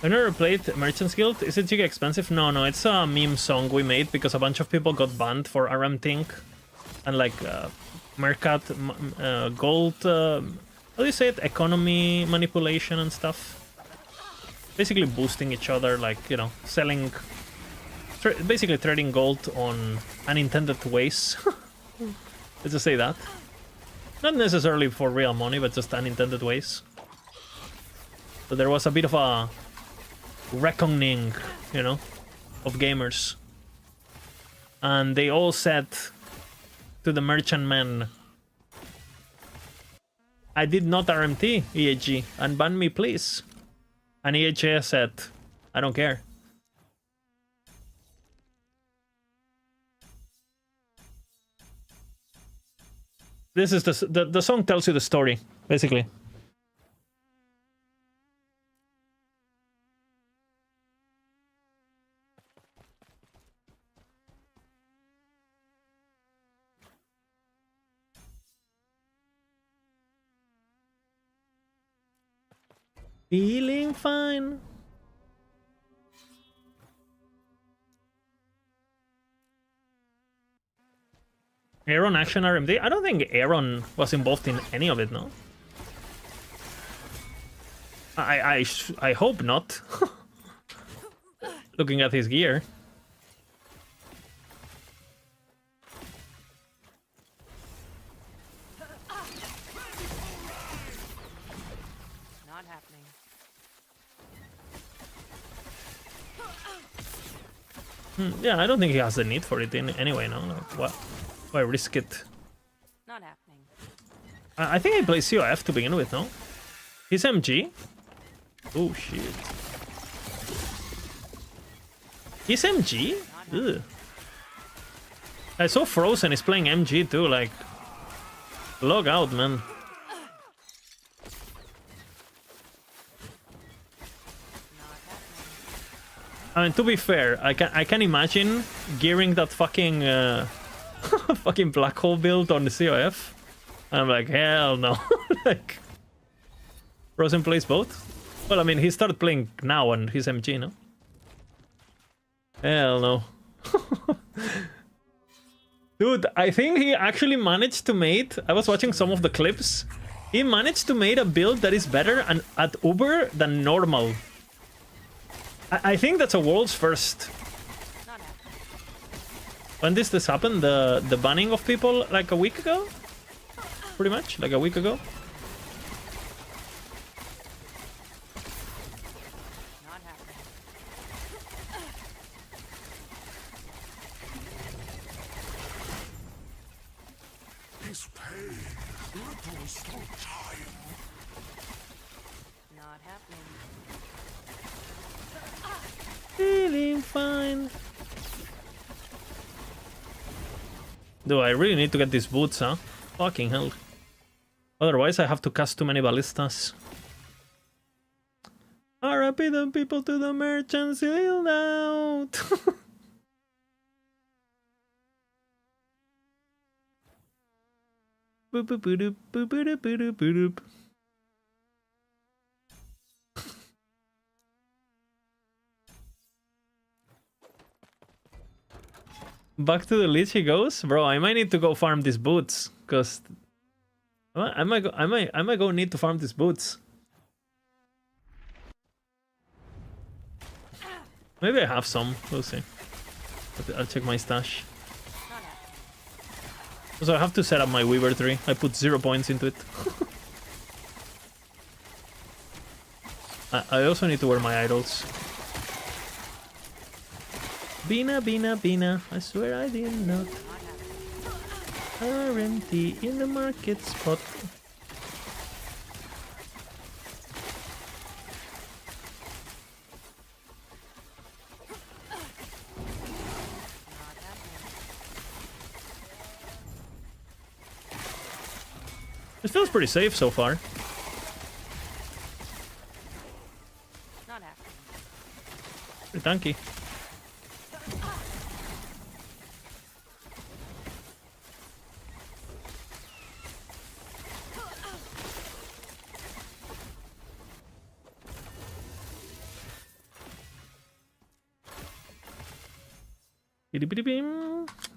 I've never played Merchant's Guild. Is it too expensive? No, it's a meme song we made because a bunch of people got banned for RM Tink and like Mercat, gold, how do you say it? Economy manipulation and stuff. Basically boosting each other, like, you know, selling, basically trading gold on unintended ways. Let's just say that. Not necessarily for real money, but just unintended ways. So there was a bit of a reckoning, you know, of gamers. And they all said to the merchantman, I did not RMT EHG, unban me please. And EHG said, I don't care. This is the song tells you the story, basically. Feeling fine. Aaron Action RMD? I don't think Aaron was involved in any of it, no? I hope not. Looking at his gear. Not happening. Yeah, I don't think he has the need for it in anyway, no? Like, what? Why risk it? Not happening. I think he plays COF to begin with, no? He's MG? Oh, shit. He's MG? Ugh. I saw Frozen is playing MG too, like... Log out, man. I mean, to be fair, I can imagine gearing that fucking fucking black hole build on the COF. I'm like, hell no. Like, Frozen plays both. Well, I mean, he started playing now on his MG, no? Hell no. Dude, I think he actually managed to make... I was watching some of the clips. He managed to make a build that is better at Uber than normal. I think that's a world's first. When did this happen? The banning of people like a week ago? Pretty much, like a week ago. His pain ripples through time. Not happening. Feeling fine. Do I really need to get these boots, huh? Fucking hell. Otherwise I have to cast too many ballistas. RIP the people to the merchants sealed out. Boop, boop, boop, boop, boop, boop, boop, boop, boop. Back to the Lich he goes? Bro, I might need to go farm these boots, cause I might go need to farm these boots. Maybe I have some, we'll see. I'll check my stash. So I have to set up my Weaver tree. I put 0 points into it. I also need to wear my idols. Bina, Bina, Bina, I swear I did not. RMT in the market spot. It feels pretty safe so far. Not happening. Pretty tanky.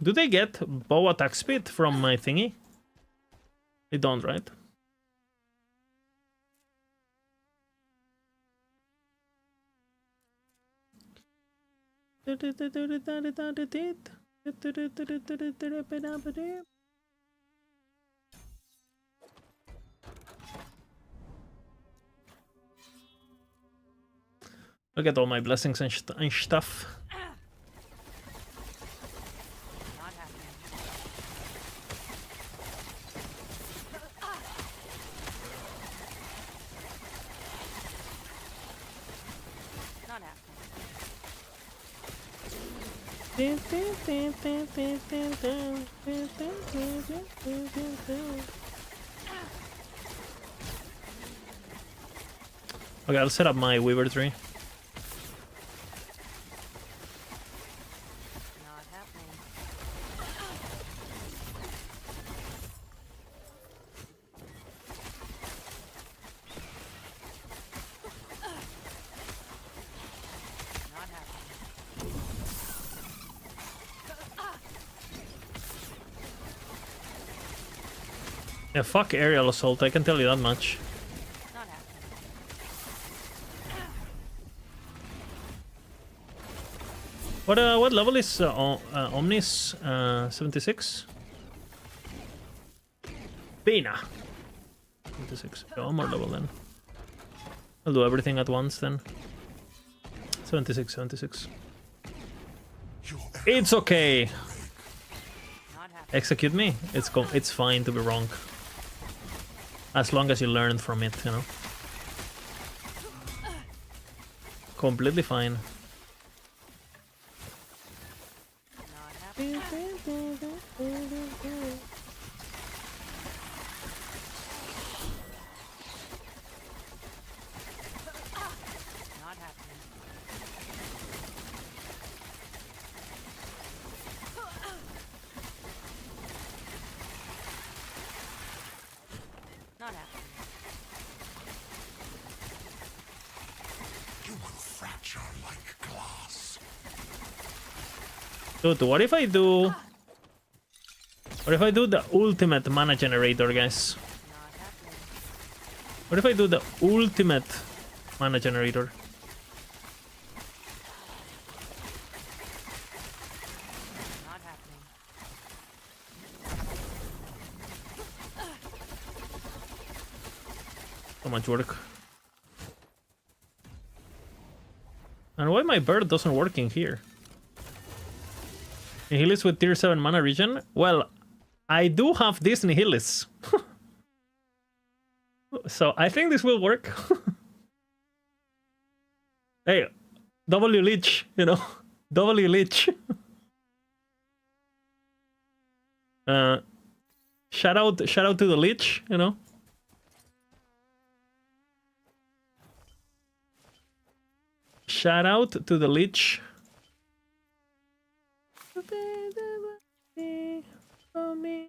Do they get bow attack speed from my thingy? They don't, right? I'll get all my blessings and stuff. Okay, I'll set up my Weaver tree. Not happening. Not happening. Yeah, fuck aerial assault, I can tell you that much. Not happening. What level is Omnis? 76? Pina! 76. Oh, more level then. I'll do everything at once then. 76, 76. It's okay! Not happening. Execute me? It's fine to be wrong. As long as you learn from it, you know. Completely fine. Not happening. Not happening. You will fracture like glass. Dude, what if I do... What if I do the ultimate mana generator, guys? Not happening. What if I do the ultimate mana generator? Not happening. So much work. And why my bird doesn't work in here? Nihilus with tier 7 mana regen? Well, I do have this Nihilus. So I think this will work. Hey, W Leech, you know? W Leech. Shout out to the Leech, you know? Shout out to the Leech. Follow me.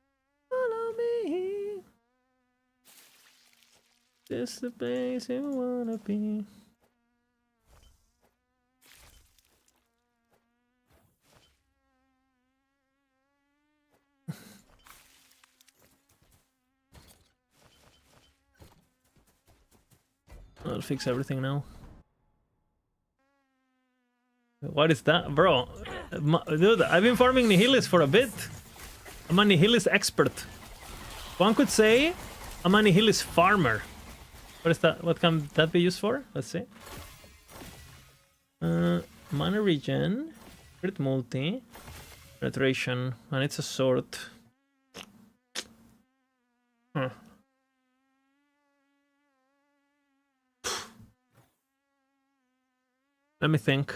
This the place you wanna be. I'll fix everything now. What is that? Bro, dude, I've been farming Nihilus for a bit. I'm a Nihilus expert. One could say I'm a Nihilus farmer. What is that? What can that be used for? Let's see. Mana regen, crit multi, penetration, and it's a sword. Huh. Let me think.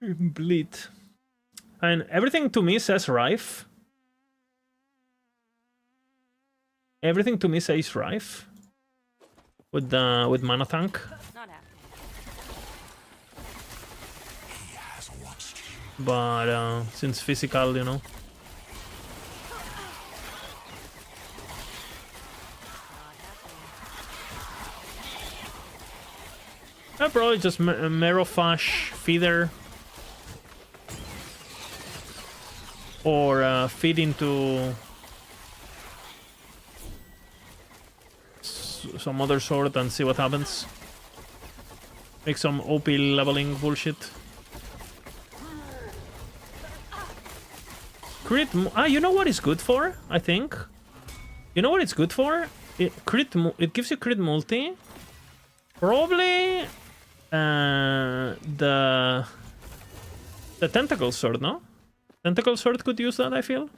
Bleed. And everything to me says Rife. Everything to me says Rife. With Mana Tank. Not happening. He has watched you. But since physical, you know. Probably just Merofash Feeder. Or feed into some other sword and see what happens. Make some OP leveling bullshit. Crit. You know what it's good for? I think. You know what it's good for? It gives you crit multi. Probably the tentacle sword, no? Tentacle sword could use that, I feel.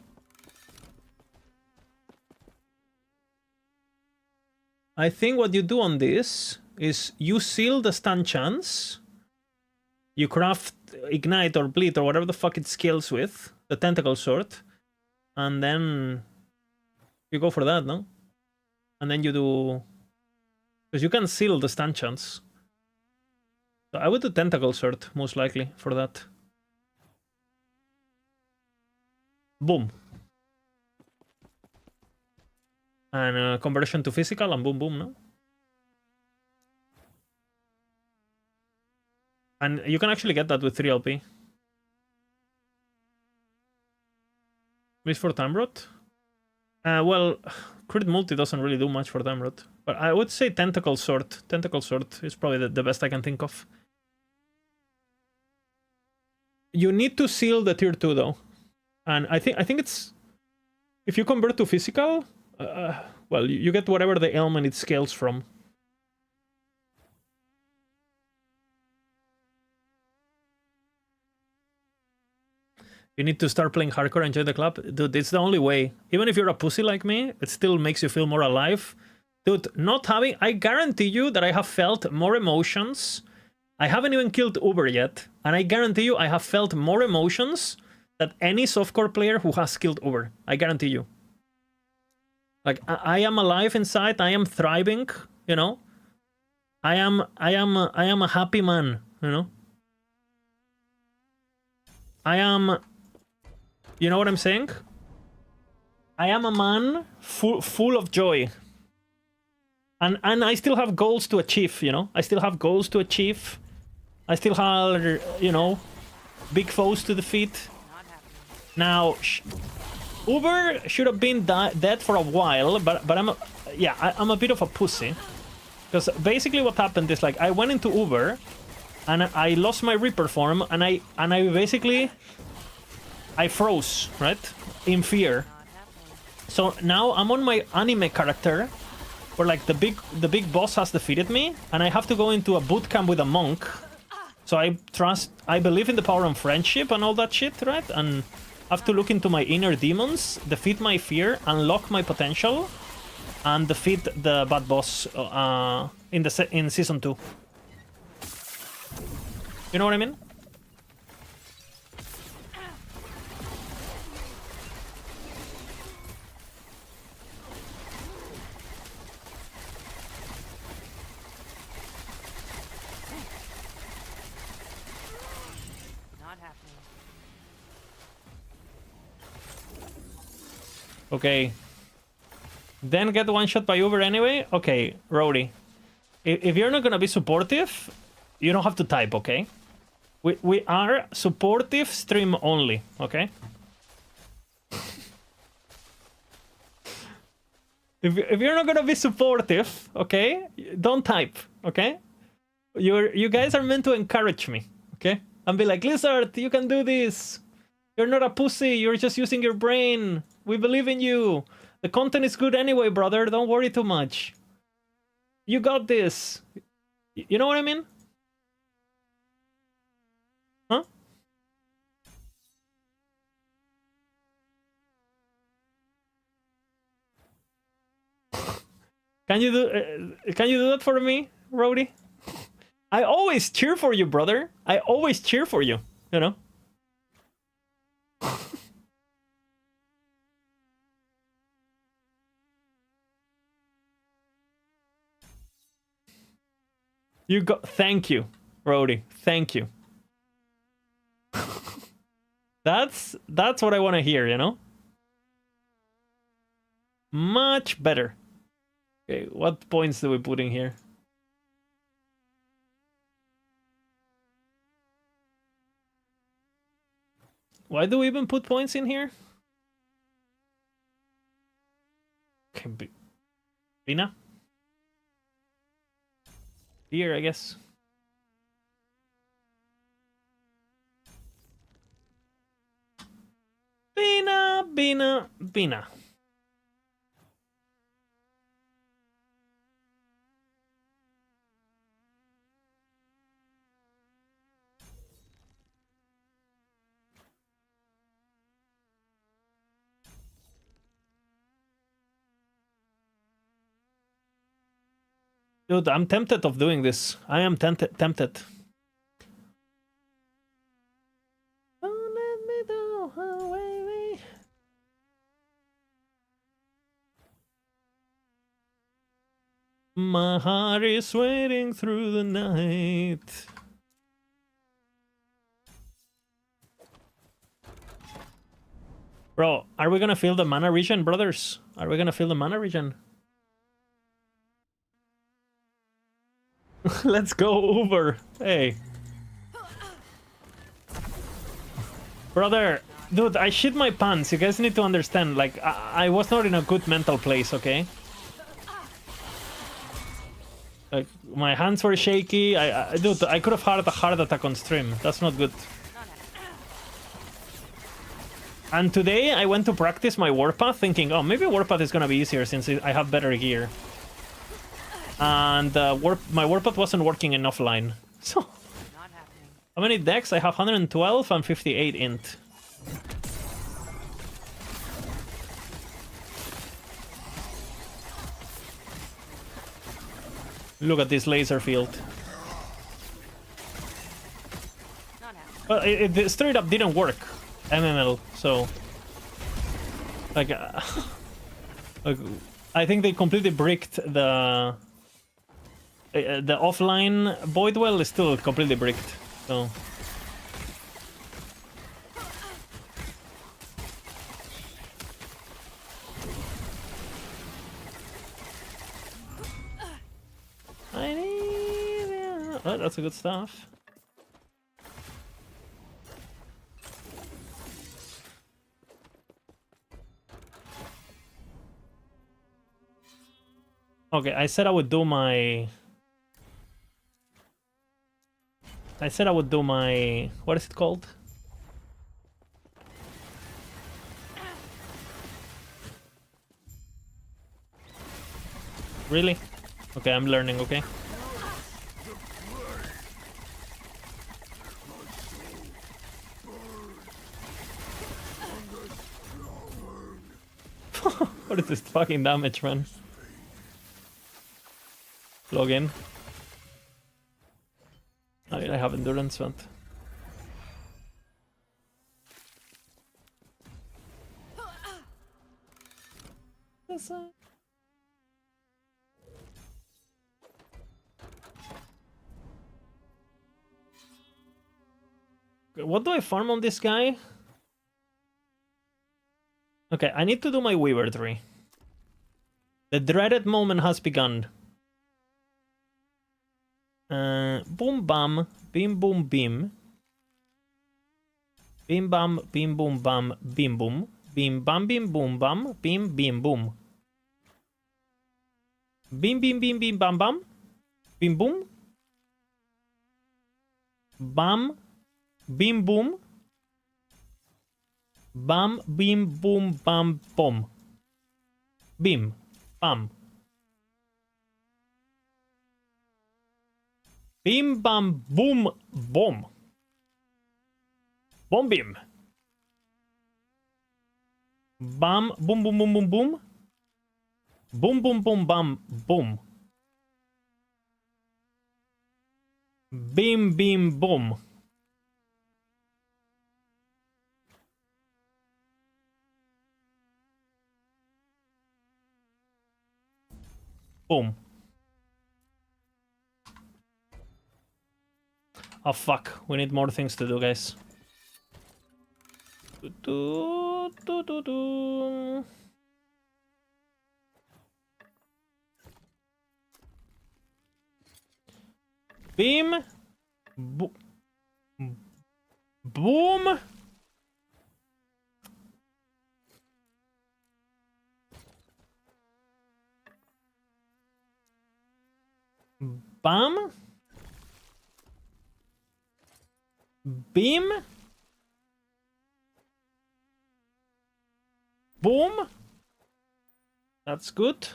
I think what you do on this is you seal the stun chance. You craft ignite or bleed or whatever the fuck it scales with, the tentacle sword. And then you go for that, no? And then you do... Because you can seal the stun chance. So I would do tentacle sword, most likely, for that. Boom. And conversion to physical and boom boom, no? And you can actually get that with 3 LP. Miss for Time Rot? Well, crit multi doesn't really do much for Time Rot. But I would say Tentacle Sword. Tentacle Sword is probably the best I can think of. You need to seal the tier 2 though. And I think it's... If you convert to physical, well, you get whatever the ailment it scales from. You need to start playing hardcore and join the club. Dude, it's the only way. Even if you're a pussy like me, it still makes you feel more alive. Dude, not having... I guarantee you that I have felt more emotions. I haven't even killed Uber yet. And I guarantee you I have felt more emotions than any softcore player who has killed Uber. I guarantee you. Like I am alive inside. I am thriving. You know. I am a happy man. You know. I am. You know what I'm saying? I am a man full of joy. And I still have goals to achieve, you know? I still have goals to achieve. I still have, you know, big foes to defeat. Now, Uber should have been dead for a while, but I'm a bit of a pussy. Because basically what happened is, like, I went into Uber, and I lost my Reaper form, and I basically... I froze, right? In fear. So now I'm on my anime character, where like the big boss has defeated me, and I have to go into a boot camp with a monk. So I believe in the power of friendship and all that shit, right? And have to look into my inner demons, defeat my fear, unlock my potential, and defeat the bad boss in season 2. You know what I mean? Okay. Then get one shot by Uber anyway? Okay, Rowdy. If you're not gonna be supportive, you don't have to type, okay? We are supportive stream only, okay? If you're not gonna be supportive, okay? Don't type, okay? You guys are meant to encourage me, okay? And be like, Lizard, you can do this. You're not a pussy, you're just using your brain. We believe in you. The content is good anyway, brother. Don't worry too much. You got this. You know what I mean? Huh? Can you do that for me, Rowdy? I always cheer for you, brother. I always cheer for you, you know? You got. Thank you, Rowdy. Thank you. That's what I want to hear, you know? Much better. Okay, what points do we put in here? Why do we even put points in here? Okay, Bina? Here, I guess. Bina. Dude, I'm tempted of doing this. I am tempted. Don't let me go away. My heart is waiting through the night. Bro, are we gonna feel the mana regen, brothers? Are we gonna feel the mana regen? Let's go, Uber. Hey. Brother, dude, I shit my pants. You guys need to understand, like, I was not in a good mental place, okay? Like, my hands were shaky. Dude, I could have had a heart attack on stream. That's not good. And today I went to practice my warpath thinking, oh, maybe warpath is gonna be easier since I have better gear. And my warpath wasn't working in offline. So, how many decks? I have 112 and 58 int. Look at this laser field. Well, it straight up didn't work. MML, so... Like... like I think they completely bricked the offline Void Well is still completely bricked. So I need... Oh, that's a good stuff. Okay, I said I would do my... What is it called? Really? Okay, I'm learning, okay? What is this fucking damage, man? Log in. I mean, I have endurance, but... What do I farm on this guy? Okay, I need to do my Weaver tree. The dreaded moment has begun. Boom bam, bim boom bim. Bim bam, bim boom bam, bim boom. Bim bam bim boom bam, bim bim boom. Bim bim bim bim bam bam. Bim boom. Bam. Bim boom. Bam bim boom bam boom. Bim. Bam. Bim bam boom boom. Boom bim. Bam boom boom boom boom boom. Boom boom boom bam boom. Bim bim boom. Boom. Oh fuck, we need more things to do, guys. Beam. Boom. Bam. Beam. Boom. That's good.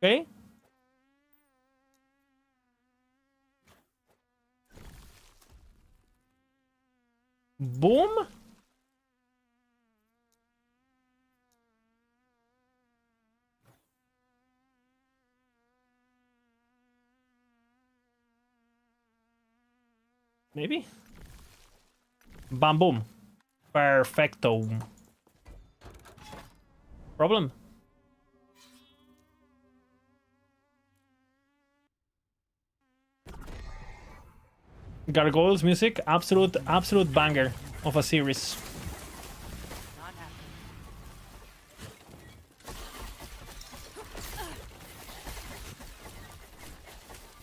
Okay. Boom. Maybe. Bam boom. Perfecto. Problem. Gargoyles music, absolute banger of a series.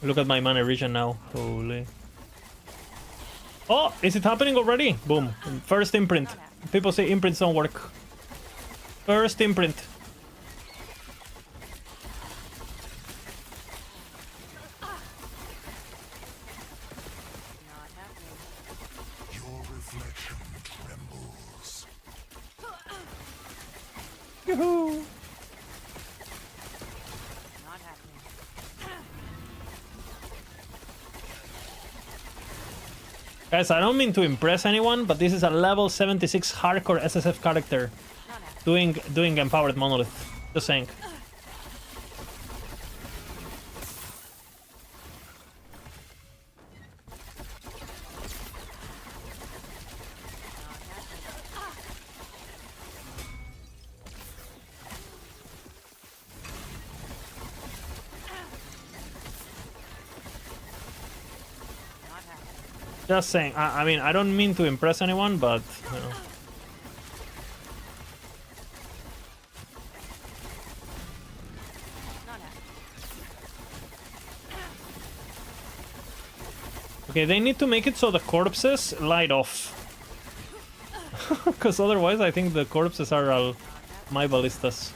Look at my mana region now. Holy. Oh, is it happening already? Boom. First imprint. People say imprints don't work. First imprint. Your reflection trembles. Yoo-hoo. Guys, I don't mean to impress anyone, but this is a level 76 hardcore SSF character doing empowered monolith. Just saying. Just saying. I mean, I don't mean to impress anyone, but you know. Okay, they need to make it so the corpses light off. Because otherwise I think the corpses are my ballistas.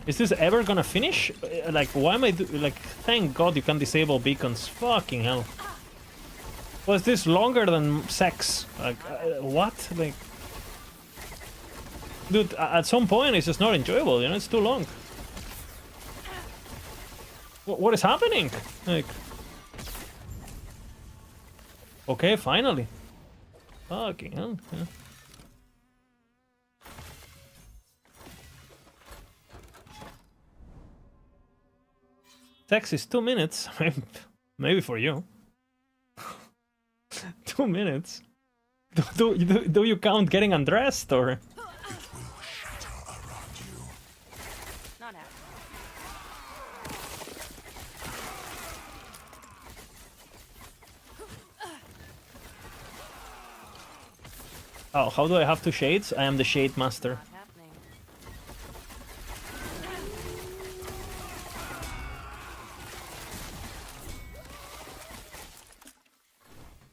Is this ever gonna finish? Like, why am I like, thank God you can disable beacons. Fucking hell. Was this longer than sex? Like, what? Like, dude, at some point it's just not enjoyable, you know? It's too long. What is happening? Like, okay, finally. Fucking hell. Yeah. Sex is 2 minutes. Maybe for you. 2 minutes. Do you count getting undressed or? It will shatter around you. Not happening. Oh, how do I have 2 shades? I am the shade master. Not happening.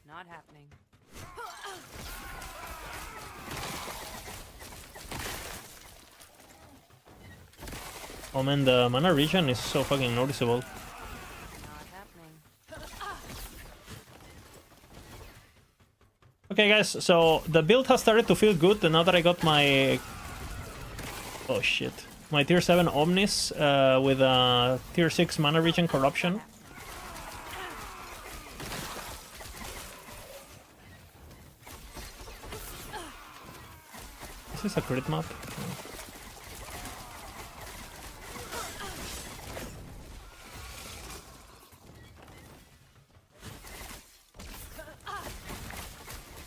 Not happening. Oh man, the mana regen is so fucking noticeable. Not happening. Okay guys, so the build has started to feel good now that I got my... Oh shit. My tier 7 Omnis with a tier 6 mana regen corruption. Is this a crit map?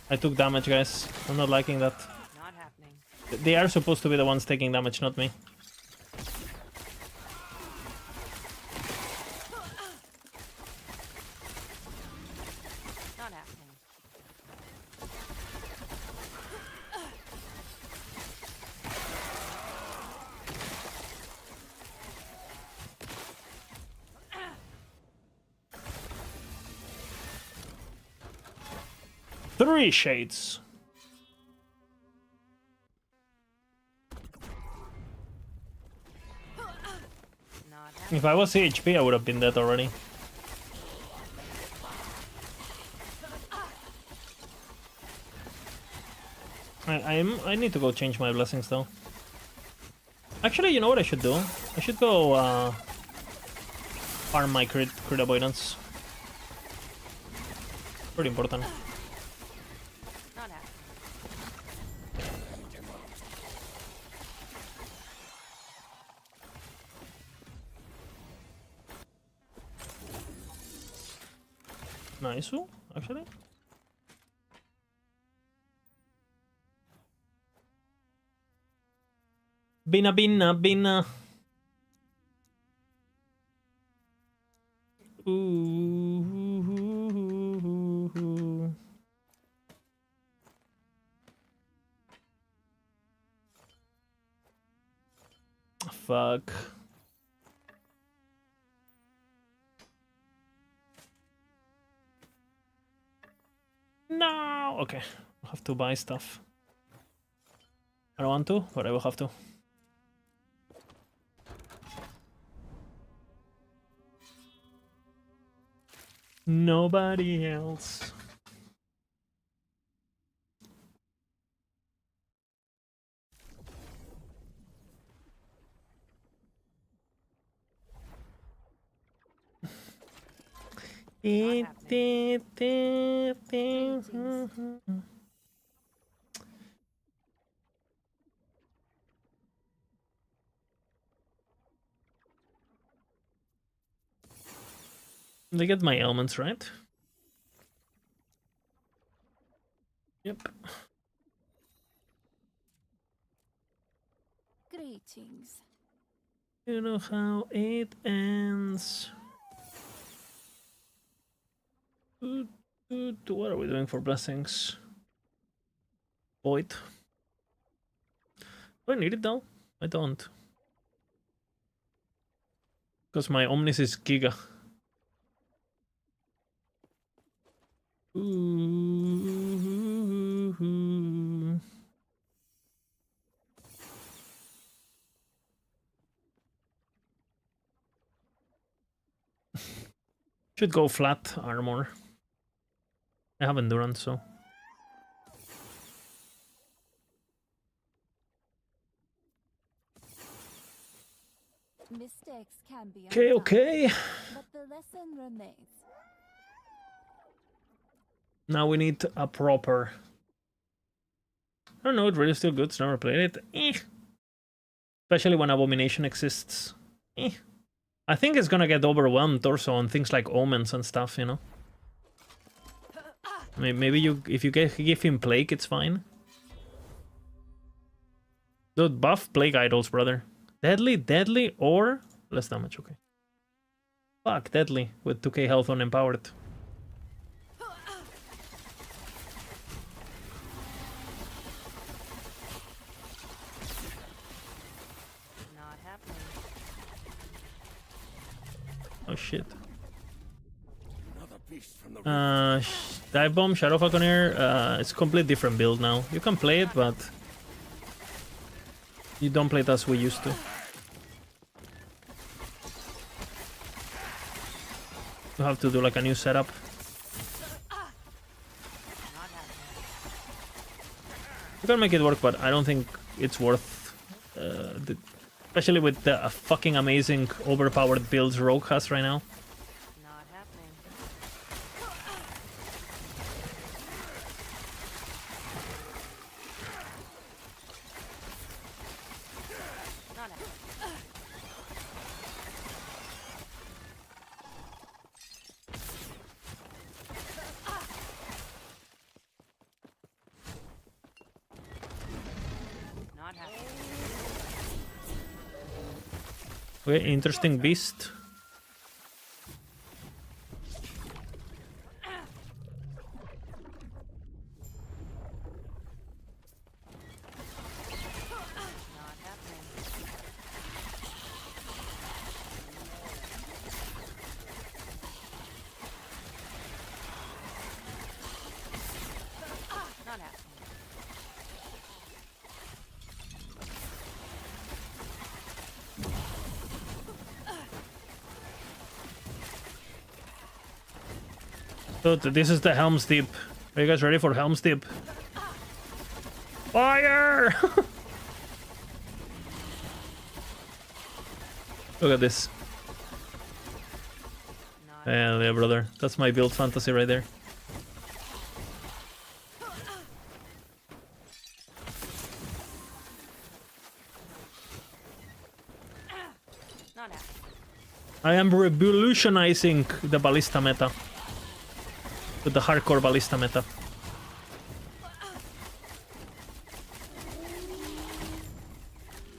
I took damage, guys. I'm not liking that. Not happening. They are supposed to be the ones taking damage, not me. Not happening. Three shades. Not happening. If I was CHP, I would have been dead already. I need to go change my blessings though. Actually, you know what I should do? I should go farm my crit avoidance. Pretty important. Not happening. Nice, actually. Bina. Ooh. Fuck. No. Okay, I'll have to buy stuff. I don't want to, but I will have to. Nobody else. They get my elements right. Yep. Greetings. You know how it ends. What are we doing for blessings? Void. Do I need it though? I don't. Because my Omnis is Giga. Ooh. Should go flat armor. I have endurance, so. Mistakes can be Okay, undone, okay. but the lesson remains. Now we need a proper. I don't know, it really still good. It's never played it. Especially when Abomination exists. I think it's gonna get overwhelmed also on things like omens and stuff, you know. Maybe if you give him plague, it's fine. Dude, buff plague idols, brother. Deadly, or less damage. Okay. Fuck, deadly with 2k health on empowered. Not happening. Oh shit. Another beast from the Dive Bomb, Shadow Falconer, it's a complete different build now. You can play it, but you don't play it as we used to. You have to do like a new setup. You can make it work, but I don't think it's worth, especially with the fucking amazing overpowered builds Rogue has right now. Not happening. Not happening. Not happening. Okay, interesting beast. Not happening. Not happening. Dude, this is the Helm's Deep. Are you guys ready for Helm's Deep? Fire! Look at this. Hell yeah, brother. That's my build fantasy right there. Not happening. I am revolutionizing the Ballista meta. With the hardcore Ballista meta.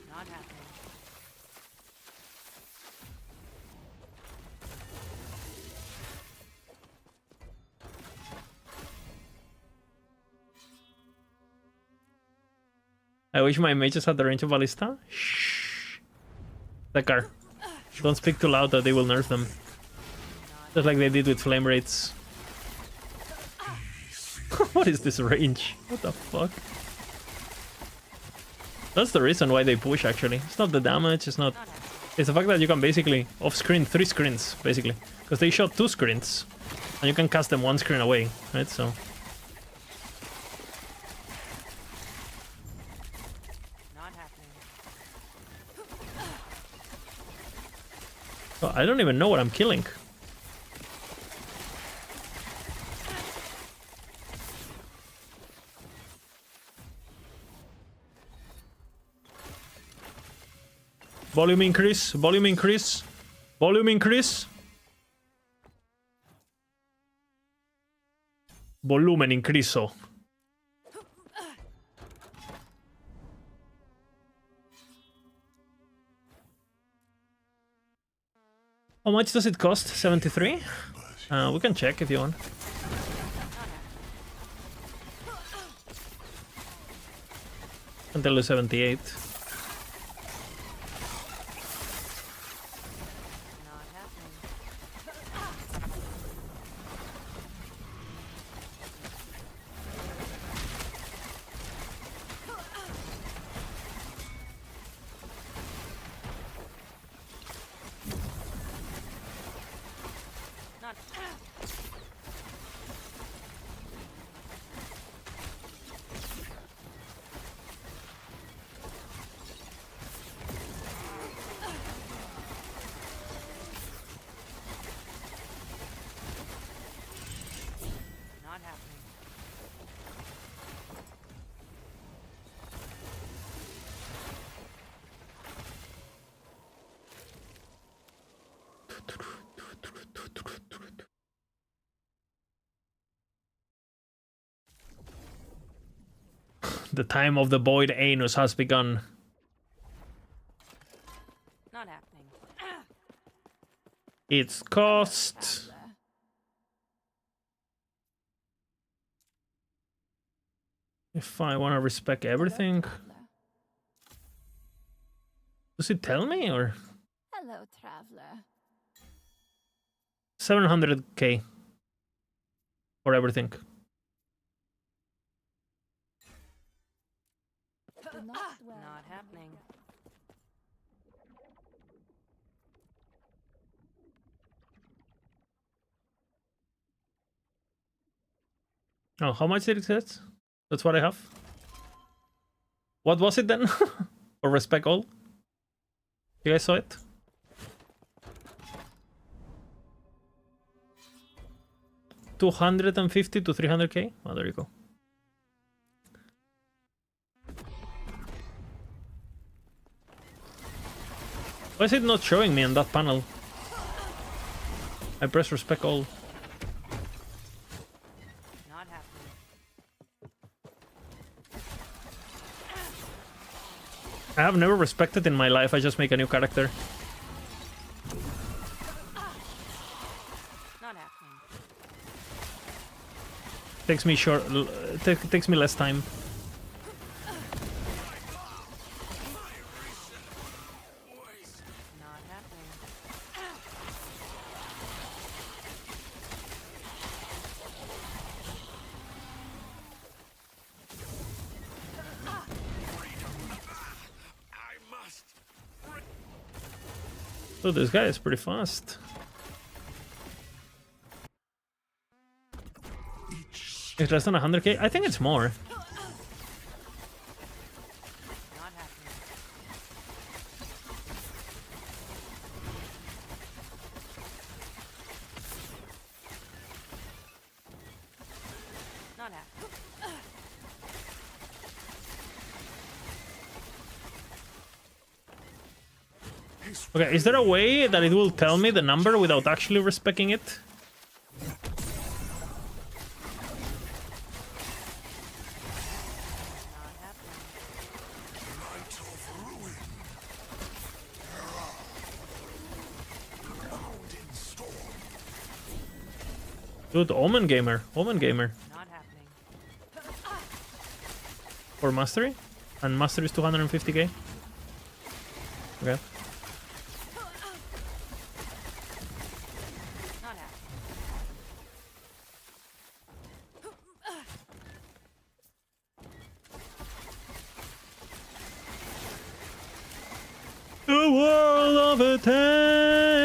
Not happening. I wish my mages had the range of Ballista. Shh. Dekar. Don't speak too loud or they will nerf them. Just like they did with flame rates. What is this range? What the fuck? That's the reason why they push, actually. It's not the damage, it's not... It's the fact that you can basically off-screen 3 screens, basically. Because they shot 2 screens. And you can cast them 1 screen away, right? So... Not happening. Oh, I don't even know what I'm killing. Volume increase, volume increase, volume increase. Volumen increaso. How much does it cost? 73? We can check if you want. until the 78. Not happening. Not. Not happening. The time of the void anus has begun. Not happening. Its cost. If I want to respec everything. Does it tell me or? Hello, traveler. 700k. For everything. Do not dwell Not on happening. Oh, how much did it say? That's what I have. What was it then? Or respec all? You guys saw it? $250 to 300k? Oh, there you go. Why is it not showing me in that panel? I press respec all. Not happening. I have never respected in my life, I just make a new character. Not happening. Takes me takes me less time. Not happening. So this guy is pretty fast. It's less than 100k? I think it's more. Not happening. Not happening. Okay, is there a way that it will tell me the number without actually respecing it? Not happening. Dude, Omen Gamer. Omen Gamer. Not happening. For Mastery? And Mastery is 250k? Okay. Not happening. The world of terror.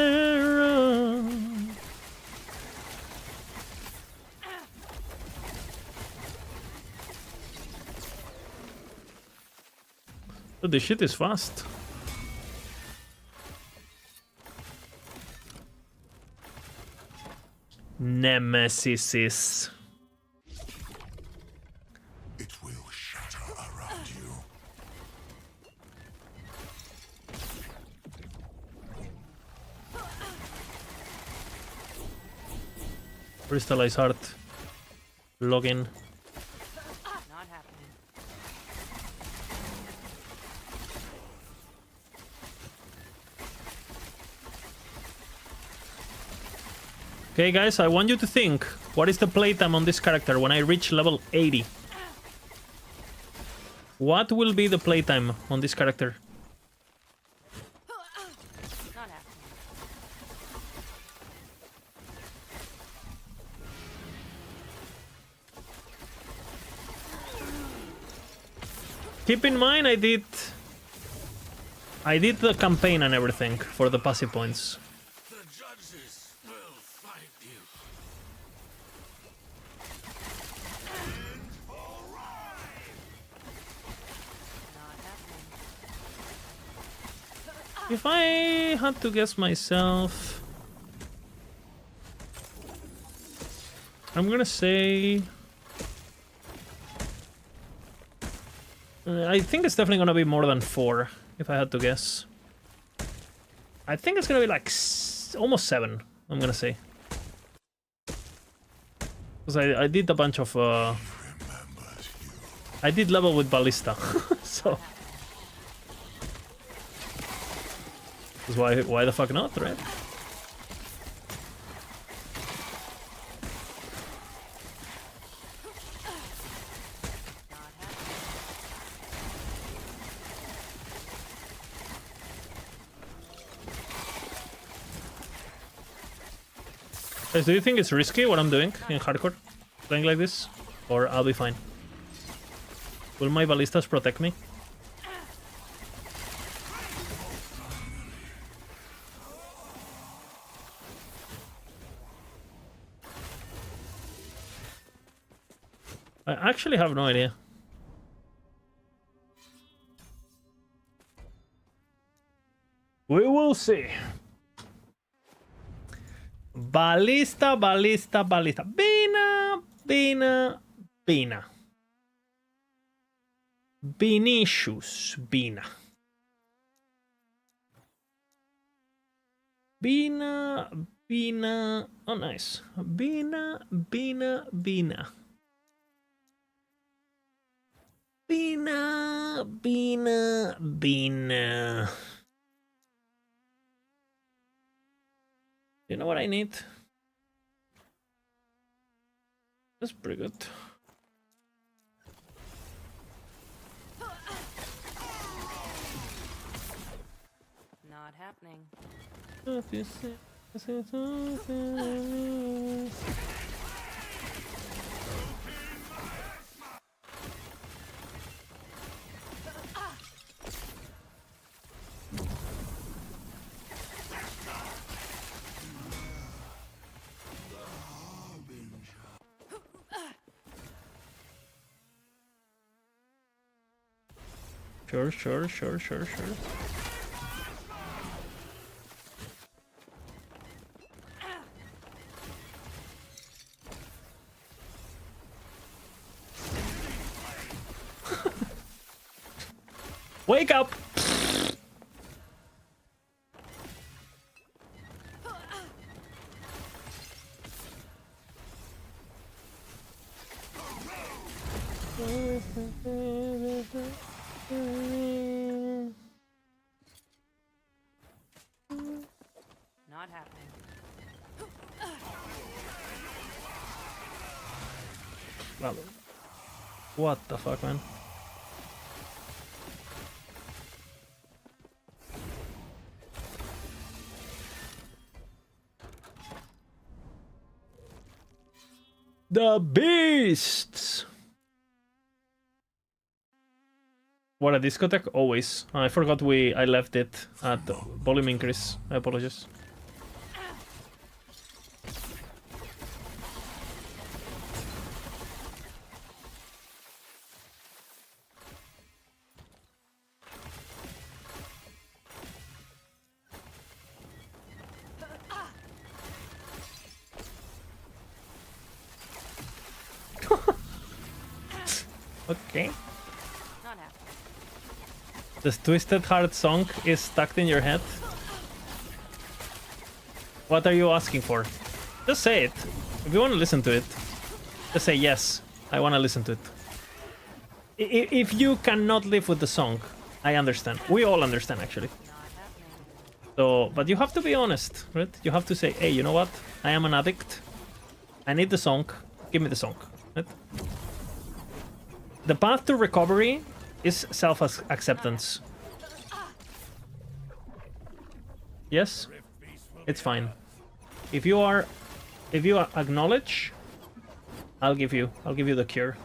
But this shit is fast. Nemesis. It will shatter around you. Crystallize Heart. Login. Not happening. Okay, guys, I want you to think, what is the playtime on this character when I reach level 80? What will be the playtime on this character? Not happening. Keep in mind, I did the campaign and everything for the passive points. The judges will find you. Not happening. If I had to guess myself, I'm gonna say I think it's definitely gonna be more than 4, if I had to guess. I think it's gonna be like almost 7, I'm gonna say. Because I did a bunch of... I did level with Ballista, so... Why the fuck not, right? Guys, do you think it's risky what I'm doing in hardcore? Playing like this? Or I'll be fine? Will my ballistas protect me? I actually have no idea. We will see. Ballista, Ballista, Ballista. Bina, Bina, Bina. Vinicius, Bina. Bina, Bina. Oh, nice. Bina, Bina, Bina. Bina, Bina, Bina. You know what I need? That's pretty good. Not happening. Sure. Wake up! Not happening. What the fuck, man? The beasts. What, a discotheque? Always. I forgot I left it at volume increase. I apologize. Okay. Not happening. The Twisted Heart song is stuck in your head? What are you asking for? Just say it. If you want to listen to it, just say yes. I want to listen to it. If you cannot live with the song, I understand. We all understand, actually. So, but you have to be honest, right? You have to say, hey, you know what? I am an addict. I need the song. Give me the song, right? The path to recovery is self-acceptance. Yes, it's fine. If you acknowledge, I'll give you the cure.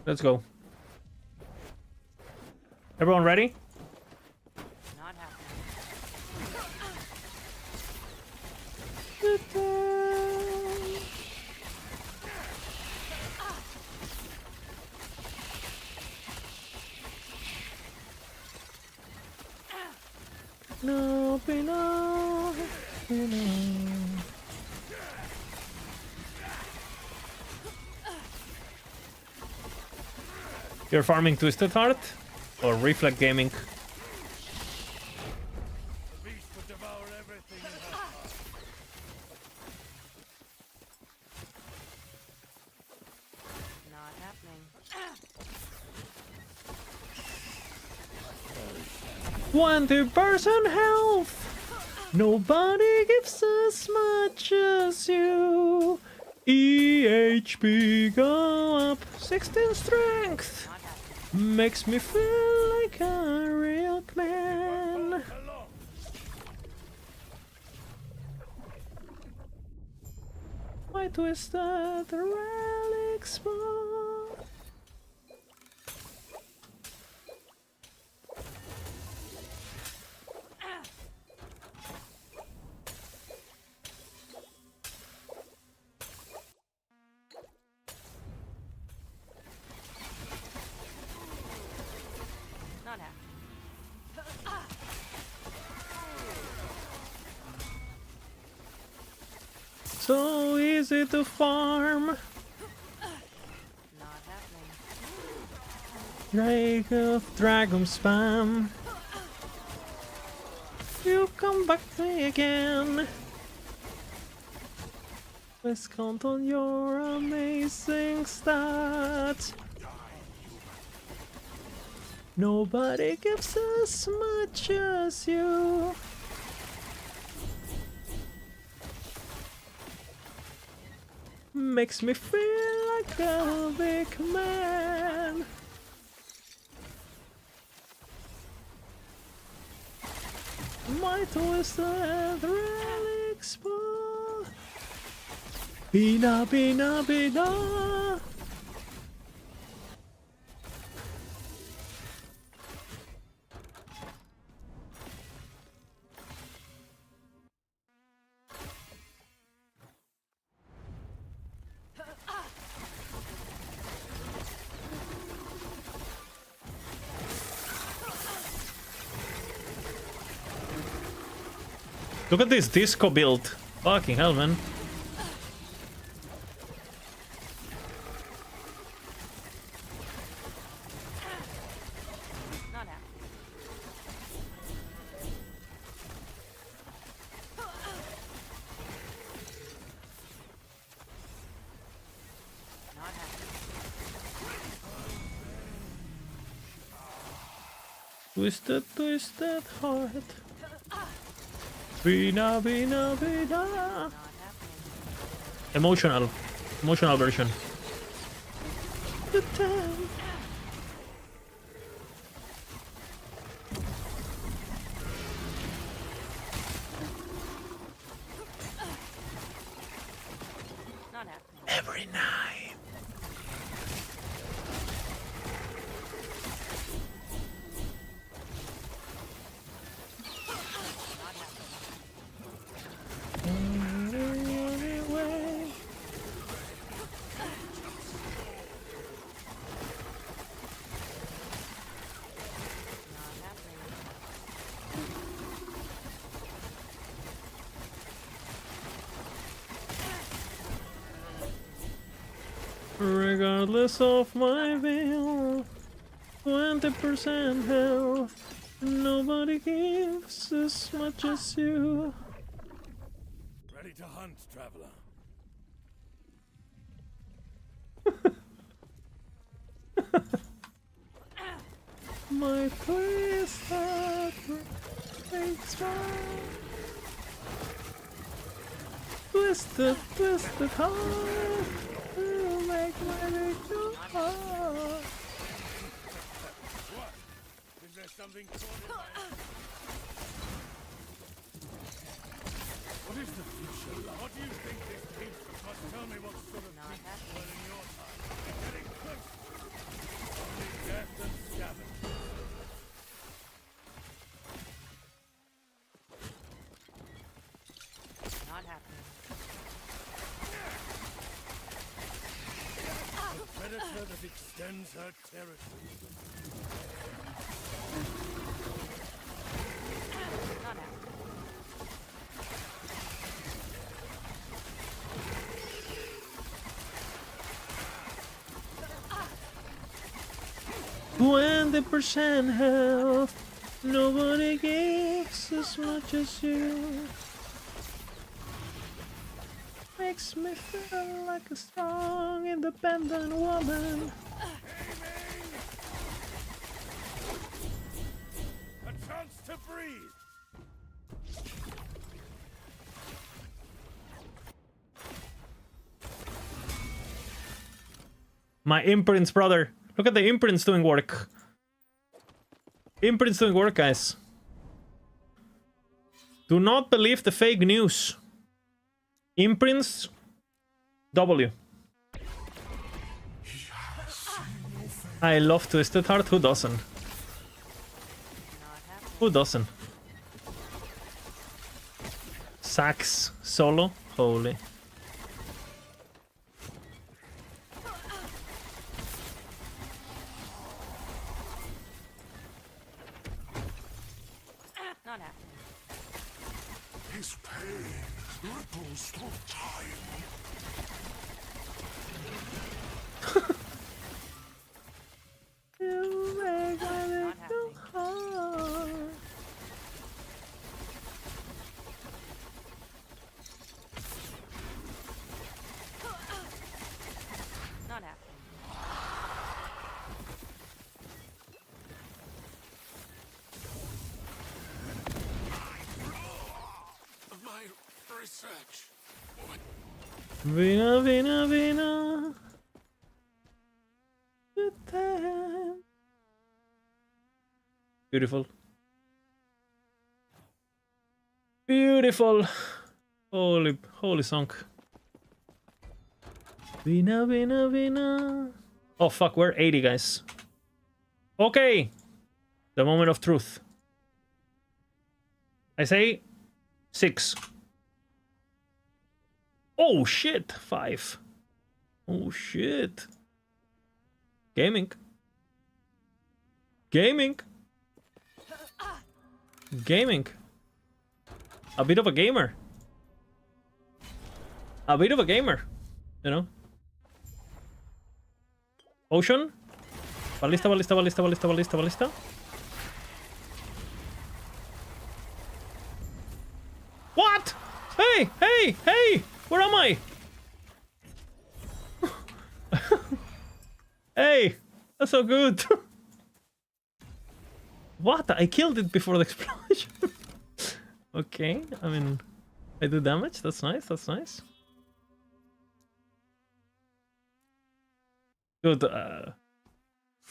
Let's go. Everyone ready? Not happening. No, no, no. You're farming Twisted Heart or Reflect Gaming? The beast would devour everything in her path. Not happening. 20% health! Nobody gives as much as you. EHP go up. 16 strength. Makes me feel like a real man. My twisted relic spawn. Not happening. So easy to farm. Not happening. Drake of Dragon spam. You come back to me again. Let's count on your amazing stats. Nobody gives as much as you. Makes me feel like a big man. My twisted relic spawn. Bina, bina, bina. Look at this disco build. Fucking hell, man. Not happening. Not happening. Twisted, twisted heart. Bina, bina, bina. Not happening. Emotional version. The time. Not happening. Every night. Anyway. Not happening. Regardless of my bill, 20% health. Nobody gives as much as you. Ready to hunt, traveler. My twisted Makes my twisted, twisted heart. You make my little heart. What? Is there something caught in my... What is the future like? What do you think this means? Must tell me what sort of creatures were in your time. It's getting close. Only death and scavenge. Not happening. A predator that extends her territory. Not happening. When 20% health, nobody gives as much as you. Makes me feel like a strong, independent woman. A chance to breathe. My imprints, brother. Look at the imprints doing work. Imprints doing work, guys. Do not believe the fake news. Imprints W. I love Twisted Heart. Who doesn't? Who doesn't? Sax solo. Holy. Not happening. His pain ripples through time. You make my Not little happening. heart. Not happening. My research. Vina, vina, vina. Good time. Beautiful. Beautiful. Holy song. Vina, vina, vina. Oh fuck, we're 80, guys. Okay. The moment of truth. I say 6. Oh shit, 5. Oh shit. Gaming. Gaming. Gaming. A bit of a gamer. A bit of a gamer. You know? Ocean. Ballista, ballista, ballista, ballista, ballista, ballista. What? Hey, hey, hey! Where am I? Hey, that's so good. What? I killed it before the explosion. Okay, I mean, I do damage. That's nice. That's nice. Dude,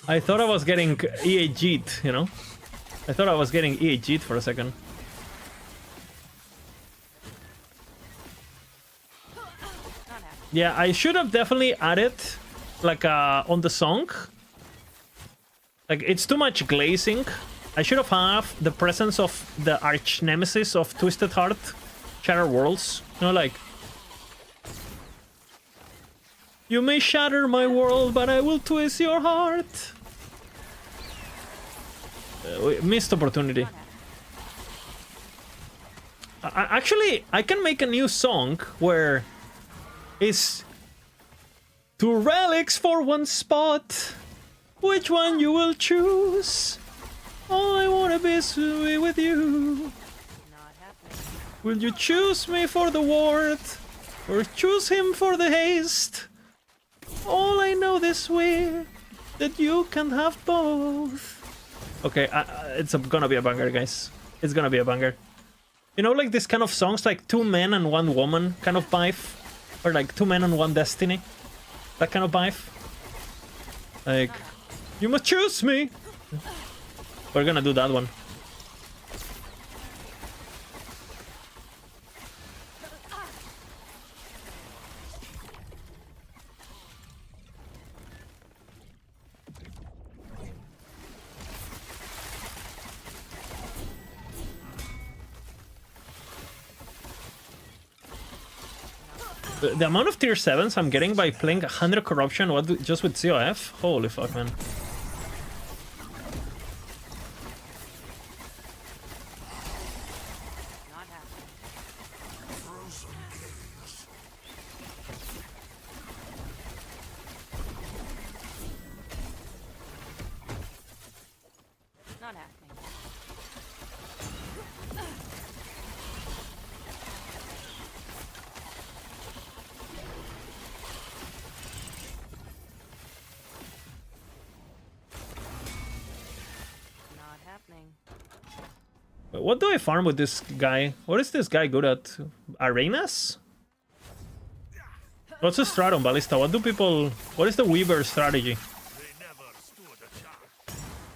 I thought I was getting EAG'd, you know? I thought I was getting EAG'd for a second. Yeah, I should have definitely added, like, on the song. Like, it's too much glazing. I should have the presence of the arch nemesis of Twisted Heart, Shattered Worlds. You know, like... You may shatter my world, but I will twist your heart. Missed opportunity. Actually, I can make a new song where it's 2 relics for 1 spot. Which one you will choose? All I wanna be sweet with you. Not happening. Will you choose me for the ward, or choose him for the haste? All I know this way, that you can have both. Okay, it's gonna be a banger, guys. It's gonna be a banger. You know, like this kind of songs, like 2 men and 1 woman kind of vibe, or like 2 men and 1 destiny, that kind of vibe. Like, you must choose me. We're gonna do that one. The amount of tier 7s I'm getting by playing 100 corruption just with COF? Holy fuck, man. Not happening. Not happening. What do I farm with this guy? What is this guy good at? Arenas? What's the strat on Ballista? What is the Weaver strategy?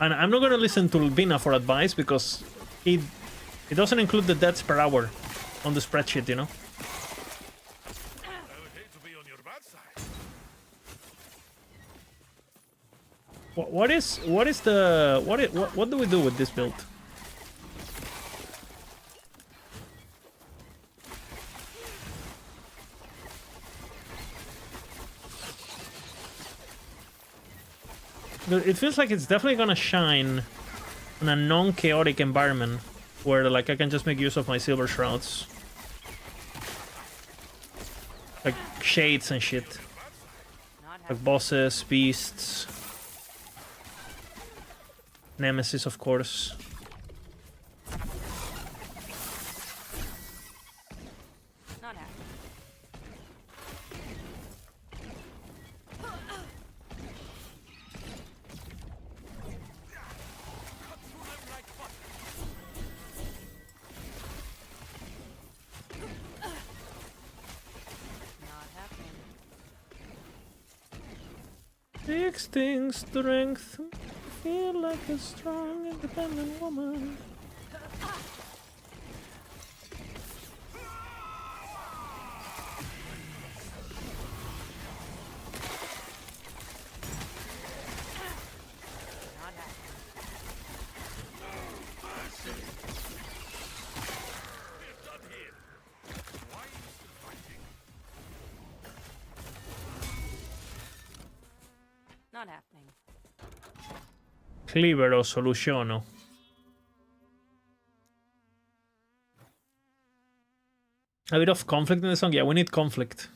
And I'm not gonna listen to Albina for advice because it doesn't include the deaths per hour on the spreadsheet, you know? What do we do with this build? It feels like it's definitely gonna shine in a non-chaotic environment where like I can just make use of my silver shrouds. Like shades and shit. Like bosses, beasts. Nemesis, of course. Not happening. Not happening. 16 strength. Feel like a strong, independent woman. Not happening. Libero, soluciono. A bit of conflict in the song? Yeah, we need conflict.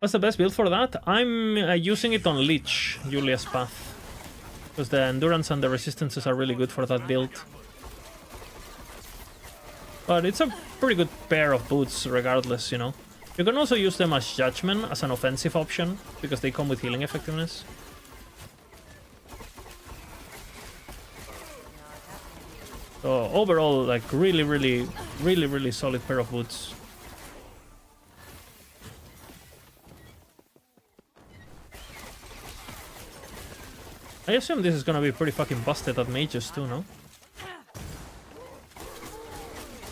What's the best build for that? I'm using it on Lich, Julia's Path. Because the endurance and the resistances are really good for that build. But it's a pretty good pair of boots regardless, you know. You can also use them as Judgment, as an offensive option, because they come with healing effectiveness. So overall, like really solid pair of boots. I assume this is gonna be pretty fucking busted at mages too, no?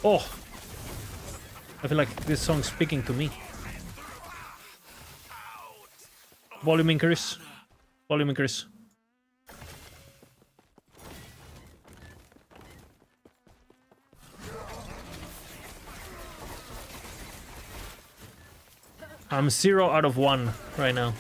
Oh! I feel like this song's speaking to me. Volume increase. Volume increase. I'm 0 out of 1 right now.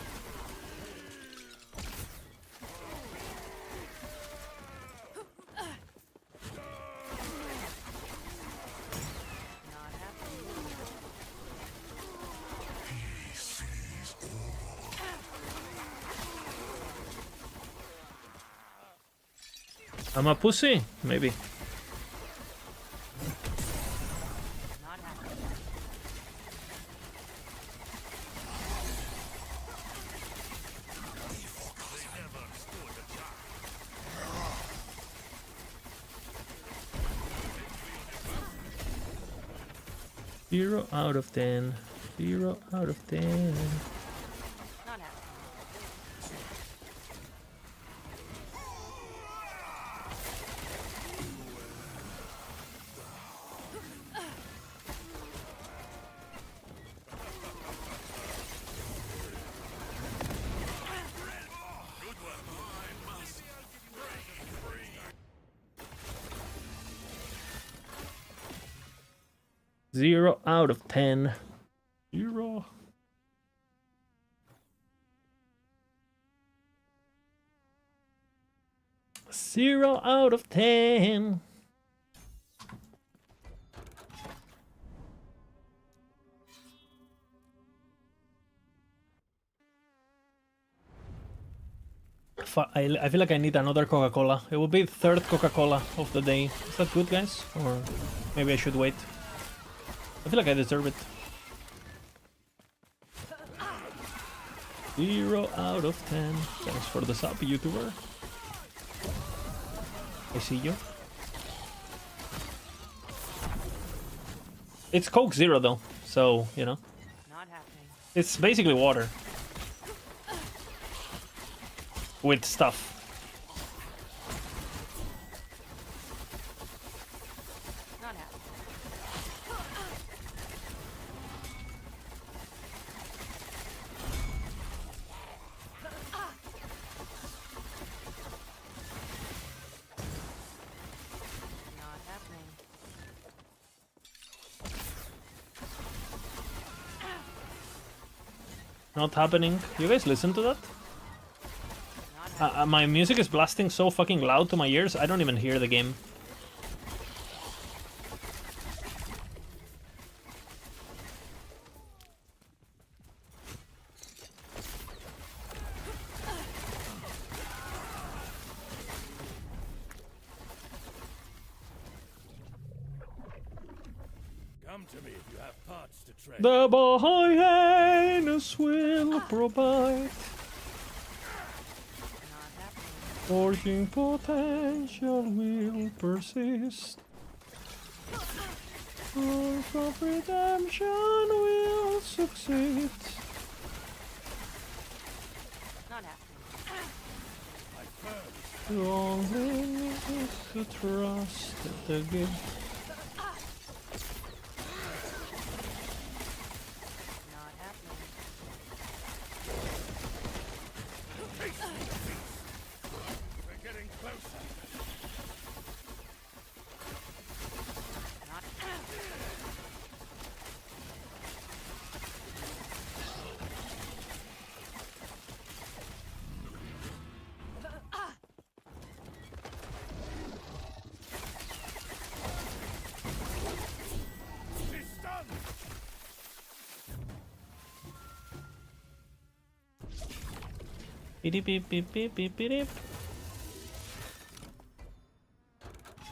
I'm a pussy? Maybe. 0 out of 10. 0 out of 10. Not happening. 0 out of 10. 0. Zero out of 10. I feel like I need another Coca-Cola. It will be the third Coca-Cola of the day. Is that good, guys? Or maybe I should wait. I feel like I deserve it. 0 out of 10. Thanks for the sub, YouTuber. I see you. It's Coke Zero though, so you know. Not happening. It's basically water with stuff. Not happening. Not happening. Not happening. You guys listen to that? My music is blasting so fucking loud to my ears, I don't even hear the game. Come to me if you have parts to trade. The Highness will provide. Not happening. Forging potential will persist. Arc of redemption will succeed. Not happening. Only to trust the gift. Not happening. We're getting closer. Not She's stunned. Beep, beep, beep, beep, beep, beep.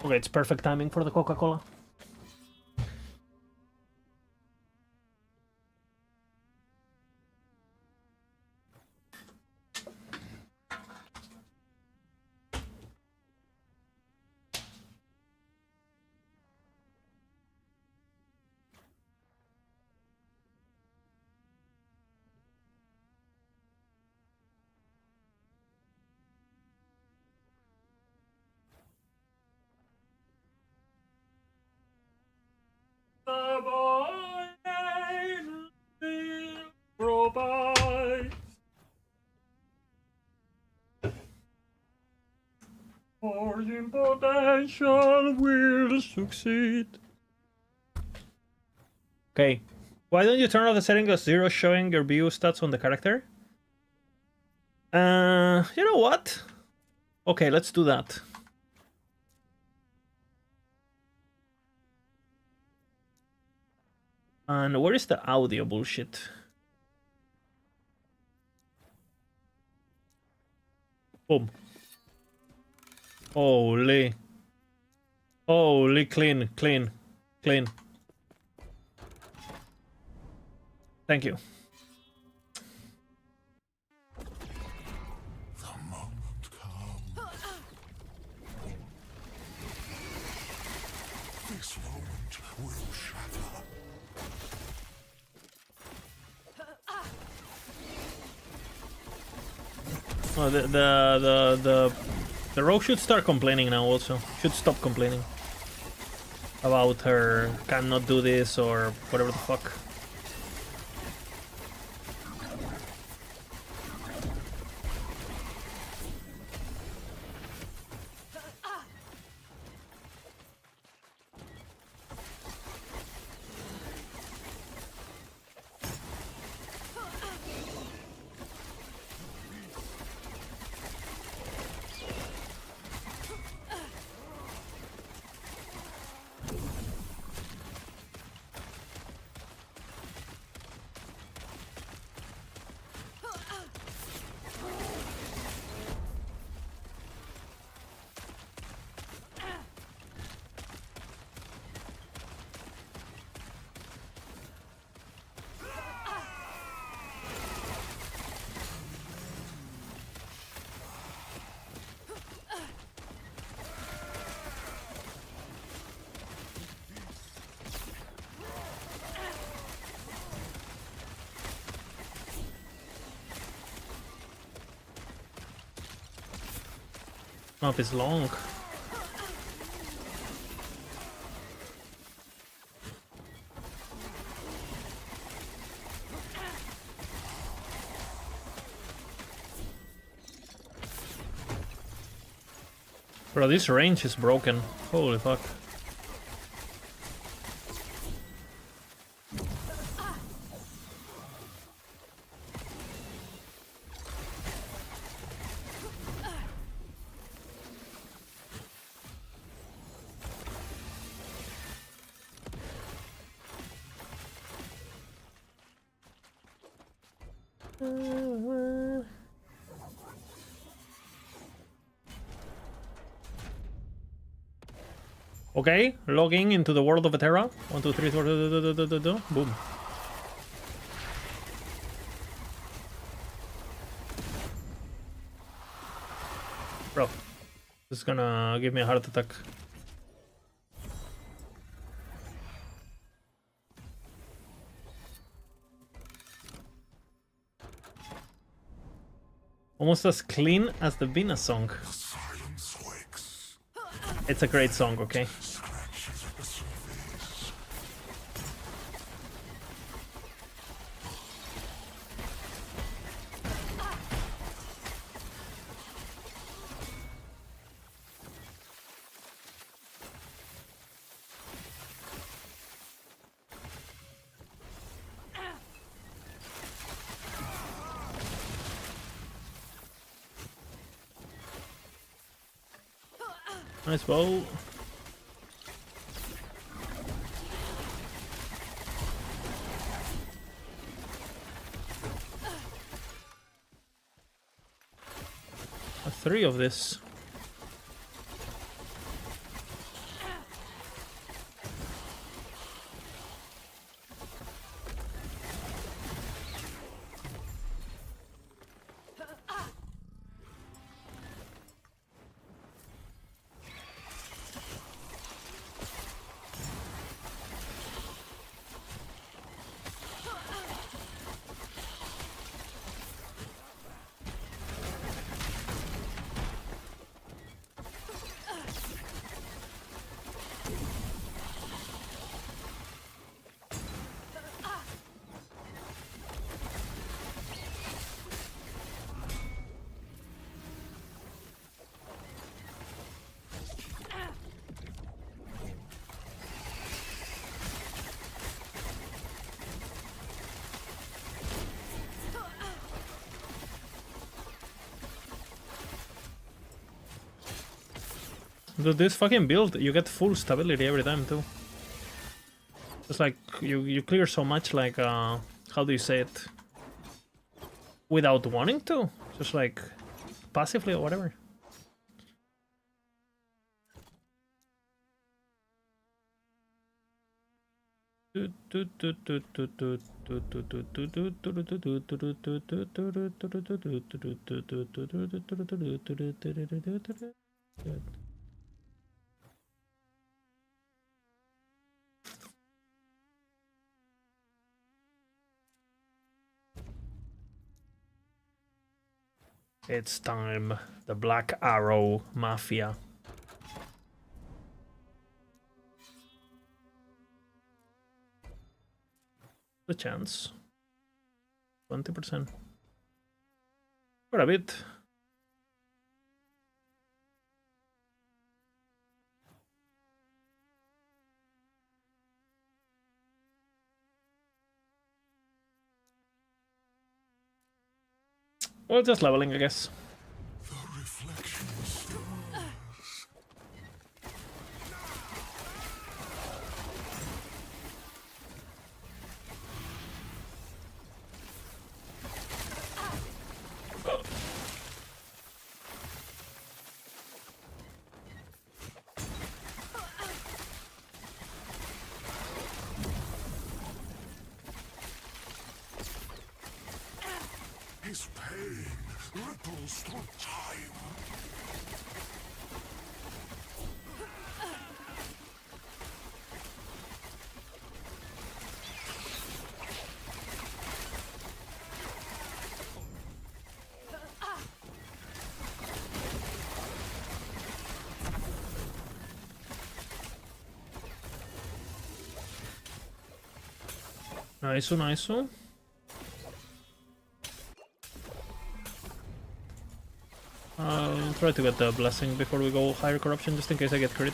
Okay, it's perfect timing for the Coca-Cola. Forging potential will succeed. Okay, why don't you turn off the setting of 0 showing your view stats on the character? You know what? Okay, let's do that. And where is the audio bullshit? Boom. Holy. Holy, clean, clean, clean. Thank you. The moment comes. This moment will shatter. Oh, the rogue should start complaining now also. Should stop complaining about her cannot do this or whatever the fuck. Map is long. Bro, this range is broken. Holy fuck. Okay, logging into the world of Eterra. 1, 2, 3, 4, boom. Bro, this is gonna give me a heart attack. Almost as clean as the Venus song. It's a great song, okay? Nice bow. Three of this. Dude, this fucking build, you get full stability every time too. It's like you clear so much, like how do you say it? Without wanting to, just like passively or whatever. It's time. The Black Arrow Mafia. The chance. 20%. For a bit. Well, just leveling, I guess. The reflection stars. His pain ripples through time. Nice, nice. I'll try to get the blessing before we go higher corruption, just in case I get crit.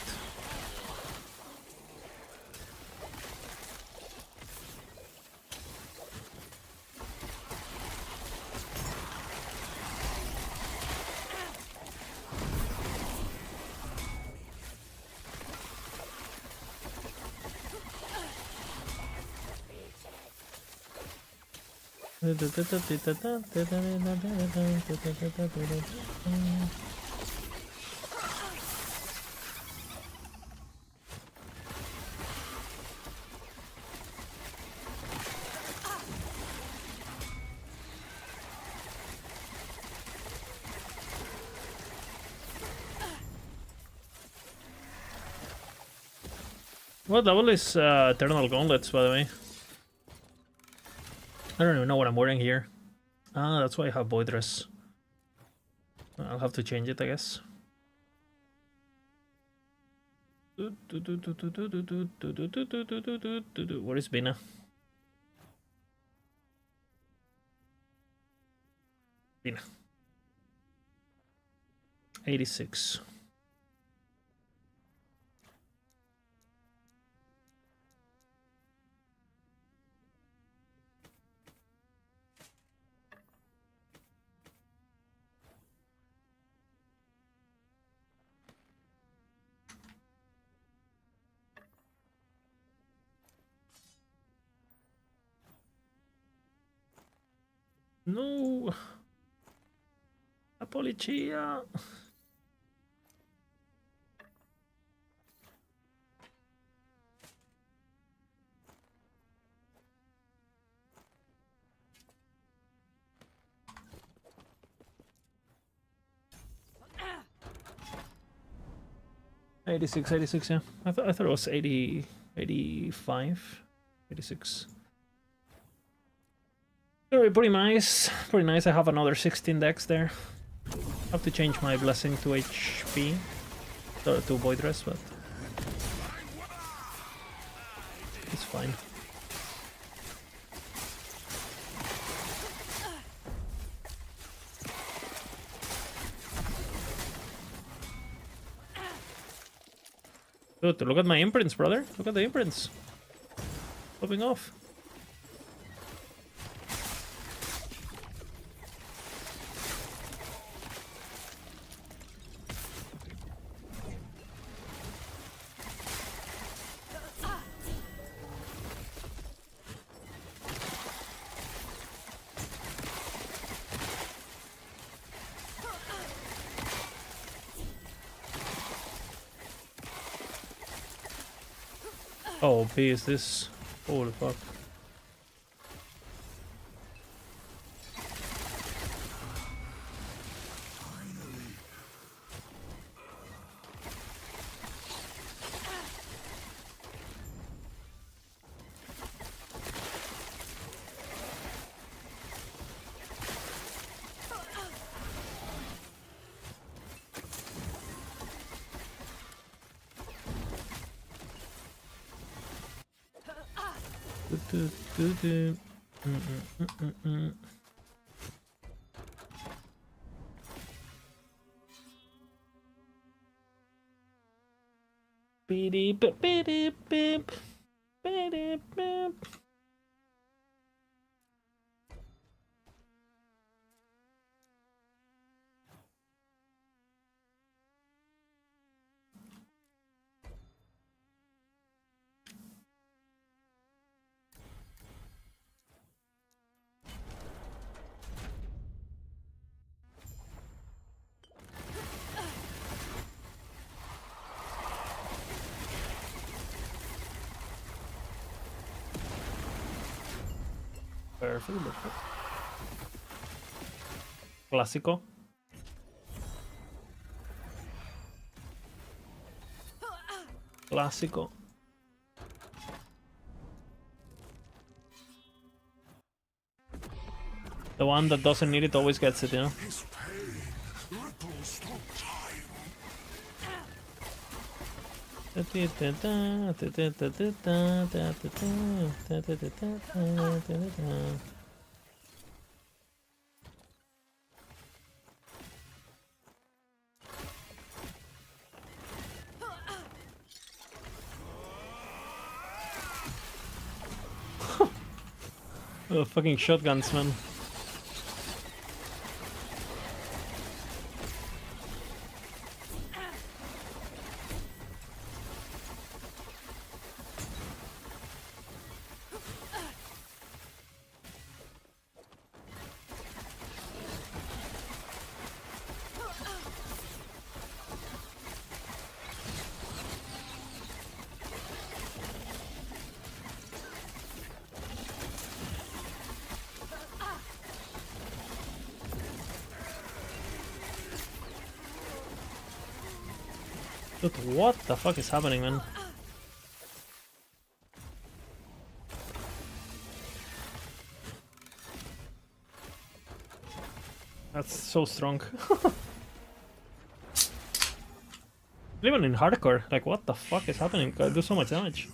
What level is Eternal Gauntlets, by the way? I don't even know what I'm wearing here. Ah, that's why I have Void Dress. I'll have to change it, I guess. Where is Bina? Bina. 86. No. La policía. '86, '86, yeah. I thought it was 80, 85, 86. Anyway, pretty nice. Pretty nice. I have another 16 decks there. I have to change my blessing to HP. To Void Dress, but it's fine. Dude, look at my imprints, brother. Look at the imprints. Popping off. Oh, B is this? Holy fuck. Beep, beep, beep, beep, beep, beep. Perfect, perfect. Clásico. Clásico. The one that doesn't need it always gets it, you know? His pain ripples through time. Oh, fucking shotguns, man. Dude, what the fuck is happening, man? That's so strong. Even in hardcore, like what the fuck is happening? I do so much damage.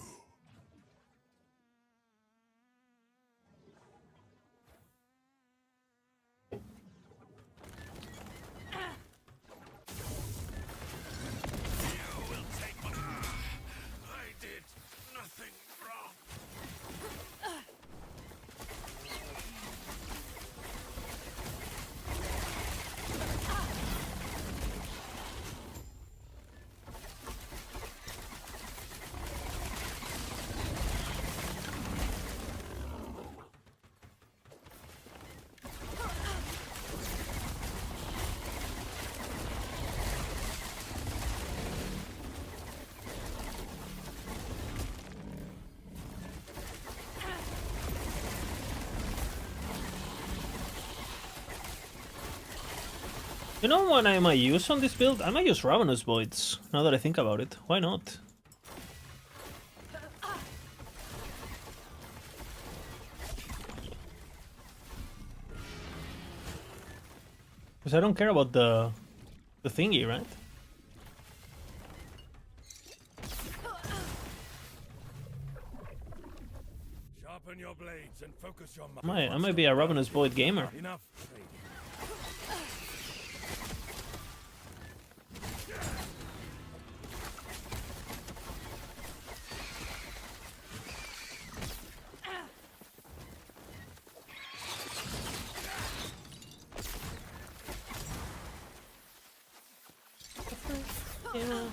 You know what I might use on this build? I might use Ravenous Voids, now that I think about it. Why not? Because I don't care about the thingy, right? Sharpen your blades and focus your I might be a Ravenous Void gamer. Enough. Yeah.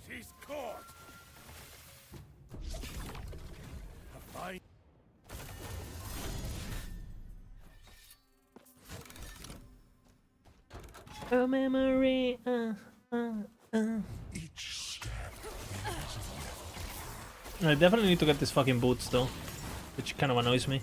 She's caught. A fine. A memory. Each step I definitely need to get these fucking boots though, which kind of annoys me.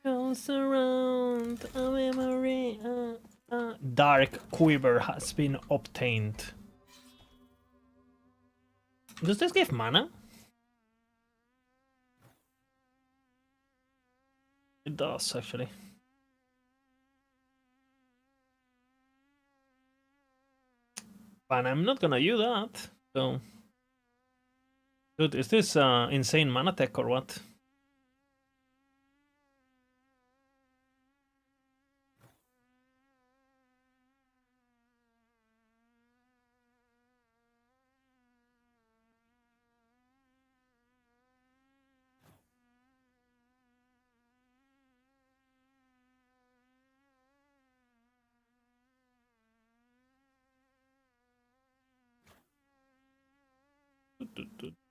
Goes around a memory. Dark Quiver has been obtained. Does this give mana? It does, actually. But I'm not gonna use that, so... Dude, is this insane mana tech or what?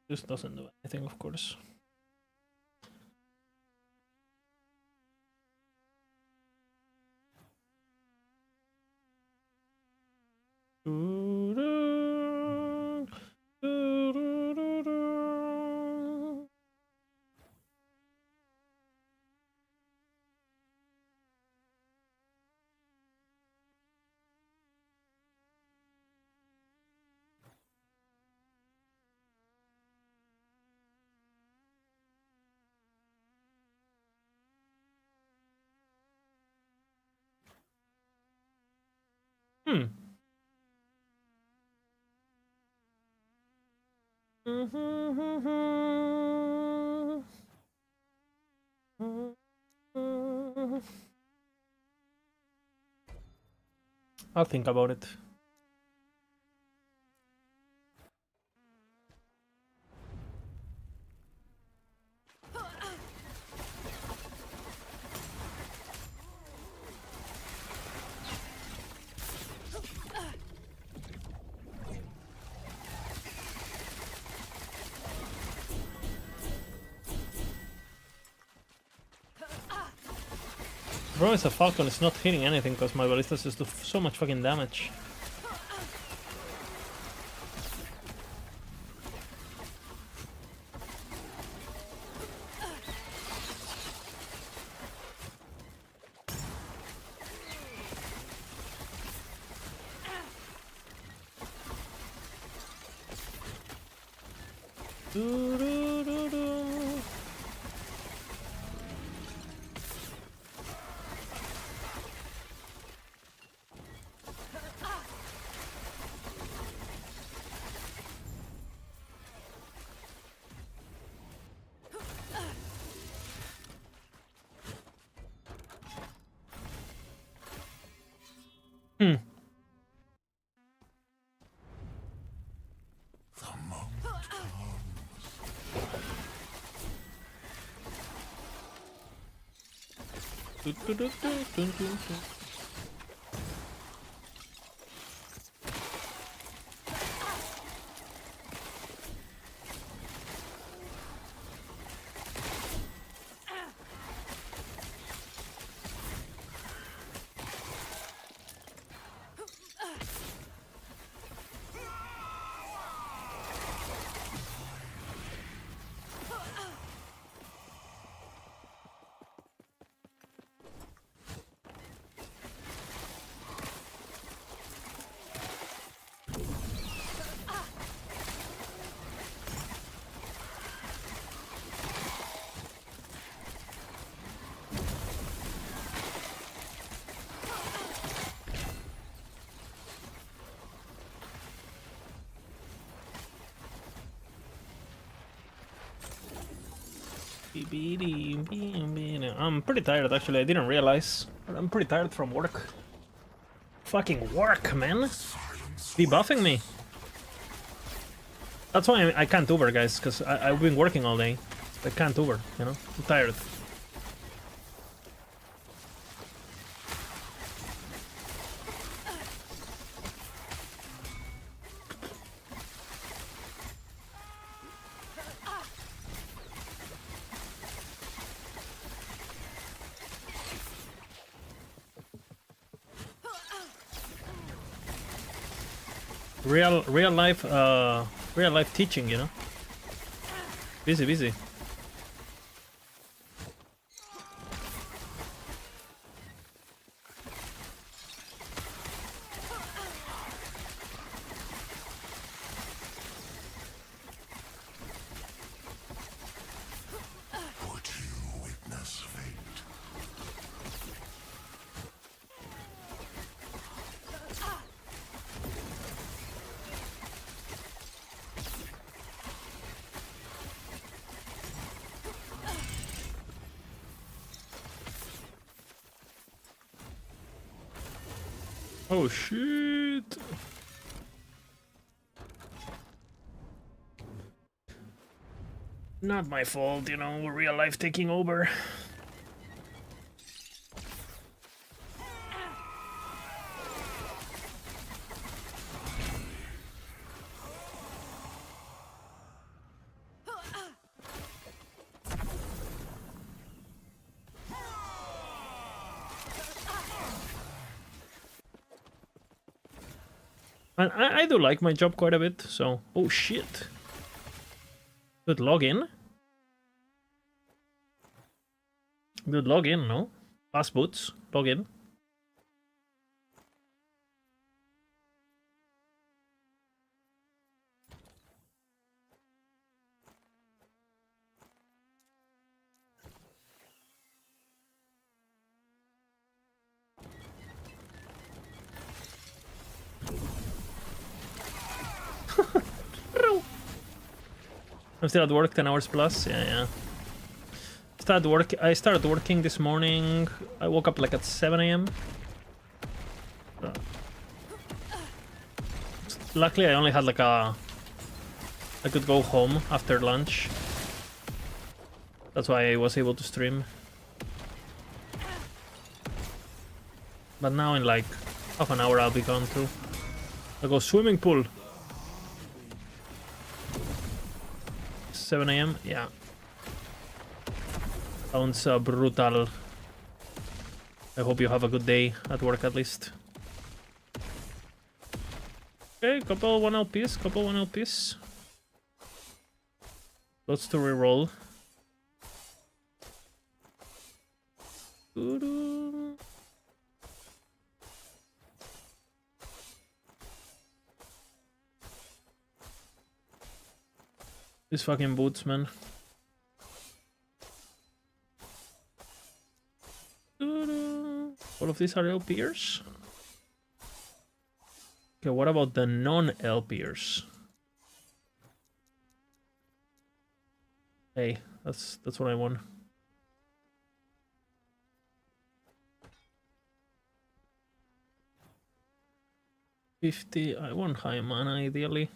This doesn't do anything, of course. I'll think about it. Bro, it's a Falcon, it's not hitting anything because my ballistas just do so much fucking damage. I'm pretty tired actually, I didn't realize. But I'm pretty tired from work. Fucking work, man. Debuffing me. That's why I can't Uber, guys, because I've been working all day. I can't Uber, you know? I'm tired. Real life teaching, you know. Busy. Would you witness fate? Oh shit. Not my fault, you know, real life taking over. And I do like my job quite a bit, so... Oh shit. Good login. Good login, no? Pass boots, login. I'm still at work, 10 hours plus. Yeah. I started working this morning. I woke up like at 7 a.m. Luckily, I only had like I could go home after lunch. That's why I was able to stream. But now in like half an hour I'll be gone too. I'll go swimming pool. 7 a.m. Yeah. Sounds brutal. I hope you have a good day at work at least. Okay, couple 1 LPs. Lots to reroll. These fucking boots, man. All of these are LPers. Okay, what about the non-LPers? Hey, that's what I want. $50. I want high mana ideally.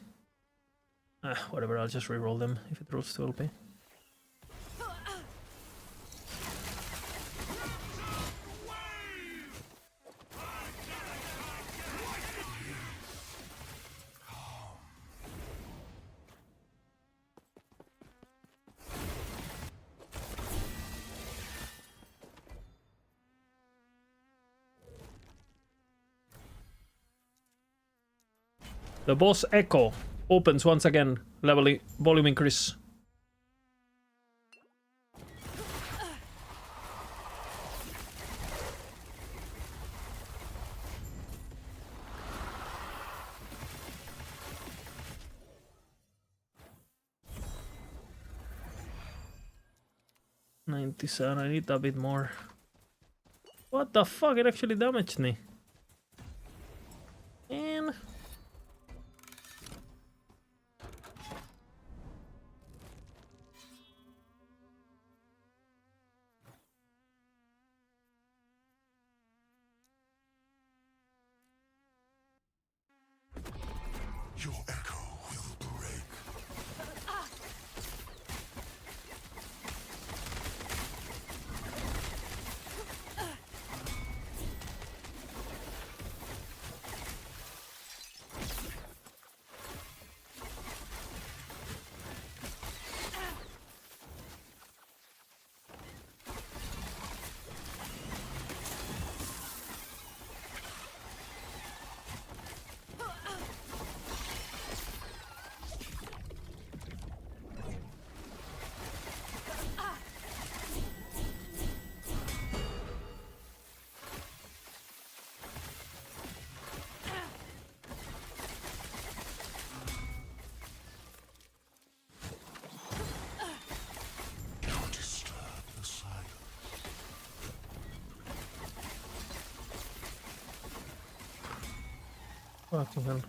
Whatever, I'll just reroll them if it rolls to LP. The boss Echo opens once again. Level volume increase. $97. I need a bit more. What the fuck? It actually damaged me. And Your echo will break. Don't disturb the silence. Fucking hell.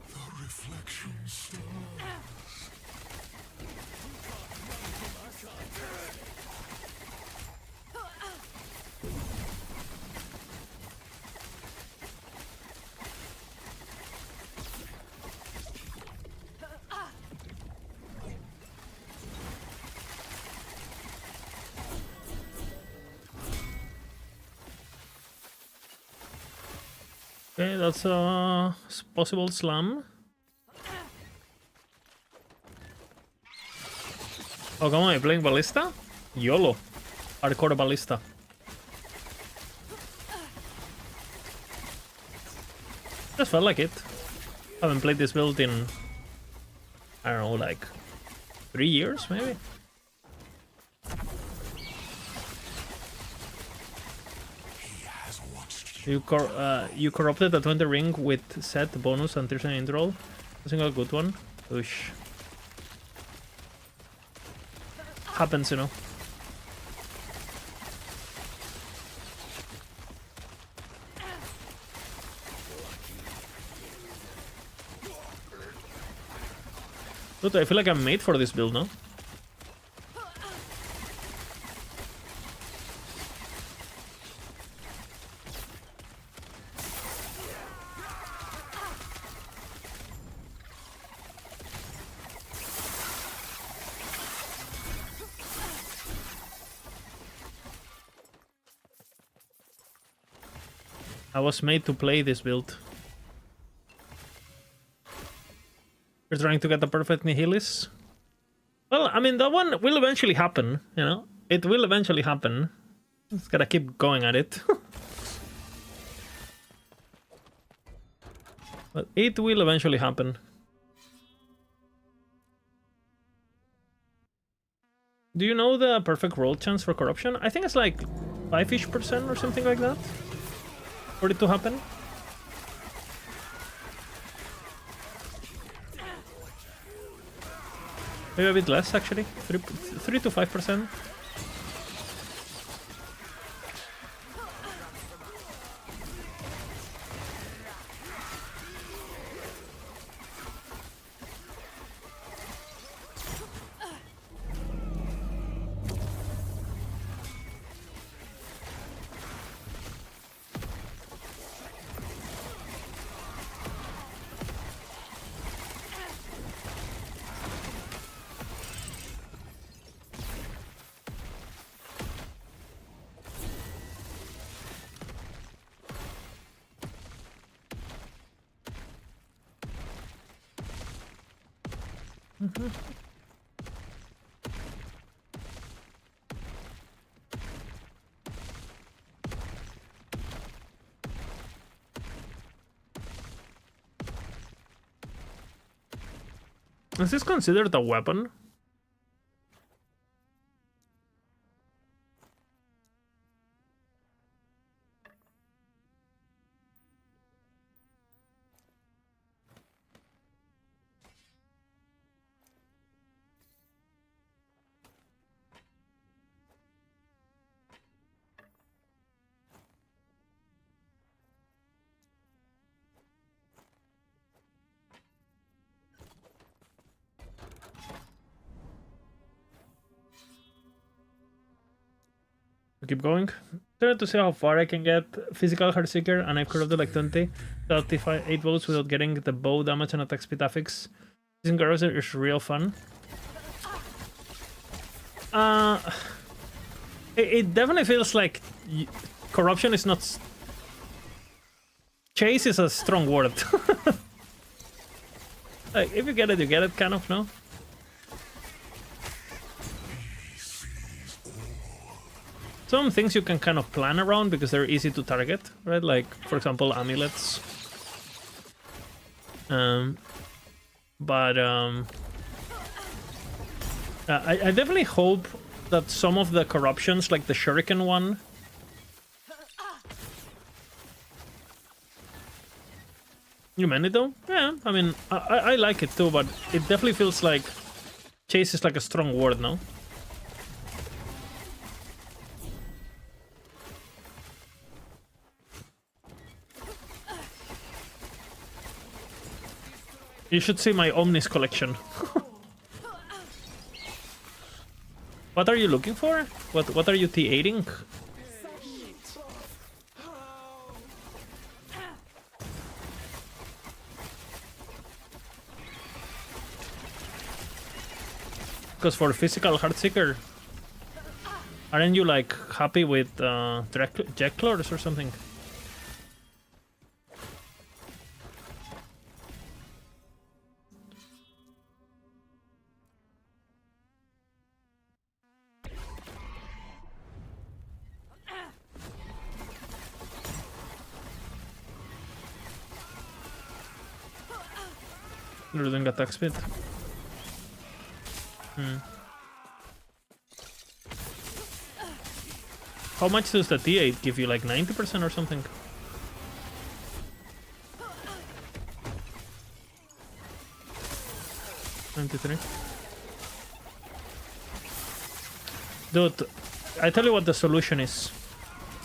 The reflection stars. Okay, that's a possible slam. Oh, come on, you're playing Ballista? YOLO. Hardcore Ballista. Just felt like it. Haven't played this build in, I don't know, like 3 years, maybe? You corrupted a 20 ring with set bonus and Tirsan interroll. A single good one. Oosh. Happens, you know. Dude, I feel like I'm made for this build now. I was made to play this build. You're trying to get the perfect Nihilis? Well, I mean, that one will eventually happen, you know? It will eventually happen. Just gotta keep going at it. But it will eventually happen. Do you know the perfect roll chance for corruption? I think it's like 5-ish% or something like that for it to happen. Maybe a bit less, actually. 3 to 5%. Is this considered a weapon? Keep going. Trying to see how far I can get physical Heartseeker, and I've corrupted like 20, 38 votes without getting the bow damage and attack speed affix. Using Garroser is real fun. It definitely feels like corruption is not. Chase is a strong word. Like, if you get it, kind of, no? Some things you can kind of plan around because they're easy to target, right? Like, for example, amulets. I definitely hope that some of the corruptions, like the shuriken one, you meant it though? Yeah, I mean, I like it too, but it definitely feels like chase is like a strong word, no? You should see my Omnis collection. What are you looking for? What are you T8ing? Because for physical Heartseeker, aren't you like happy with Jecklors or something? You're doing attack speed. How much does the T8 give you? Like 90% or something? $93. Dude, I tell you what the solution is.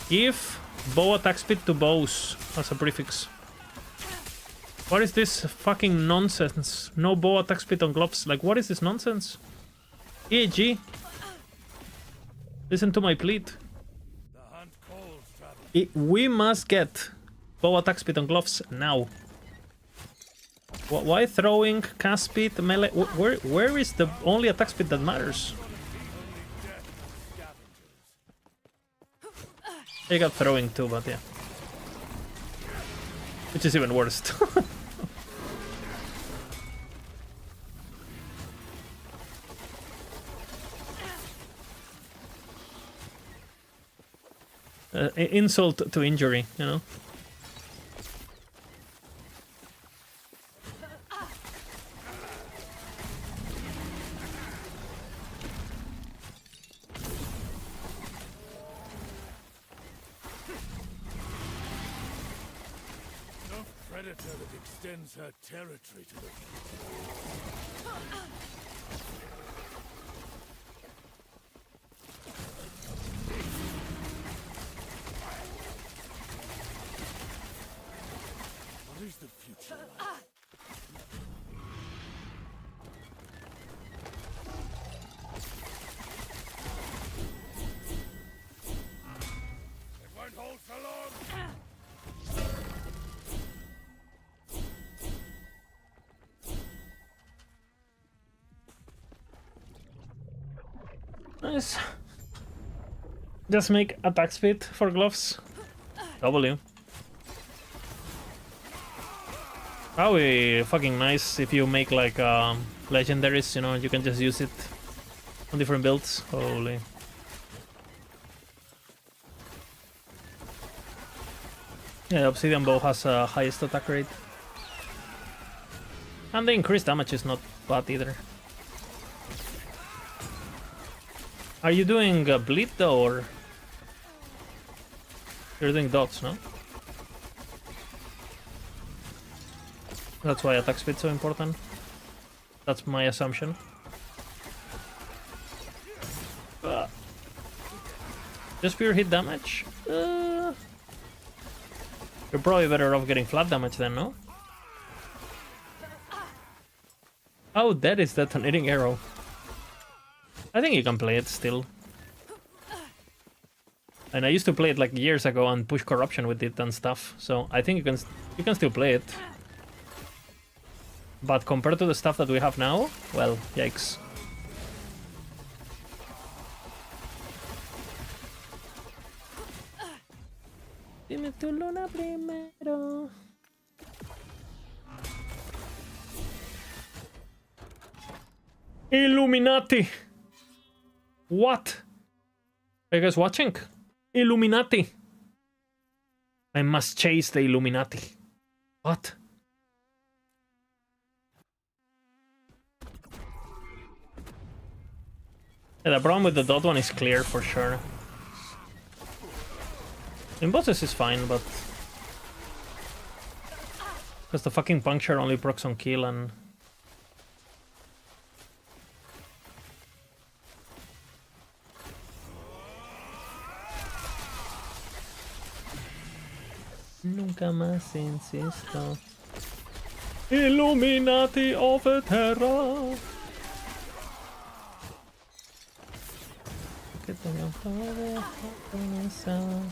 Give bow attack speed to bows as a prefix. What is this fucking nonsense? No bow attack speed on gloves. Like, what is this nonsense? EAG. Listen to my plea. We must get bow attack speed on gloves now. Why throwing, cast speed, melee? Where is the only attack speed that matters? I got throwing too, but yeah. Which is even worse. Insult to injury, you know? No predator that extends her territory to the... What is the future like? It won't hold for long. Nice. Just make attack speed for gloves. W. That would be fucking nice if you make like legendaries, you know, you can just use it on different builds. Holy. Yeah, Obsidian Bow has highest attack rate. And the increased damage is not bad either. Are you doing bleed though, or you're doing dots, no? That's why attack speed's so important. That's my assumption. Just pure hit damage? You're probably better off getting flat damage then, no? Oh, that is detonating arrow. I think you can play it still. And I used to play it like years ago and push corruption with it and stuff. So I think you can still play it. But compared to the stuff that we have now, well, yikes. Dime tu luna primero. Illuminati. What? Are you guys watching? Illuminati. I must chase the Illuminati. What? Yeah, the problem with the dot one is clear for sure. In bosses is fine, but because the fucking puncture only procs on kill and nunca más insisto. Illuminati of Terra. Que tengo todo comenzado.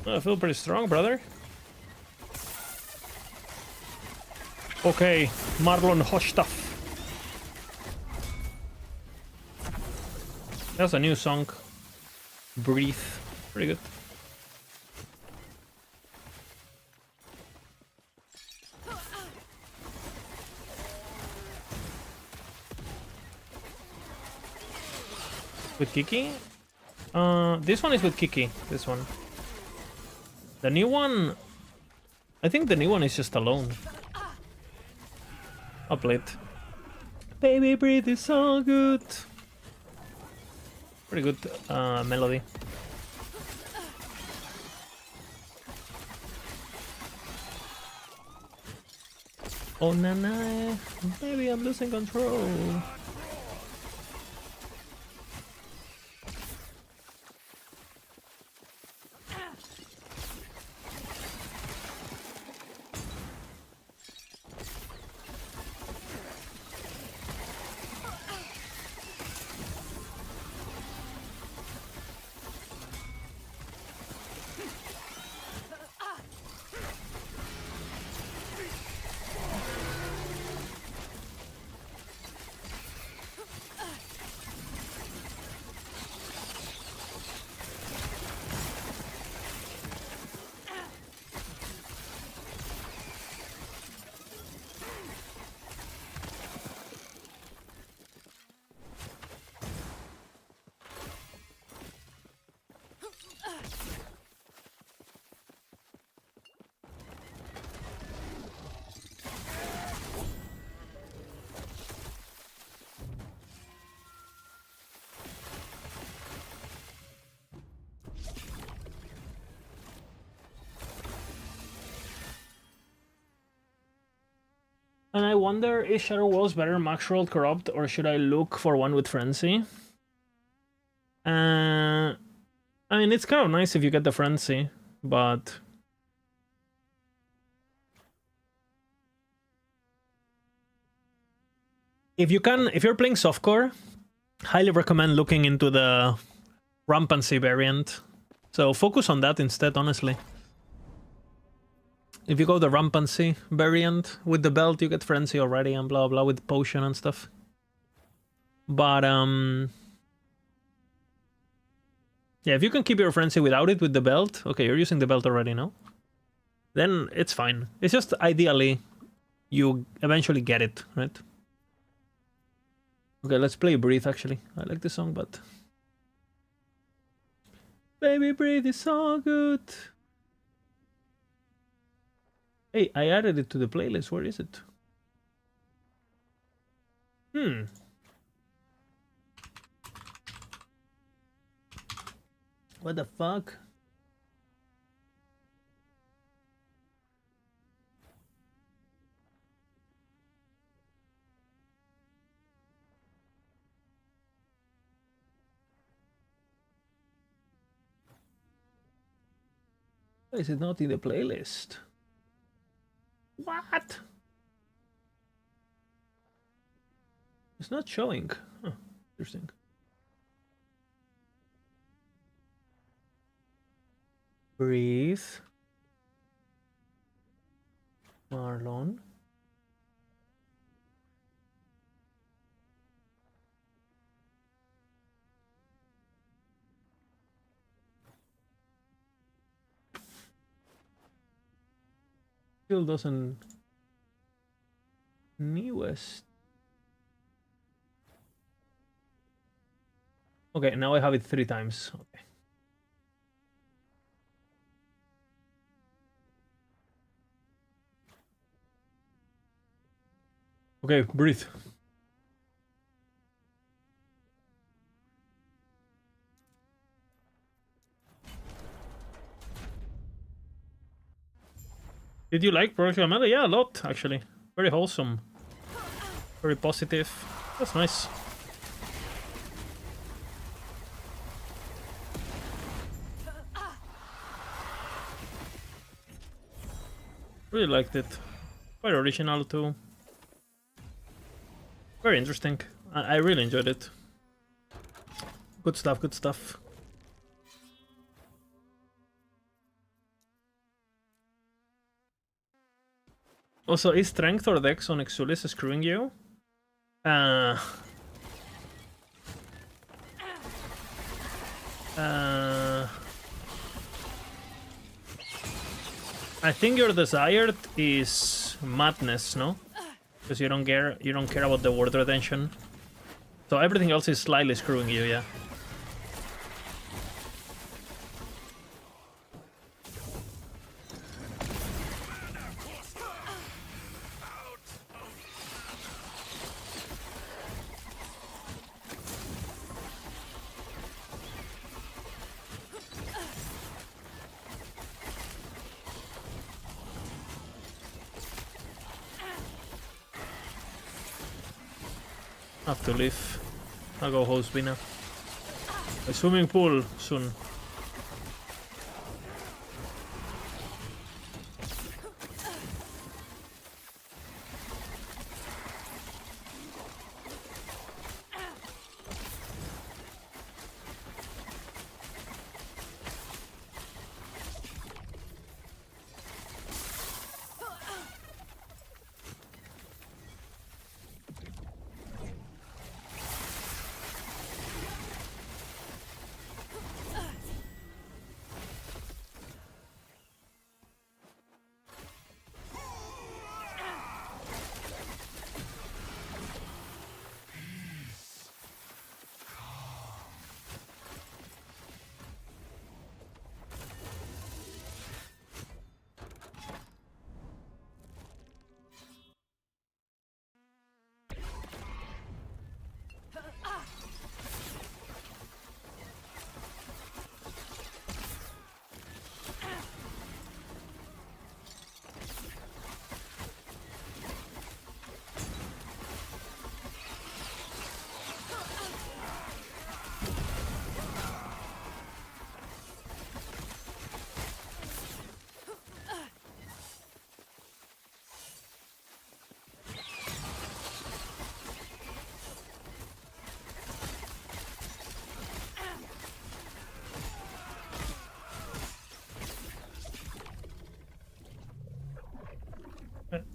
I feel pretty strong, brother. Okay, Marlon Hoshtaff. That's a new song. Breathe. Pretty good. With Kiki? This one is with Kiki. This one. The new one... I think the new one is just alone. I'll play it. Baby Breathe is so good. Pretty good melody. Oh nana, baby I'm losing control. And I wonder, is Shadow Walls better max rolled corrupt, or should I look for one with Frenzy? I mean, it's kind of nice if you get the Frenzy, but... if you're playing softcore, highly recommend looking into the Rampancy variant. So focus on that instead, honestly. If you go the Rampancy variant, with the belt you get Frenzy already and blah blah with potion and stuff. But Yeah, if you can keep your frenzy without it with the belt, okay, you're using the belt already, no? Then it's fine. It's just ideally you eventually get it, right? Okay, let's play Breathe actually. I like this song, but Baby Breathe is so good. Hey, I added it to the playlist. Where is it? What the fuck? Why is it not in the playlist? What? It's not showing. Huh, interesting. Breathe. Marlon. Still doesn't. Newest. Okay, now I have it 3 times. Okay. Okay, breathe. Did you like Project Amanda? Yeah, a lot actually. Very wholesome. Very positive. That's nice. Really liked it. Quite original too. Very interesting. I really enjoyed it. Good stuff, good stuff. Also, is strength or dex on Exulis screwing you? I think your desired is madness, no? Because you don't care about the word retention. So everything else is slightly screwing you, yeah. Have to leave. I'll go host Vina. A swimming pool soon.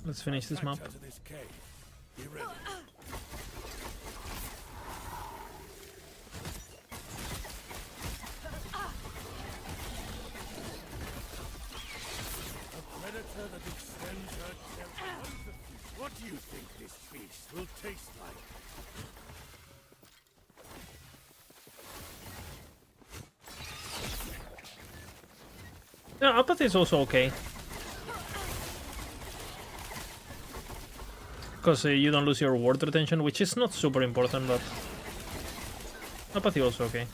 Let's finish this map. Yeah, apathy is also okay. Because you don't lose your ward retention, which is not super important, but apathy also okay.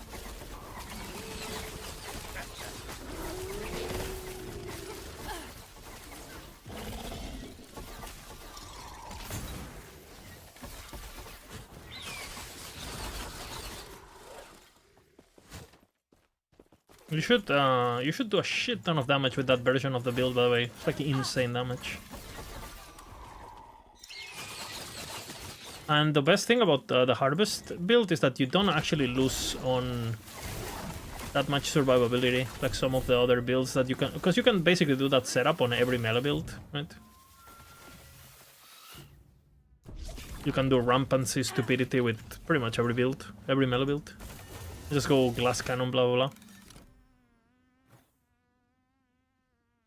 You should do a shit ton of damage with that version of the build, by the way. It's like insane damage. And the best thing about the Harvest build is that you don't actually lose on that much survivability, like some of the other builds that you can... Because you can basically do that setup on every melee build, right? You can do rampancy stupidity with pretty much every build, every melee build. Just go glass cannon, blah blah blah.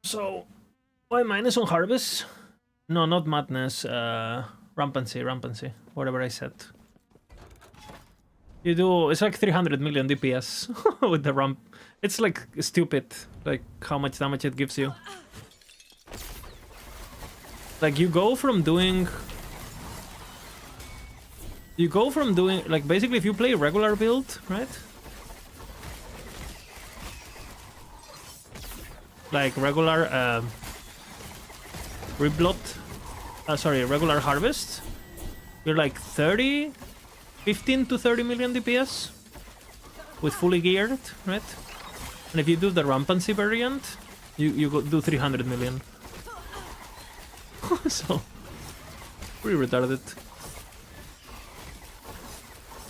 So, why minus on Harvest? No, not madness, rampancy, whatever I said. You do, it's like 300 million DPS with the ramp. It's like stupid, like how much damage it gives you. Like you go from doing, like basically if you play regular build, right? Like regular regular Harvest, you're like 15 to 30 million DPS with fully geared, right? And if you do the rampancy variant, you do 300 million. So pretty retarded.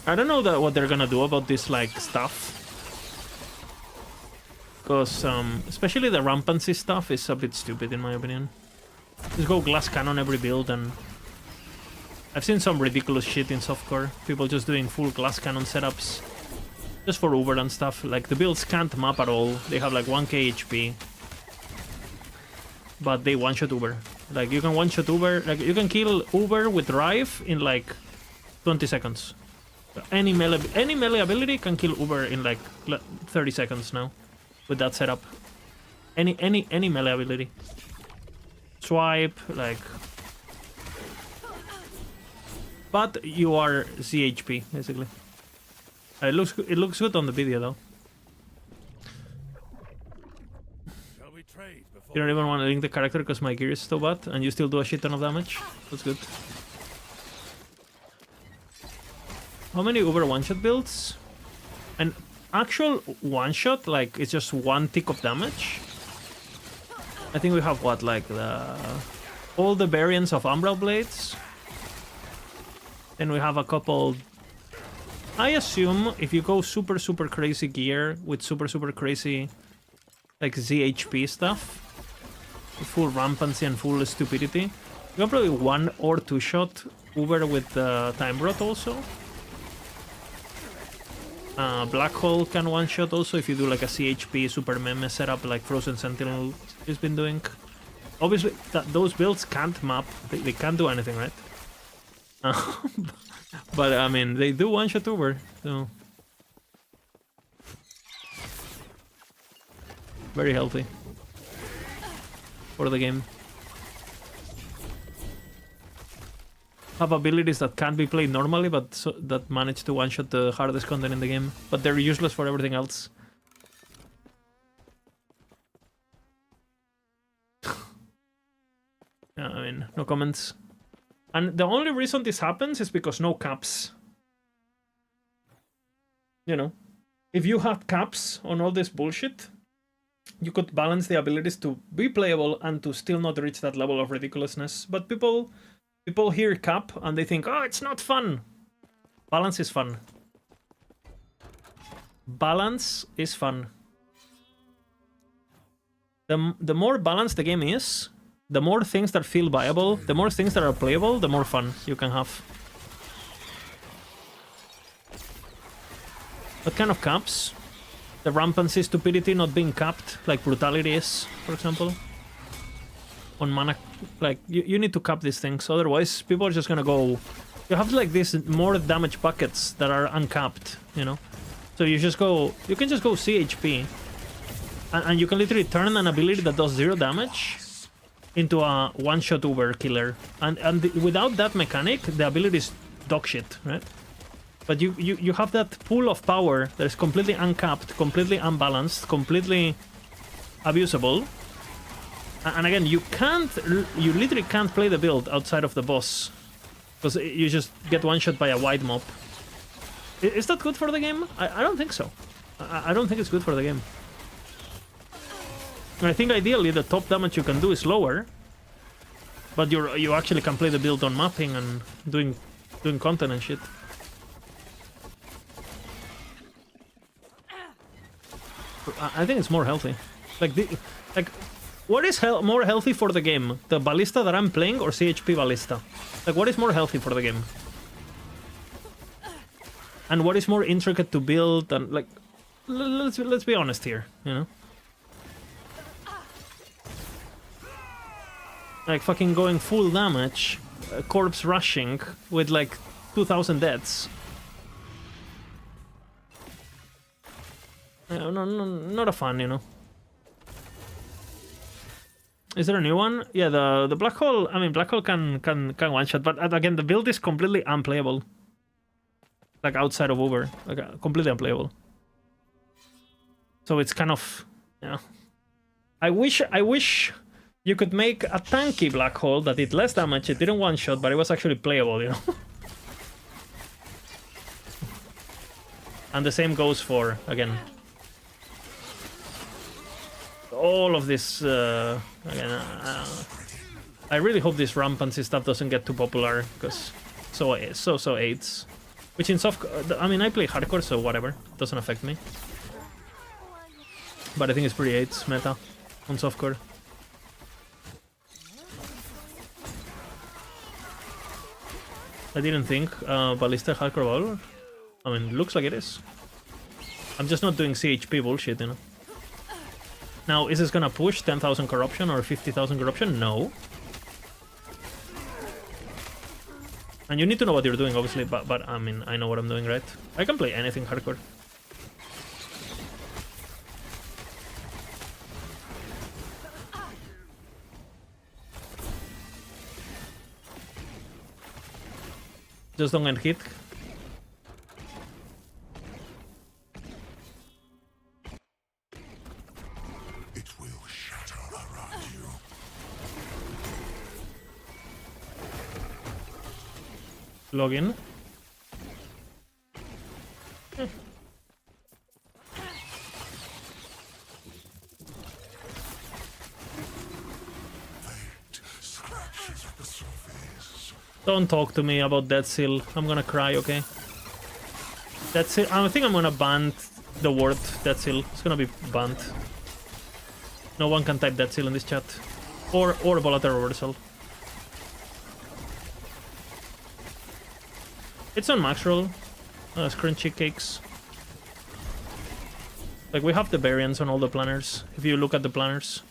I don't know what they're gonna do about this like stuff. Because especially the rampancy stuff is a bit stupid in my opinion. Just go glass cannon every build, and I've seen some ridiculous shit in softcore. People just doing full glass cannon setups just for Uber and stuff. Like the builds can't map at all. They have like 1k HP, but they one-shot Uber. Like you can one-shot Uber, like you can kill Uber with Rive in like 20 seconds. Any melee ability can kill Uber in like 30 seconds now. With that setup, any melee ability, swipe, like, but you are CHP basically. It looks good on the video though. You don't even want to link the character because my gear is so bad, and you still do a shit ton of damage. That's good. How many Uber one-shot builds? And actual one-shot, like, it's just one tick of damage. I think we have, what, like, all the variants of Umbral Blades. Then we have a couple... I assume if you go super crazy gear with super crazy, like, ZHP stuff, full rampancy and full stupidity, you can probably one or two shot Uber with the Time Rot also. Black Hole can one-shot also if you do like a CHP super meme setup like Frozen Sentinel has been doing. Obviously, those builds can't map, they can't do anything, right? But I mean, they do one-shot Uber, so... Very healthy. For the game. Have abilities that can't be played normally, but that manage to one-shot the hardest content in the game, but they're useless for everything else. Yeah, I mean, no comments. And the only reason this happens is because no caps. You know, if you had caps on all this bullshit, you could balance the abilities to be playable and to still not reach that level of ridiculousness. But people hear cap and they think, oh, it's not fun. Balance is fun. Balance is fun. The more balanced the game is, the more things that feel viable, the more things that are playable, the more fun you can have. What kind of caps? The rampancy stupidity not being capped, like brutality is, for example. On mana, like, you need to cap these things, otherwise people are just gonna go... You have like these more damage buckets that are uncapped, you know? So you just go... You can just go CHP. And you can literally turn an ability that does 0 damage into a one-shot Uber killer. And without that mechanic, the ability is dog shit, right? But you have that pool of power that is completely uncapped, completely unbalanced, completely abusable. And again, you literally can't play the build outside of the boss, because you just get one-shot by a wide mob. Is that good for the game? I don't think so. I don't think it's good for the game. I think ideally the top damage you can do is lower, but you actually can play the build on mapping and doing content and shit. I think it's more healthy. Like what is more healthy for the game? The Ballista that I'm playing or CHP Ballista? Like, what is more healthy for the game? And what is more intricate to build? And like, let's be honest here, you know? Like fucking going full damage, corpse rushing with like 2,000 deaths. No, not a fun, you know. Is there a new one? Yeah, the black hole. I mean, black hole can one shot, but again, the build is completely unplayable. Like outside of Uber, like completely unplayable. So it's kind of, you know. I wish you could make a tanky black hole that did less damage. It didn't one shot, but it was actually playable, you know. And the same goes for, again, all of this. Again, I really hope this rampancy stuff doesn't get too popular, because so aids. Which in soft, I mean, I play hardcore, so whatever, doesn't affect me. But I think it's pretty aids meta on softcore. I didn't think Ballista hardcore ball. I mean, looks like it is. I'm just not doing CHP bullshit, you know. Now, is this gonna push 10,000 corruption or 50,000 corruption? No. And you need to know what you're doing, obviously, but I mean, I know what I'm doing, right? I can play anything hardcore. Just don't get hit. Login. Don't talk to me about Dead Seal. I'm gonna cry, okay? Dead Seal. I think I'm gonna ban the word Dead Seal. It's gonna be banned. No one can type Dead Seal in this chat. Or volatile reversal. It's on max roll. Scrunchy cakes. Like, we have the variants on all the planners, if you look at the planners.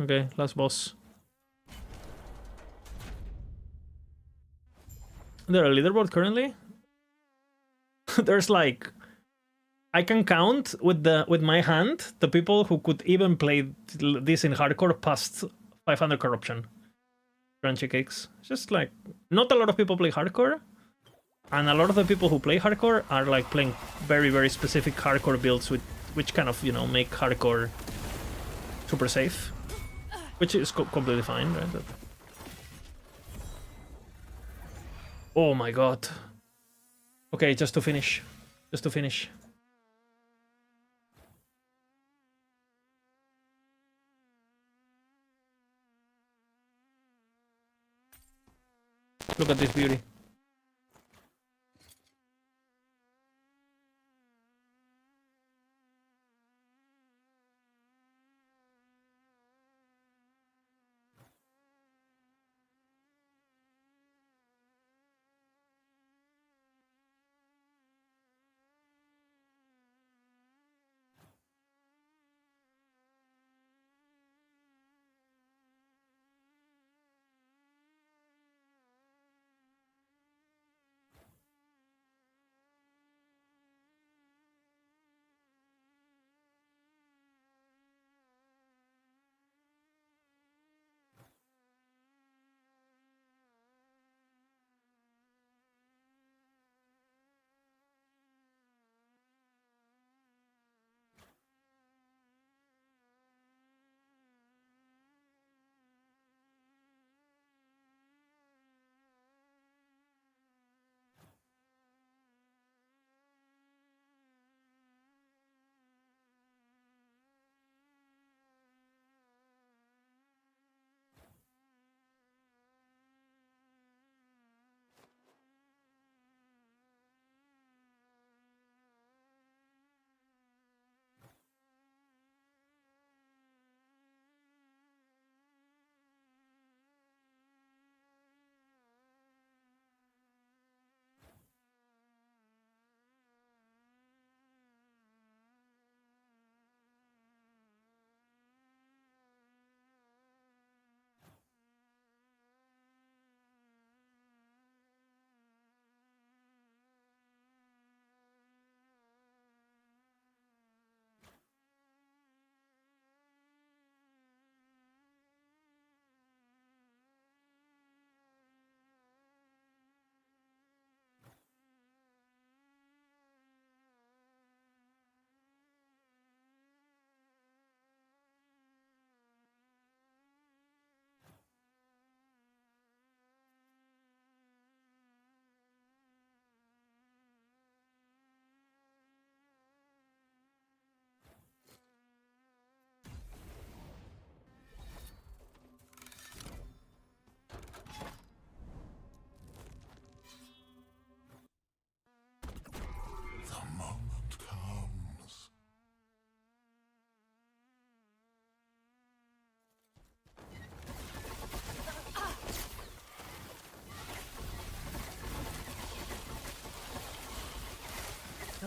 Okay, last boss. Is there a leaderboard currently? There's like, I can count with my hand the people who could even play this in hardcore past 500 corruption. Crunchy cakes. Just like, not a lot of people play hardcore, and a lot of the people who play hardcore are like playing very, very specific hardcore builds which kind of, you know, make hardcore super safe. Which is completely fine, right? But... oh my god. Okay, just to finish. Just to finish. Look at this beauty.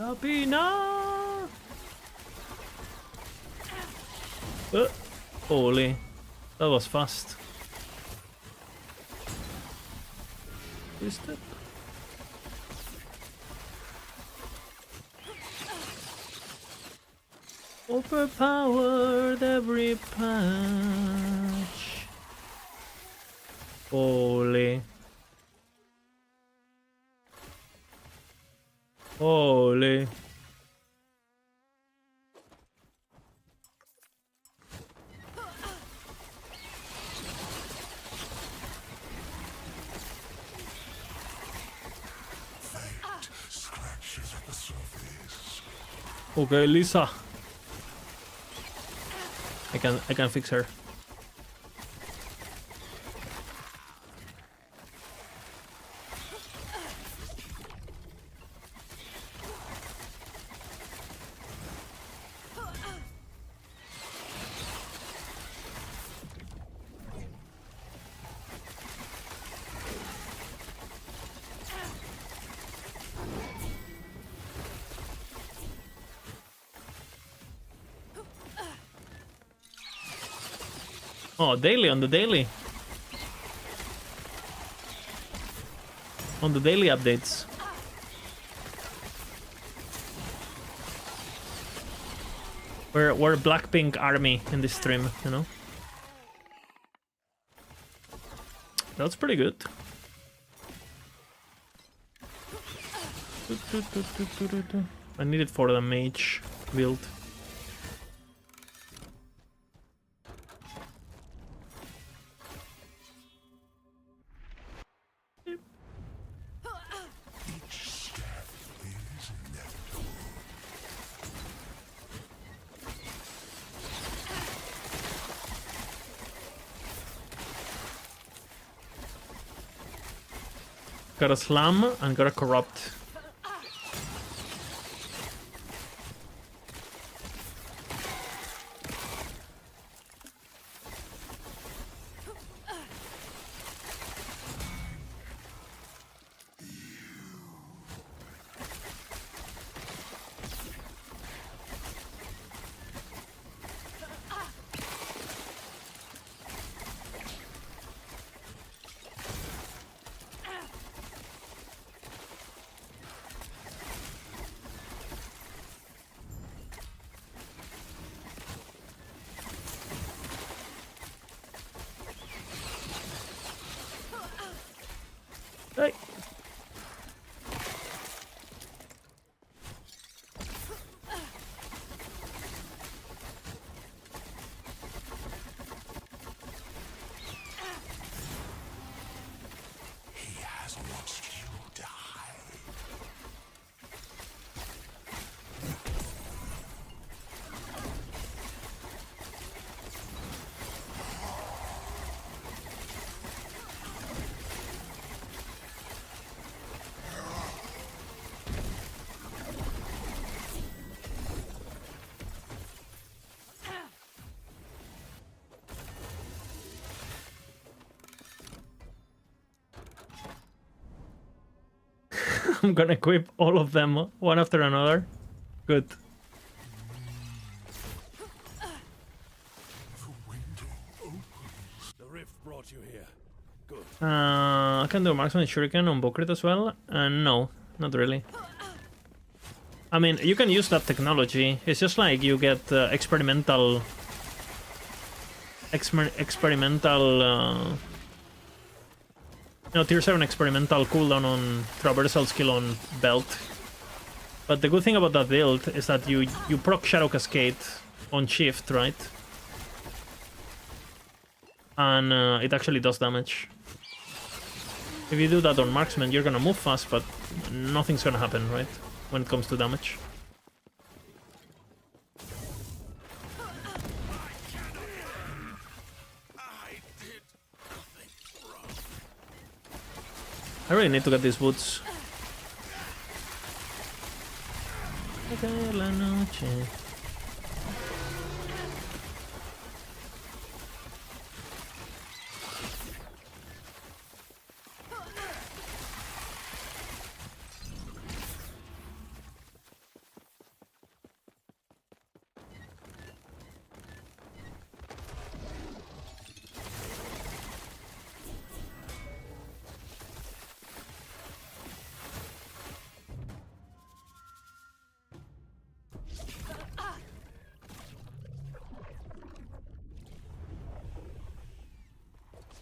Sabina! Holy. That was fast. Twisted. Overpowered every patch. Holy. Holy. Okay, Lisa. I can fix her. Oh, daily, on the daily. On the daily updates. We're Blackpink army in this stream, you know? That's pretty good. I need it for the mage build. Got a slam and got a corrupt. Hey. He has watched you die. I'm gonna equip all of them one after another. Good. The rift brought you here. Good. I can do marksman shuriken on Bokrit as well. No, not really. I mean, you can use that technology. It's just like you get experimental tier 7 experimental cooldown on traversal skill on belt. But the good thing about that build is that you proc Shadow Cascade on shift, right? And it actually does damage. If you do that on marksman, you're gonna move fast, but nothing's gonna happen, right? When it comes to damage. I really need to get these boots. La noche.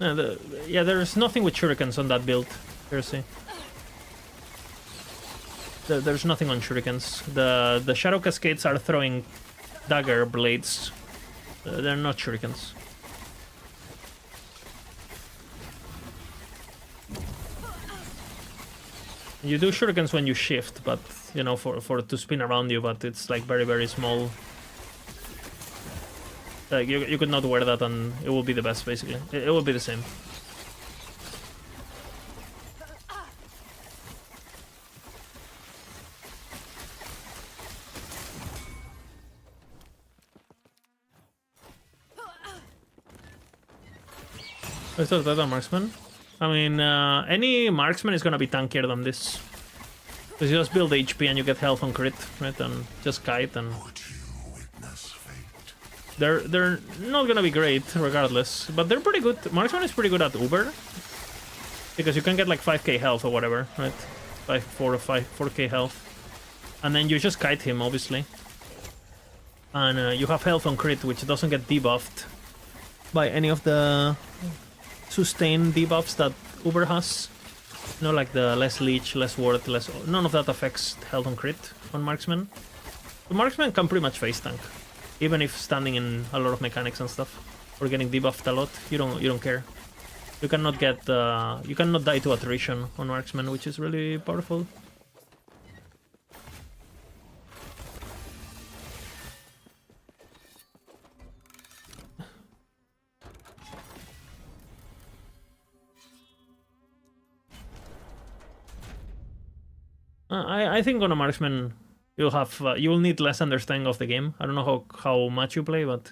Yeah, there's nothing with shurikens on that build. Seriously. There's nothing on shurikens. The Shadow Cascades are throwing dagger blades. They're not shurikens. You do shurikens when you shift, but you know, for to spin around you, but it's like very, very small. Like you could not wear that and it will be the best, basically. It will be the same. I thought that a marksman. I mean, any marksman is gonna be tankier than this. Because you just build HP and you get health on crit, right? And just kite and... They're not gonna be great, regardless. But they're pretty good. Marksman is pretty good at Uber. Because you can get like 5k health or whatever, right? 4k health. And then you just kite him, obviously. And you have health on crit, which doesn't get debuffed by any of the sustain debuffs that Uber has. You know, like the less leech, less ward, less... None of that affects health on crit on marksman. The marksman can pretty much face tank. Even if standing in a lot of mechanics and stuff. Or getting debuffed a lot, you don't care. You cannot get... you cannot die to attrition on marksman, which is really powerful. I think on a marksman you'll have you'll need less understanding of the game. I don't know how much you play, but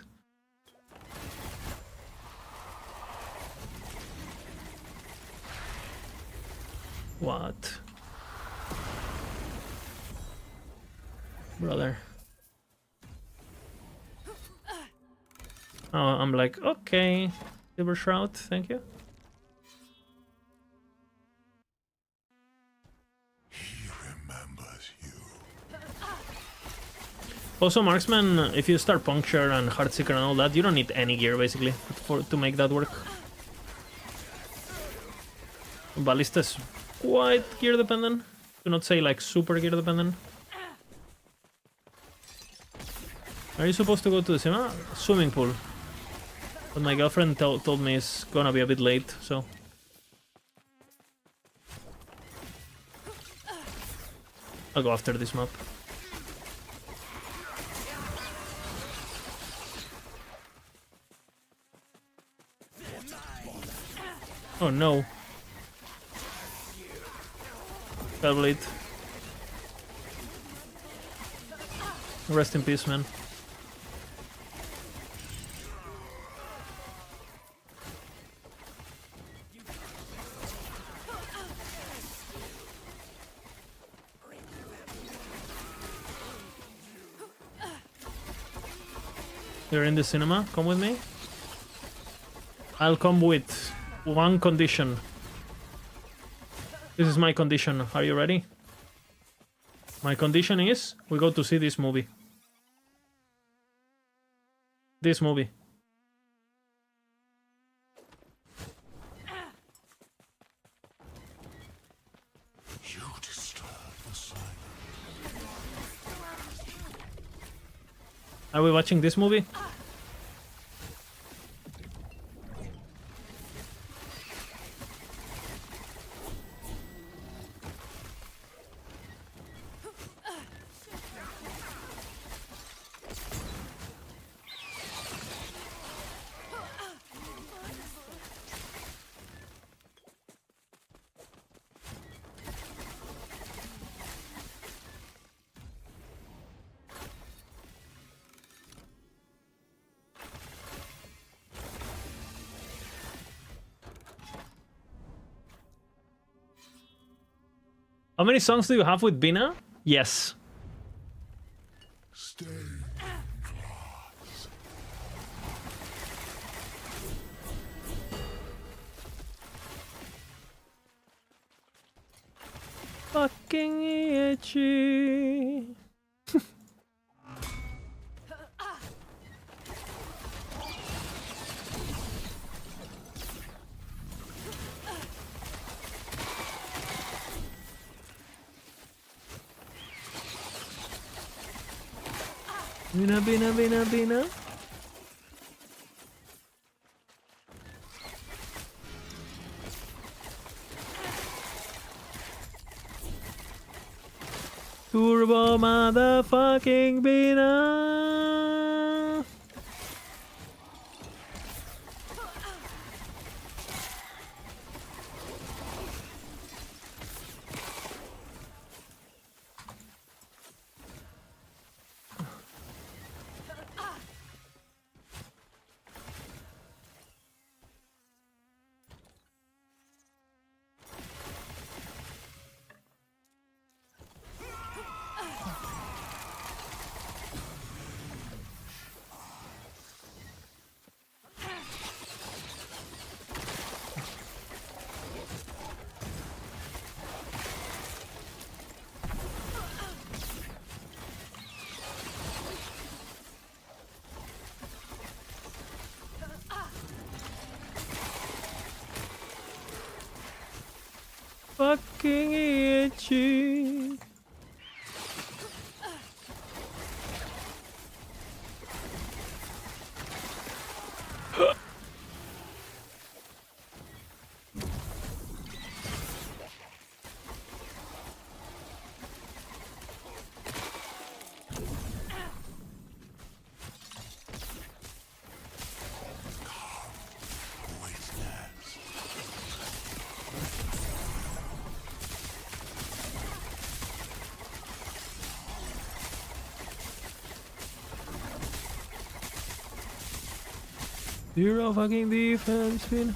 what, brother? Oh, I'm like, okay, Silver Shroud, thank you. Also, marksman, if you start puncture and heartseeker and all that, you don't need any gear basically to make that work. Ballista is quite gear dependent, to not say like super gear dependent. Are you supposed to go to the swimming pool? But my girlfriend told me it's gonna be a bit late, so... I'll go after this map. Oh no. Hellblade. Rest in peace, man. You're in the cinema? Come with me? I'll come with one condition. This is my condition. Are you ready? My condition is we go to see this movie. This movie. You disturb the silence. Are we watching this movie? How many songs do you have with Bina? Yes. Stay. Fucking itchy. Bina, bina, bina, bina. Turbo motherfucking Bina. Fucking itchy. Zero fucking defense, Finn.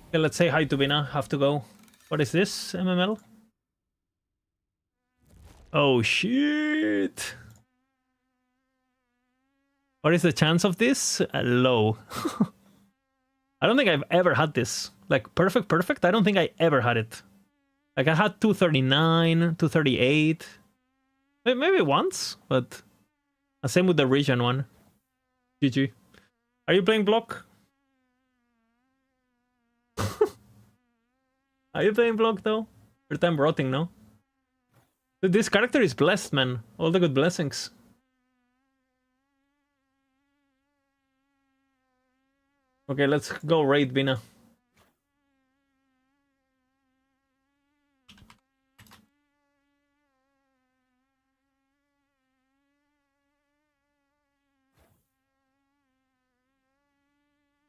Okay, let's say hi to Bina. Have to go. What is this, MML? Oh, shit. What is the chance of this? Low. I don't think I've ever had this. Like, perfect. I don't think I ever had it. Like, I had 239, 238. Maybe once, but... Same with the region one. GG. Are you playing block? Are you playing block though? Your time rotting, no? Dude, this character is blessed, man. All the good blessings. Okay, let's go raid Bina.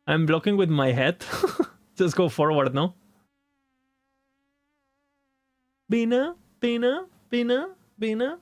I'm blocking with my head. Just go forward, no? Bina, Bina, Bina, Bina.